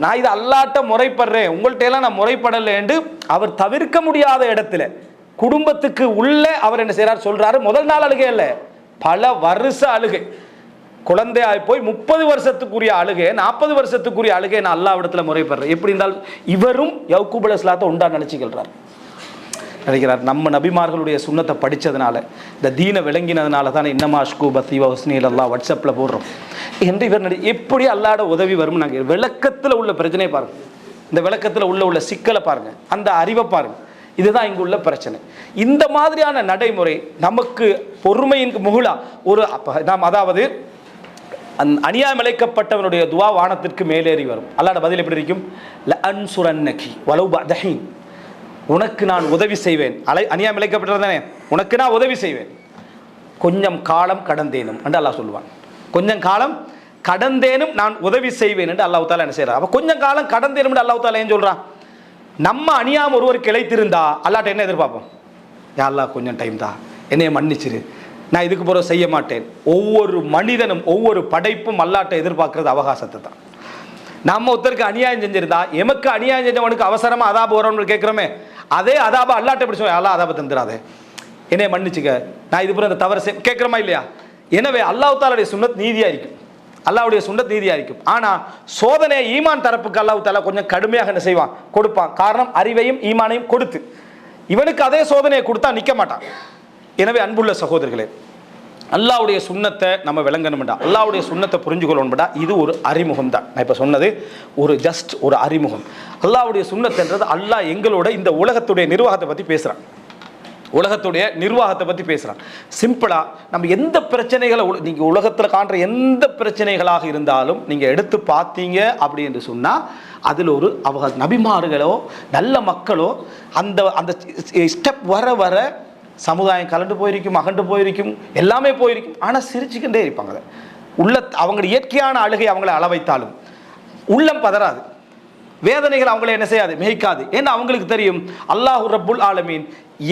நான் இது அல்லாட்ட முறைப்படுறேன், உங்கள்கிட்ட எல்லாம் நான் முறைப்படலை என்று அவர் தவிர்க்க முடியாத இடத்துல குடும்பத்துக்கு உள்ள அவர் என்ன செய்யறார் சொல்றாரு. முதல் நாள் அழுகை இல்லை, பல வருஷ அழுகை. குழந்தையாய் போய் 30 வருஷத்துக்குரிய அழுகை, 40 வருஷத்துக்குரிய அழுகை நான் அல்லாஹ் இடத்துல முறைப்படுறேன். எப்படி இருந்தால் இவரும் யாக்கூப் அலைஹிஸ்ஸலாத்தை உண்டா நினைக்கிறார். நம்ம நபிமார்களுடைய சுன்னத்தை படித்ததுனால, இந்த தீனை விளங்கினதுனால தான் இன்னமா அஷ்கு பஸ்தி வஹுஸ்னி இலல்லாஹ் வாட்ஸ்அப்பில் போடுறோம் என்று இவர் எப்படி அல்லாஹ்வோட உதவி வரும். நாங்கள் விளக்கத்தில் உள்ள பிரச்சனையை பாருங்க, இந்த விளக்கத்தில் உள்ள சிக்கலை பாருங்க, அந்த அறிவை பாருங்க. இதுதான் இங்கு உள்ள பிரச்சனை. இந்த மாதிரியான நடைமுறை நமக்கு பொறுமையின் முகுலா ஒரு நாம், அதாவது அநியாயம் இழைக்கப்பட்டவனுடைய துவா வானத்திற்கு மேலேறி வரும். அல்லாஹ்வோட பதில் எப்படி இருக்கும், லஅன்சுரன்னகி வலவ் பஅதஹீன், உனக்கு நான் உதவி செய்வேன். அநியாயம் இழைக்கப்பட்டதானே, உனக்கு நான் உதவி செய்வேன், கொஞ்சம் காலம் கடந்தேனும் என்று அல்லாஹ் சொல்லுவான். கொஞ்சம் காலம் கடந்தேனும் நான் உதவி செய்வேன் என்று அல்லாஹ் தாலா என்ன செய்யறான். அப்போ கொஞ்சம் காலம் கடந்தேனும் என்று அல்லாஹ் தாலா ஏன் சொல்றான்? நம்ம அணியாமல் ஒருவருக்கு இழைத்திருந்தா அல்லாட்ட என்ன எதிர்பார்ப்போம்? யா அல்லாஹ் கொஞ்சம் டைம் தான், என்னைய மன்னிச்சிரு, நான் இதுக்கு பிறகு செய்ய மாட்டேன். ஒவ்வொரு மனிதனும் ஒவ்வொரு படைப்பும் அல்லாட்ட எதிர்பார்க்கறது அவகாசத்தை தான். நம்ம ஒருத்தருக்கு அநியாயம் செஞ்சிருந்தா, எமக்கு அநியாயம் செஞ்சவனுக்கு அவசரமா அதாபு வரணும்னு கேட்கிறோமே, அதே அதாபா அல்லாட்ட எப்படி சொல்ல, அல்லா அதாப தந்துடாதே, என்னைய மன்னிச்சுக்க, நான் இது பிறகு அந்த தவறு கேட்கிறோமா இல்லையா? எனவே அல்லாஹ் தாலாவுடைய சுன்னத் நீதியா இருக்கும், அல்லாஹ்வுடைய சுன்னத் நீதியா இருக்கும். ஆனா சோதனை ஈமான் தரப்புக்கு அல்லாஹ் தாலா கொஞ்சம் கடுமையாக என்ன செய்வான், கொடுப்பான். காரணம், அறிவையும் ஈமானையும் கொடுத்து. இவனுக்கு அதே சோதனையை கொடுத்தா நிற்க மாட்டான். எனவே அன்புள்ள சகோதரர்களே, அல்லாஹ்வுடைய சுன்னத்தை நம்ம விளங்கணும்டா, அல்லாஹ்வுடைய சுன்னத்தை புரிஞ்சுக்கொள்ளணும்டா, இது ஒரு அறிமுகம் தான். நான் இப்போ சொன்னது ஒரு அறிமுகம். அல்லாஹ்வுடைய சுன்னத்ன்றது அல்லாஹ் எங்களோட இந்த உலகத்துடைய நிர்வாகத்தை பற்றி பேசுகிறான், உலகத்துடைய நிர்வாகத்தை பற்றி பேசுகிறான். சிம்பிளாக நம்ம எந்த பிரச்சனைகளை நீங்கள் உலகத்தில் காண்ற எந்த பிரச்சனைகளாக இருந்தாலும் நீங்கள் எடுத்து பார்த்தீங்க அப்படி என்று சொன்னால் அதில் ஒரு நபிமார்களோ நல்ல மக்களோ அந்த அந்த ஸ்டெப் வர வர சமுதாயம் கலண்டு போயிருக்கும், அகண்டு போயிருக்கும், எல்லாமே போயிருக்கும். ஆனால் சிரிச்சுக்கிட்டே இருப்பாங்க. அவங்களுடைய இயற்கையான அழுகை அவங்களை அளவைத்தாலும் உள்ளம் பதறாது, வேதனைகள் அவங்களை என்ன செய்யாது, மிகைக்காது. ஏன்னா அவங்களுக்கு தெரியும் அல்லாஹ் ரப்புல் ஆலமீன்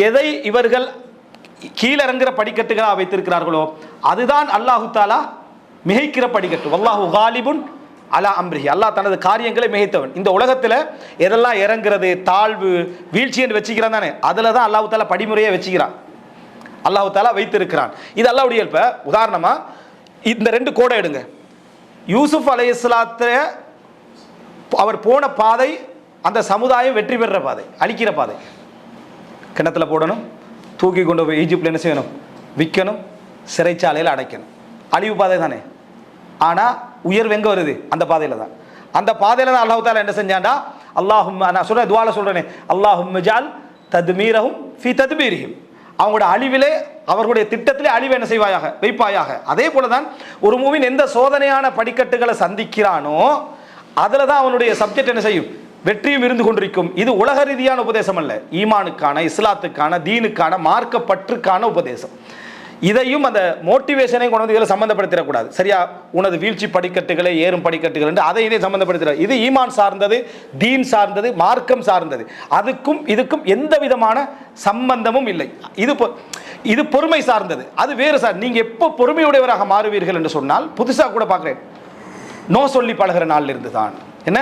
எதை இவர்கள் கீழிறங்குற படிக்கட்டுகளாக வைத்திருக்கிறார்களோ அதுதான் அல்லாஹு தாலா மிகைக்கிற படிக்கட்டு. வல்லாஹு காலிபுன் அலா அம்ரிஹி, அல்லாஹ் தனது காரியங்களை மிகைத்தவன். இந்த உலகத்தில் எதெல்லாம் இறங்குறது, தாழ்வு, வீழ்ச்சி என்று வச்சுக்கிறான் தானே, அதில் தான் அல்லாஹு தாலா படிமுறையை வச்சுக்கிறான், அல்லாஹு தாலா வைத்திருக்கிறான். இது அல்லாஹ்வுடைய இயல்பு. உதாரணமாக இந்த 2 கோடை எடுங்க. யூசுப் அலைஹிஸ்ஸலாத்தை அவர் போன பாதை அந்த சமுதாயம் வெற்றி பெறுற பாதை, அழிக்கிற பாதை. கிணத்துல போடணும், தூக்கி கொண்டு போய் ஈஜிப்டில் என்ன செய்யணும், விற்கணும், சிறைச்சாலையில் அடைக்கணும். அழிவு பாதை தானே. ஆனால் உயர்வு எங்கே வருது, அந்த பாதையில் தான். அந்த பாதையில் தான் அல்லாஹ் தாலா என்ன செஞ்சாண்டா, நான் சொல்கிறேன், துவால சொல்கிறேனே, அல்லாஹும்ம ஜஅல் தத்மீரஹும் ஃபீ தத்பீரிஹிம், அவங்களோட அழிவிலே அவர்களுடைய திட்டத்திலே அழிவு என்ன செய்வாயாக, வைப்பாயாக. அதே போல தான் ஒரு மூவின் எந்த சோதனையான படிக்கட்டுகளை சந்திக்கிறானோ அதில் தான் அவனுடைய சப்ஜெக்ட் என்ன செய்யும், வெற்றியும் இருந்து கொண்டிருக்கும். இது உலக ரீதியான உபதேசம் அல்ல, ஈமானுக்கான, இஸ்லாத்துக்கான, தீனுக்கான, மார்க்கப்பற்றுக்கான உபதேசம். இதையும் அந்த மோட்டிவேஷனையும் கொண்டு வந்து இதில் சம்மந்தப்படுத்திடக்கூடாது. சரியா, உனது வீழ்ச்சி படிக்கட்டுகளை, ஏறும் படிக்கட்டுகள் என்று அதை இதை சம்மந்தப்படுத்திட. இது ஈமான் சார்ந்தது, தீன் சார்ந்தது, மார்க்கம் சார்ந்தது. அதுக்கும் இதுக்கும் எந்த விதமான சம்பந்தமும் இல்லை. இது பொறுமை சார்ந்தது, அது வேறு சார். நீங்கள் எப்போ பொறுமையுடையவராக மாறுவீர்கள் என்று சொன்னால், புதுசாக கூட பார்க்குறேன், நோ சொல்லி பழகிற நாளில் இருந்து தான் என்ன,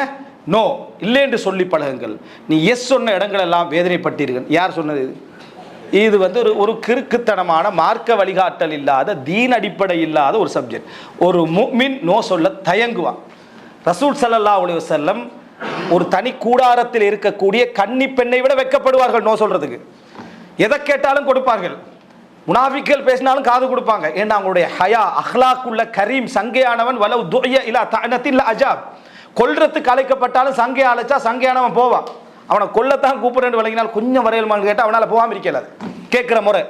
நோ இல்லை என்று சொல்லி பழகுங்கள். நீ எஸ் சொன்ன இடங்கள் எல்லாம் வேதனைப்பட்டீர்கள். யார் சொன்னது? இது ஒரு கிறுக்குத்தனமான மார்க்க வழிகாட்டல் இல்லாத, தீன் அடிப்படை இல்லாத ஒரு சப்ஜெக்ட். ஒரு முஃமின் நோ சொல்ல தயங்குவான். ரசூல் ஸல்லல்லாஹு அலைஹி வஸல்லம் ஒரு தனி கூடாரத்தில் இருக்கக்கூடிய கன்னி பெண்ணை விட வெட்கப்படுவார்கள் நோ சொல்றதுக்கு. எதை கேட்டாலும் கொடுப்பார்கள். முனாஃபிக்கள் பேசினாலும் காது கொடுப்பாங்க. ஏன்னா அவங்களுடைய ஹயா, அஹ்லாக்குள்ள கரீம், சங்கையானவன். வலவ் துஅய இலா தஅனத்தில் அஜாப், கொல்றதுக்கு அழைக்கப்பட்டாலும் சங்கை அழைச்சா சங்கையானவன் போவான். அவனை கொல்லத்தான் கூப்பிடுறேன்னு விளங்கினால் கொஞ்சம் வரையல்மான்னு கேட்டால் அவனால் போகாமல் இருக்கல. கேட்குற முறை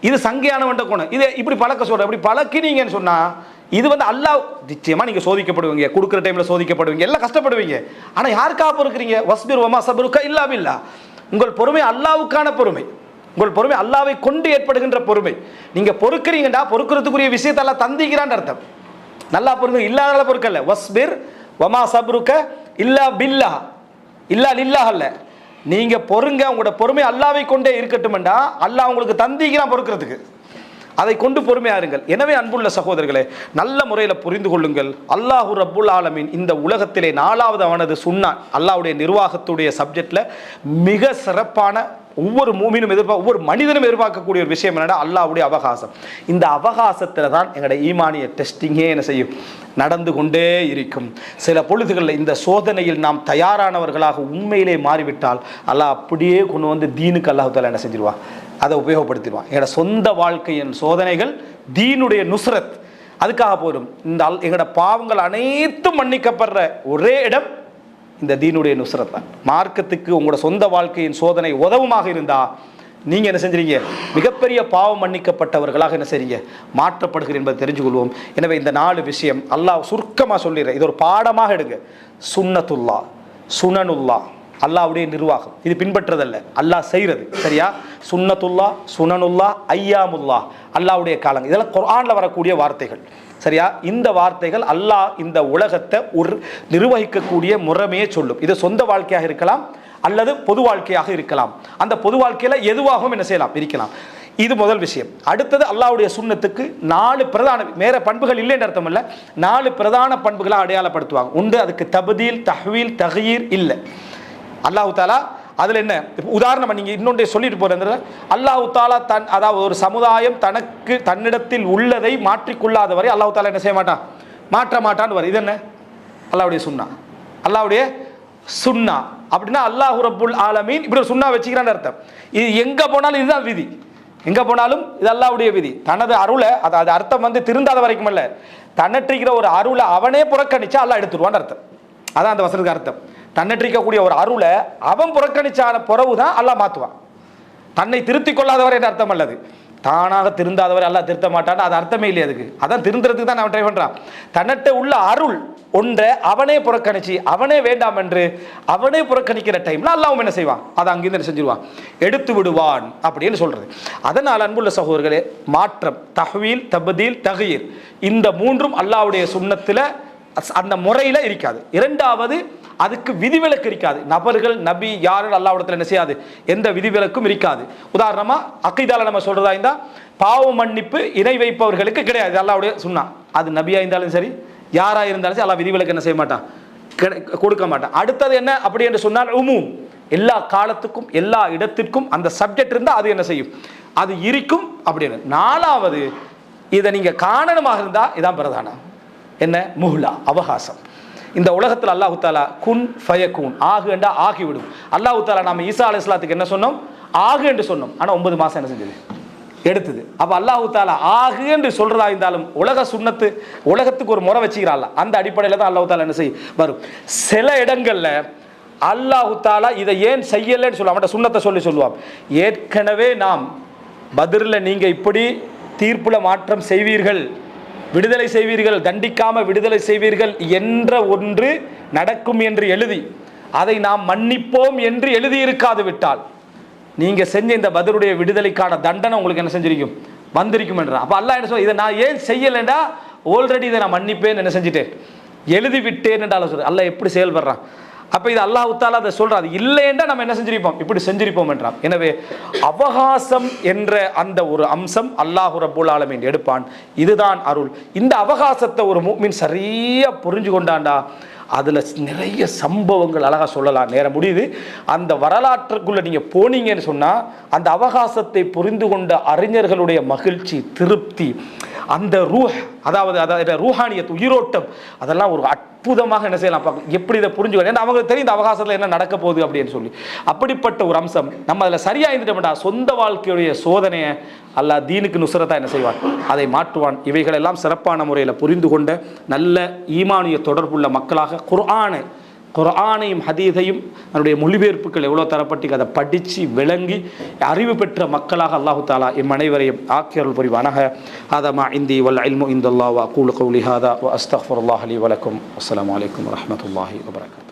இது சங்கையானவன்ட்ட குணம். இது இப்படி பழக்க சொல்கிறேன். இப்படி பழக்கினீங்கன்னு சொன்னால் இது அல்லாஹ் நிச்சயமாக நீங்கள் சோதிக்கப்படுவீங்க, கொடுக்குற டைமில் சோதிக்கப்படுவீங்க, எல்லாம் கஷ்டப்படுவீங்க. ஆனால் யாருக்காக பொறுக்கிறீங்க? வஸ்பிர் வமா சபருக்க இல்லா பில்லா. உங்கள் பொறுமை அல்லாஹ்வுக்கான பொறுமை, உங்கள் பொறுமை அல்லாஹ்வை கொண்டு ஏற்படுகின்ற பொறுமை. நீங்கள் பொறுக்கிறீங்கடா, பொறுக்கிறதுக்குரிய விஷயத்தெல்லாம் தந்திக்கிறான்னு அர்த்தம். நல்லா பொறுங்க, இல்லாத பொறுக்கல்ல. வஸ்பிர் வமா சபருக்க இல்லா பில்லா, இல்லா லில்லாஹ் அல்ல. நீங்க பொறுங்க, உங்களோட பொறுமை அல்லாஹ்வை கொண்டே இருக்கட்டும்டா. அல்லாஹ் உங்களுக்கு தந்திக்கிறான் பொறுக்கிறதுக்கு, அதை கொண்டு பொறுமையா இருங்கள். எனவே அன்புள்ள சகோதரர்களே, நல்ல முறையில் புரிந்து கொள்ளுங்கள். அல்லாஹு ரப்புல் ஆலமீன் இந்த உலகத்திலே 4வது அவனது சுன்னான், அல்லாஹ்வுடைய நிர்வாகத்துடைய சப்ஜெக்ட்ல மிக சிறப்பான, ஒவ்வொரு மூமினும் ஒவ்வொரு மனிதனும் எதிர்பார்க்கக்கூடிய ஒரு விஷயம் என்னன்னா அல்லாஹ்வுடைய அவகாசம். இந்த அவகாசத்தில் தான் எங்களுடைய ஈமானிய டெஸ்டிங்கே என்ன செய்யும், நடந்து கொண்டே இருக்கும். சில பொழுதுகளில் இந்த சோதனையில் நாம் தயாரானவர்களாக உண்மையிலே மாறிவிட்டால் அல்லாஹ் அப்படியே கொண்டு வந்து தீனுக்கு அல்லாஹ் தஆலா என்ன செஞ்சிருவான், அதை உபயோகப்படுத்திடுவான். எங்களோட சொந்த வாழ்க்கையின் சோதனைகள் தீனுடைய நுஸ்ரத், அதுக்காக போயிடும். இந்த எங்களோட பாவங்கள் அனைத்தும் மன்னிக்கப்படுற ஒரே இடம் இந்த தீனுடைய நுஸ்ரத் தான். மார்க்கத்துக்கு உங்களோட சொந்த வாழ்க்கையின் சோதனை உதவுமாக இருந்தால் நீங்கள் என்ன செஞ்சுறீங்க, மிகப்பெரிய பாவம் மன்னிக்கப்பட்டவர்களாக என்ன செய்றீங்க, மாற்றப்படுகிறீர்கள் என்பதை தெரிஞ்சு கொள்வோம். எனவே இந்த 4 விஷயம் அல்லாஹ் சுருக்கமாக சொல்லிடுறேன், இது ஒரு பாடமாக எடுங்க. சுன்னத்துல்லா, சுனனுல்லா, அல்லாஹ்வுடைய நிர்வாகம். இது பின்பற்றுறதல்ல, அல்லாஹ் செய்கிறது. சரியா? சுன்னத்துல்லா, சுனனுல்லா, ஐயாமுல்லா, அல்லாஹ்வுடைய காலங்கள், இதெல்லாம் குர்ஆன்ல வரக்கூடிய வார்த்தைகள். சரியா? இந்த வார்த்தைகள் அல்லாஹ் இந்த உலகத்தை ஒரு நிர்வகிக்கக்கூடிய முறைமையை சொல்லும். இது சொந்த வாழ்க்கையாக இருக்கலாம் அல்லது பொது வாழ்க்கையாக இருக்கலாம். அந்த பொது வாழ்க்கையில எதுவாகவும் என்ன செய்யலாம், இருக்கலாம். இது முதல் விஷயம். அடுத்தது அல்லாஹ்வுடைய சுன்னத்துக்கு 4 பிரதான வேற பண்புகள் இல்லைன்ற அர்த்தம் இல்லை, 4 பிரதான பண்புகளை அடையாளப்படுத்துவாங்க. உண்டு, அதுக்கு தப்தீல், தஹ்வீல், தக்யீர் இல்லை. அல்லாஹ் தாலா அதில் என்ன உதாரணம் நீங்கள் இன்னொன்றை சொல்லிட்டு போகிறது, அல்லாஹ் தாலா அதாவது ஒரு சமுதாயம் தன்னிடத்தில் உள்ளதை மாற்றிக்கொள்ளாத வரை அல்லாஹ் தாலா என்ன செய்ய மாட்டான், மாற்ற மாட்டான்னு வரும். இது என்ன? அல்லாஹ்வுடைய சுன்னா. அல்லாஹ்வுடைய சுன்னா அப்படின்னா அல்லாஹ் ரப்புல் ஆலமீன் இப்படி ஒரு சுன்னா வச்சுக்கிறான்னு அர்த்தம். இது எங்கே போனாலும் இதுதான் விதி, எங்கே போனாலும் இது அல்லாஹ்வுடைய விதி. தனது அருளை அது அர்த்தம் திருந்தாத வரைக்கும் அல்ல, தன்னற்றிக்கிற ஒரு அருளை அவனே புறக்கணிச்சா அல்லாஹ் எடுத்துருவான்னு அர்த்தம். அதான் அந்த வசனத்துக்கு அர்த்தம். தன்னற்றிக்கக்கூடிய ஒரு அருளை அவன் புறக்கணிச்சான பிறகு தான் அல்லாஹ் மாற்றுவான். தன்னை திருத்திக் கொள்ளாதவர் என்ற அர்த்தம் அல்லது, தானாக திருந்தாதவர் அல்லாஹ் திருத்த மாட்டான், அது அர்த்தமே இல்லை அதுக்கு. அதான் திருந்துறதுக்கு தான் அவன் ட்ரை பண்ணுறான். தன்னிட்ட உள்ள அருள் ஒன்றை அவனே புறக்கணிச்சு அவனே வேண்டாம் என்று அவனே புறக்கணிக்கிற டைம்ல அல்லாஹ் என்ன செய்வான், அதை அங்கிருந்து செஞ்சிருவான், எடுத்து விடுவான் அப்படின்னு சொல்றது. அதனால் அன்புள்ள சகோதரர்களே, மாற்றம், தஹ்வீல், தப்தீல், தக்யீர், இந்த மூன்றும் அல்லாஹ்வுடைய சுன்னத்தில் அந்த முறையில் இருக்காது. இரண்டாவது, அதுக்கு விதிவிலக்கு இருக்காது. நபர்கள் நபி யாரும் அல்லாஹ்விடத்தில் என்ன செய்யாது, எந்த விதிவிலக்கும் இருக்காது. உதாரணமா அக்கீதால நம்ம சொல்றதா இருந்தா பாவ மன்னிப்பு இணை வைப்பவர்களுக்கு கிடையாது, அல்லாஹ்வுடைய சுன்னா. அது நபியா இருந்தாலும் சரி, யாரா இருந்தாலும் சரி, அல்லாஹ் விதிவிலக்கு என்ன செய்ய மாட்டான், கொடுக்க மாட்டான். அடுத்தது என்ன அப்படி என்று சொன்னால் உமூம், எல்லா காலத்துக்கும் எல்லா இடத்திற்கும் அந்த சப்ஜெக்ட் இருந்தால் அது என்ன செய்யும், அது இருக்கும் அப்படின்னு. 4வது, இதை நீங்க காரணமாக இருந்தால் இதான் பிரதானம். என்ன? முஹ்லா, அவகாசம். இந்த உலகத்தில் அல்லாஹு தாலா குன் ஃபயகூன், ஆகு என்றா ஆகிவிடும். அல்லாஹு தாலா நாம ஈசா அலைஹிஸ்ஸலாத்துக்கு என்ன சொன்னோம், ஆகு என்று சொன்னோம். ஆனால் 9 மாதம் என்ன செஞ்சது, எடுத்தது. அப்போ அல்லாஹு தாலா ஆகு என்று சொல்றதா இருந்தாலும் உலக சுன்னத்து, உலகத்துக்கு ஒரு முறை வச்சுக்கிறாள், அந்த அடிப்படையில் தான் அல்லாஹு தாலா என்ன செய்ய வரும். சில இடங்கள்ல அல்லாஹு தாலா இதை ஏன் செய்யலைன்னு சொல்லுவான், அவன் சுன்னத்தை சொல்லுவான். ஏற்கனவே நாம் பத்ரில் நீங்க இப்படி தீர்ப்புல மாற்றம் செய்வீர்கள், விடுதலை செய்வீர்கள், தண்டிக்காம விடுதலை செய்வீர்கள் என்ற ஒன்று நடக்கும் என்று எழுதி அதை நாம் மன்னிப்போம் என்று எழுதியிருக்காது விட்டால் நீங்க செஞ்ச இந்த பத்ருடைய விடுதலைக்கான தண்டனை உங்களுக்கு என்ன செஞ்சிருக்கும், வந்திருக்கும் என்ற. அப்ப அல்லாஹ் என்ன சொல்ல, இதை நான் ஏன் செய்யலைண்டா ஆல்ரெடி இதை நான் மன்னிப்பேன் என்ன செஞ்சுட்டேன், எழுதி விட்டேன் என்றால சொல்ற. அல்லாஹ் எப்படி செயல்படுறான். அப்போ இது அல்லாஹ் தாலா அதை சொல்றாரு, இல்லைன்னா நம்ம என்ன செஞ்சிருப்போம், இப்படி செஞ்சிருப்போம் என்றான். எனவே அவகாசம் என்ற அந்த ஒரு அம்சம் அல்லாஹ் ரப்புல் ஆலமீன் எடுப்பான். இதுதான் அருள். இந்த அவகாசத்தை ஒரு முஃமின் சரியா புரிஞ்சு கொண்டாண்டா அதில் நிறைய சம்பவங்கள் அழகாக சொல்லலாம், நேரம் முடியுது. அந்த வரலாற்றுக்குள்ளே நீங்கள் போனீங்கன்னு சொன்னால் அந்த அவகாசத்தை புரிந்து கொண்ட அறிஞர்களுடைய மகிழ்ச்சி, திருப்தி, அந்த அதாவது ரூஹானியத், உயிரோட்டம், அதெல்லாம் ஒரு அற்புதமாக என்ன செய்யலாம் பார்க்க. எப்படி இதை புரிஞ்சுக்கணும், ஏன்னா அவங்களுக்கு தெரியும் இந்த அவகாசத்தில் என்ன நடக்க போகுது அப்படின்னு சொல்லி. அப்படிப்பட்ட ஒரு அம்சம் நம்ம அதில் சரியாக இருந்துட்டோம்டா சொந்த வாழ்க்கையுடைய சோதனையை அல்லாஹ் தீனுக்கு நுஸ்ரத்தா என்ன செய்வான், அதை மாற்றுவான். இவைகளெல்லாம் சிறப்பான முறையில் புரிந்து கொண்ட நல்ல ஈமானிய தொடர்புள்ள மக்களாக குர்ஆனையும் ஹதீஸையும் அதனுடைய மொழிபெயர்ப்புகள் எவ்வளோ தரப்பட்டு அதை படித்து விளங்கி அறிவு பெற்ற மக்களாக அல்லாஹு தாலா அனைவரையும் ஆக்கியருள் புரிவானாக. ஹாதா இந்தி வல் இல்மு இந்தல்லாஹ் வ அகூலு கௌலி ஹாதா வ அஸ்தக்ஃபிருல்லாஹ் லி வ லக்கும். அஸ்ஸலாமு அலைக்கும் வ ரஹ்மத்துல்லாஹி வ பரகாத்துஹு.